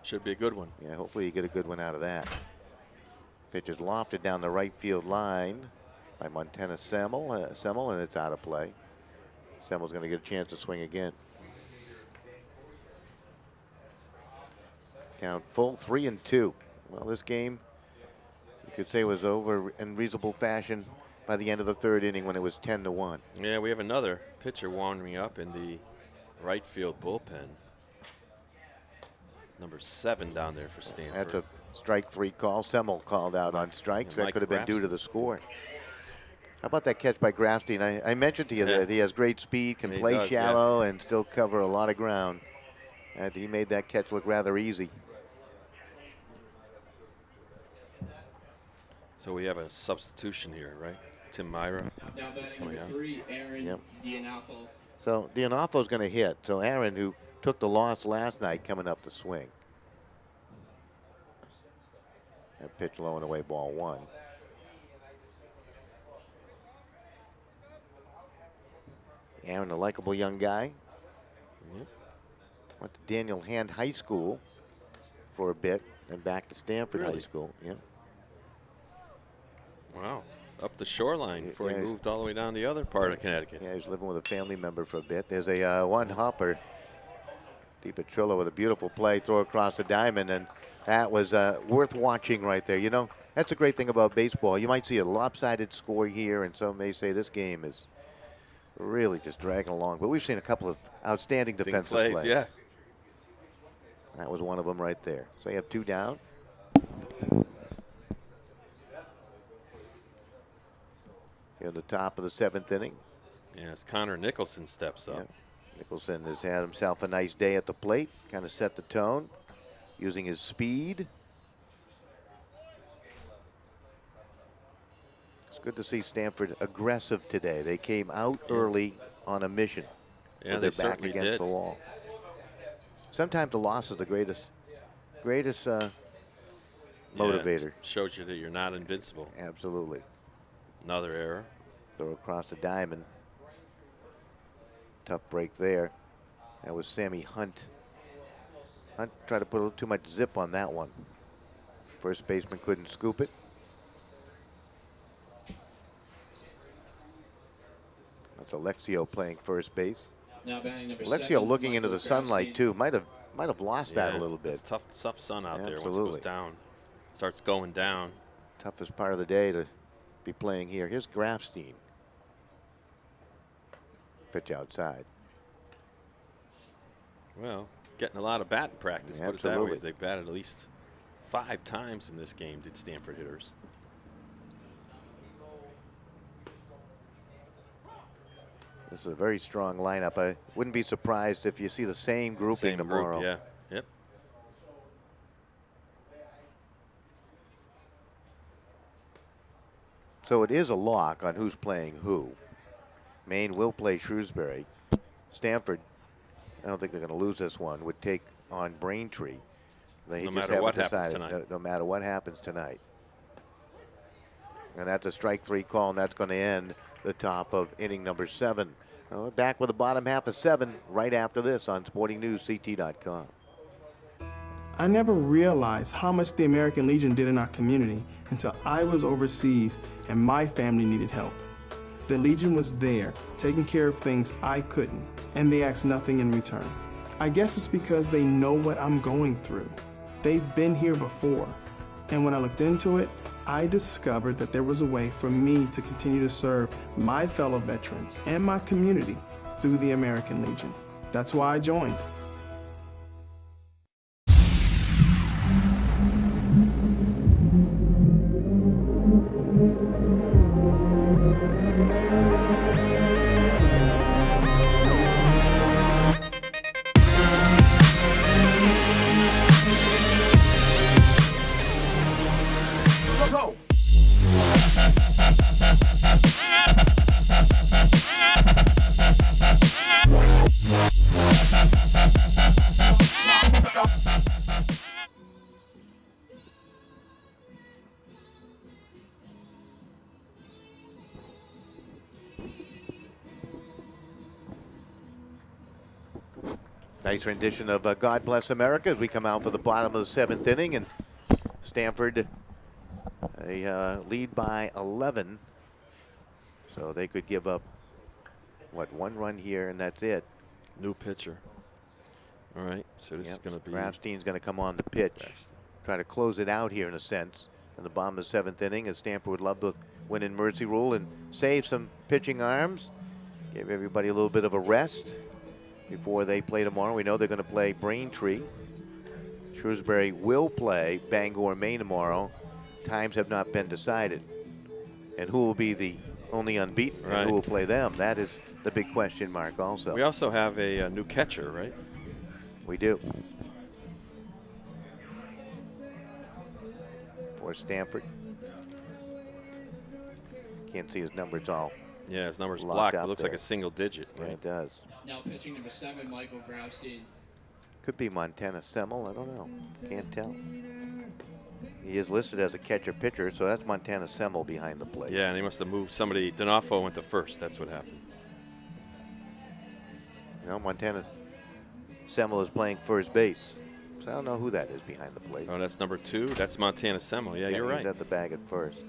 should be a good one. Yeah, hopefully you get a good one out of that. Pitch is lofted down the right field line by Montana Semmel, and it's out of play. Semmel's going to get a chance to swing again. Count full 3-2. Well, this game, you could say, was over in reasonable fashion by the end of the third inning when it was 10-1. Yeah, we have another pitcher warming up in the right field bullpen. Number 7 down there for Stanford. That's a strike 3 call. Semmel called out on strikes. That could have been due to the score. How about that catch by Grafstein? I mentioned to you that he has great speed, can play shallow, and still cover a lot of ground. And he made that catch look rather easy. So we have a substitution here, right? Tim Myra is coming out. 3, Aaron D'Onofrio. So D'Onofrio's going to hit. So Aaron, who took the loss last night, coming up to swing. That pitch low and away, ball 1. Aaron, a likable young guy. Went to Daniel Hand High School for a bit, then back to Stanford High School. Yeah. Wow. Up the shoreline before he moved all the way down the other part of Connecticut. Yeah, he's living with a family member for a bit. There's a one-hopper. DiPetrillo with a beautiful play, throw across the diamond, and that was worth watching right there. You know, that's a great thing about baseball. You might see a lopsided score here, and some may say this game is really just dragging along. But we've seen a couple of outstanding defensive plays. Yeah. That was one of them right there. So you have 2 down. Here in the top of the 7th inning. Yes, Connor Nicholson steps up. Yeah. Nicholson has had himself a nice day at the plate, kind of set the tone, using his speed. It's good to see Stanford aggressive today. They came out early on a mission. Yeah, with their back against the wall. Sometimes the loss is the greatest motivator. Shows you that you're not invincible. Absolutely. Another error. Throw across the diamond. Tough break there. That was Sammy Hunt. Hunt tried to put a little too much zip on that one. First baseman couldn't scoop it. That's Alexio playing first base. Now batting number Alexio 7, looking into Michael the sunlight Grafstein. too. Might have lost that a little bit. It's tough sun out there once it Absolutely. goes down. Starts going down. Toughest part of the day to be playing here. Here's Grafstein. Pitch outside. Well, getting a lot of batting practice. Yeah, put it that way. absolutely. As they batted at least 5 times in this game, did Stanford hitters. This is a very strong lineup. I wouldn't be surprised if you see the same grouping tomorrow. Group, yeah. Yep. So it is a lock on who's playing who. Maine will play Shrewsbury. Stanford, I don't think they're going to lose this one, would take on Braintree. They No just matter haven't what happens decided, tonight. no matter what happens tonight. And that's a strike 3 call, and that's going to end the top of inning number 7. We're back with the bottom half of 7 right after this on SportingNewsCT.com. I never realized how much the American Legion did in our community until I was overseas and my family needed help. The Legion was there, taking care of things I couldn't, and they asked nothing in return. I guess it's because they know what I'm going through. They've been here before, and when I looked into it, I discovered that there was a way for me to continue to serve my fellow veterans and my community through the American Legion. That's why I joined. Nice rendition of God Bless America as we come out for the bottom of the 7th inning, and Stanford a lead by 11, so they could give up one run here, and that's it. New pitcher. All right, so this is going to be. Grafstein's going to come on the pitch. Try to close it out here in a sense. In the bottom of the 7th inning, as Stanford would love to win in mercy rule and save some pitching arms. Give everybody a little bit of a rest before they play tomorrow. We know they're going to play Braintree. Shrewsbury will play Bangor, Maine tomorrow. Times have not been decided. And who will be the only unbeaten and who will play them? That is the big question mark also. We also have a new catcher, right? We do. For Stanford. Can't see his numbers all. Yeah, his number's locked blocked. It up looks there. like a single digit. Yeah, Right? it does. Now pitching number 7, Michael Grafstein. Could be Montana Semmel. I don't know. Can't tell. He is listed as a catcher-pitcher, so that's Montana Semmel behind the plate. Yeah, and he must have moved somebody. D'Onofrio went to first. That's what happened. You know, Montana Semmel is playing first base. So I don't know who that is behind the plate. Oh, that's number 2. That's Montana Semmel. Yeah, you're right. He's at the bag at first.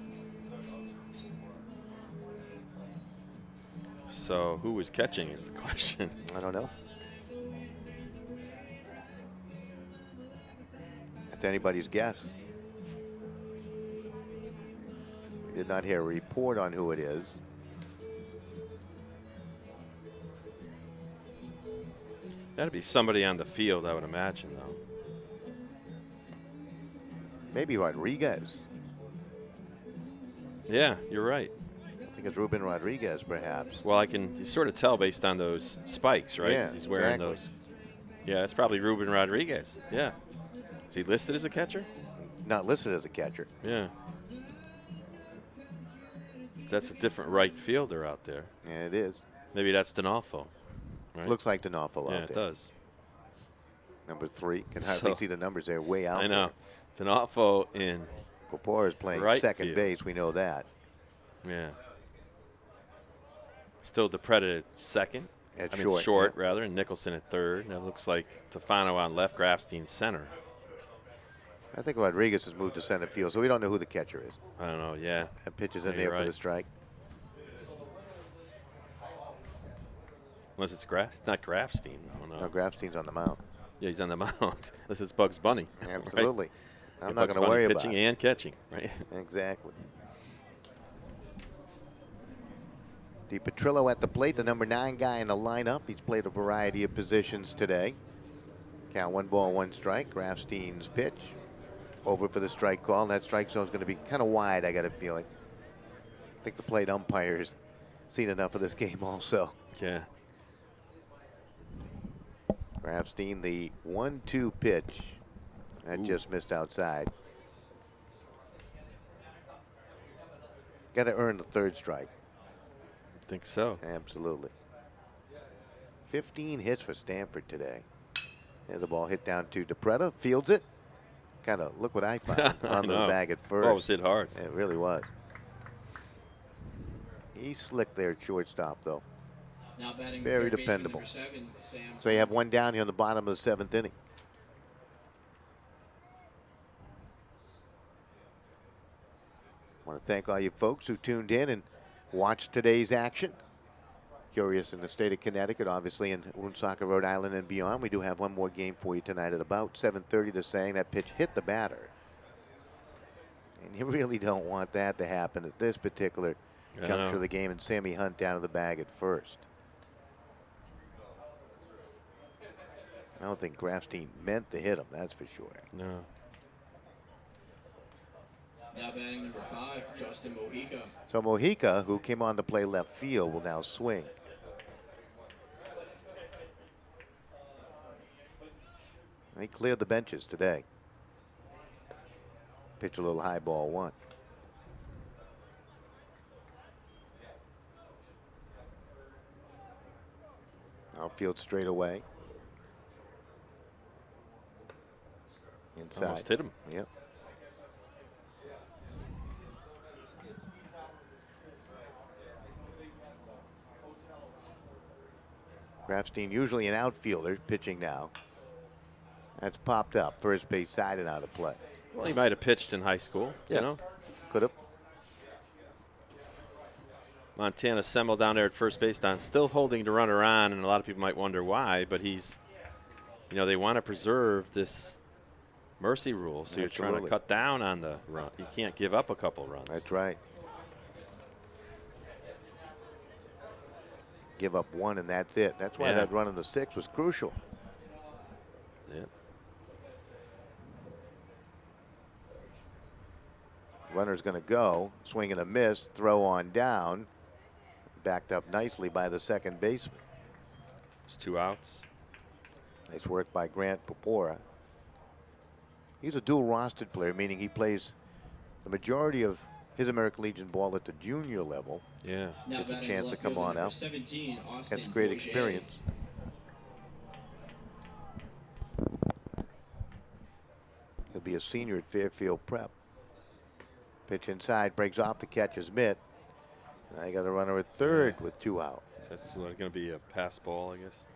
So who was catching is the question. I don't know. That's anybody's guess. We did not hear a report on who it is. That'd be somebody on the field, I would imagine, though. Maybe Rodriguez. Yeah, you're right. I think it's Ruben Rodriguez, perhaps. Well, I can sort of tell based on those spikes, right? Yeah, 'Cause he's wearing exactly. those. Yeah, that's probably Ruben Rodriguez. Yeah. Is he listed as a catcher? Not listed as a catcher. Yeah. That's a different right fielder out there. Yeah, it is. Maybe that's D'Onofrio. Right? Looks like D'Onofrio Yeah, out it there. does. Number 3. Can hardly So- see the numbers there, way out I know. there. D'Onofrio in. Popor is playing right second field. base. We know that. Yeah. Still DePreda at second. At short, yeah. rather, and Nicholson at third. And it looks like Tofano on left, Grafstein center. I think Rodriguez has moved to center field, so we don't know who the catcher is. I don't know, yeah. That pitches in Yeah, there you're for the right. strike. Unless it's not Grafstein. I don't know. No, Grafstein's on the mound. Yeah, he's on the mound. Unless it's Bugs Bunny. Absolutely. Right? I'm Yeah, not Bugs going to Bunny worry about pitching it. and catching, right? Exactly. DiPetrillo at the plate, the number 9 guy in the lineup. He's played a variety of positions today. Count 1 ball, 1 strike. Grafstein's pitch. Over for the strike call. And that strike zone is going to be kind of wide, I got a feeling. I think the plate umpire's seen enough of this game also. Yeah. Grafstein, the 1-2 pitch. That just missed outside. Got to earn the 3rd strike. I think so. Absolutely. 15 hits for Stanford today. And the ball hit down to DePreda. Fields it. Kind of look what I found on the know. bag at first. Ball was hit hard. It really was. He's slick there at shortstop, though. Now batting Very third baseman dependable. number 7, Sam. So you have 1 down here in the bottom of the 7th inning. I want to thank all you folks who tuned in and watched today's action. Curious in the state of Connecticut, obviously in Woonsocket, Rhode Island and beyond. We do have one more game for you tonight at about 7:30. They're saying that pitch hit the batter. And you really don't want that to happen at this particular juncture of the game, and Sammy Hunt down to the bag at first. I don't think Grafstein meant to hit him, that's for sure. No. Now batting number 5, Justin Mojica. So Mojica, who came on to play left field, will now swing. He cleared the benches today. Pitch a little high ball 1. Outfield straight away. Inside. Almost hit him. Yep. Grafstein, usually an outfielder, pitching now. That's popped up. First base side and out of play. Well, he might have pitched in high school, Yeah. you know? Could have. Montana Semmel down there at first base, Don, still holding the runner on, and a lot of people might wonder why, but he's, they want to preserve this mercy rule, so you're trying to cut down on the run. You can't give up a couple runs. That's right. Give up one and that's it. That's why that run in the 6th was crucial. Yep. Runner's going to go, swing and a miss, throw on down, backed up nicely by the second baseman. It's 2 outs. Nice work by Grant Popora. He's a dual-rostered player, meaning he plays the majority of his American Legion ball at the junior level. Yeah. Gets a chance to come on out. 17, That's great experience. He'll be a senior at Fairfield Prep. Pitch inside, breaks off the catcher's mitt. Now you got a runner at third with 2 out. That's going to be a pass ball, I guess.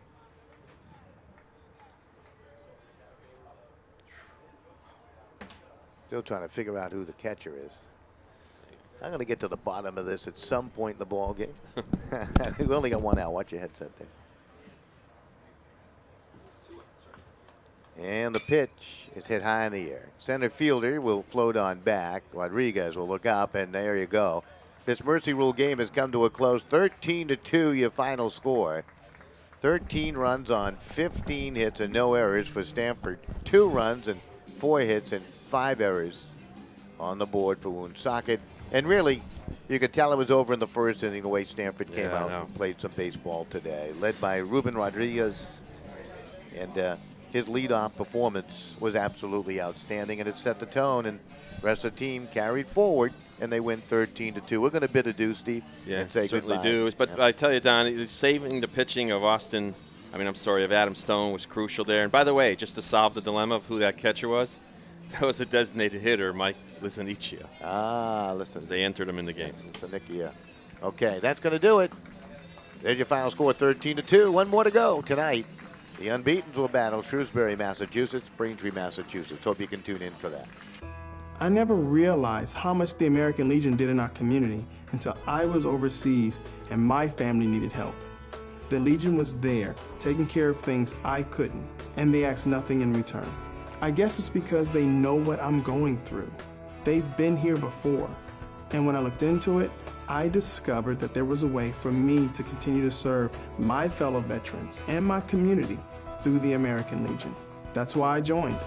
Still trying to figure out who the catcher is. I'm going to get to the bottom of this at some point in the ball game. We only got 1 out. Watch your headset there. And the pitch is hit high in the air. Center fielder will float on back. Rodriguez will look up, and there you go. This mercy rule game has come to a close. 13-2, your final score. 13 runs on 15 hits and no errors for Stanford. 2 runs and 4 hits and 5 errors on the board for Woonsocket. And really, you could tell it was over in the first inning the way Stanford came out and played some baseball today. Led by Ruben Rodriguez. And his leadoff performance was absolutely outstanding, and it set the tone. And the rest of the team carried forward, and they win 13-2. We're going to bid adieu, Steve, and say certainly goodbye. do. But I tell you, Don, saving the pitching of of Adam Stone was crucial there. And by the way, just to solve the dilemma of who that catcher was, that was a designated hitter, Mike Lisanicia. Listen. They entered him in the game. Lisanicia. Okay, that's going to do it. There's your final score, 13-2. 1 more to go tonight. The unbeatens will battle Shrewsbury, Massachusetts, Braintree, Massachusetts. Hope you can tune in for that. I never realized how much the American Legion did in our community until I was overseas and my family needed help. The Legion was there, taking care of things I couldn't, and they asked nothing in return. I guess it's because they know what I'm going through. They've been here before, and when I looked into it, I discovered that there was a way for me to continue to serve my fellow veterans and my community through the American Legion. That's why I joined.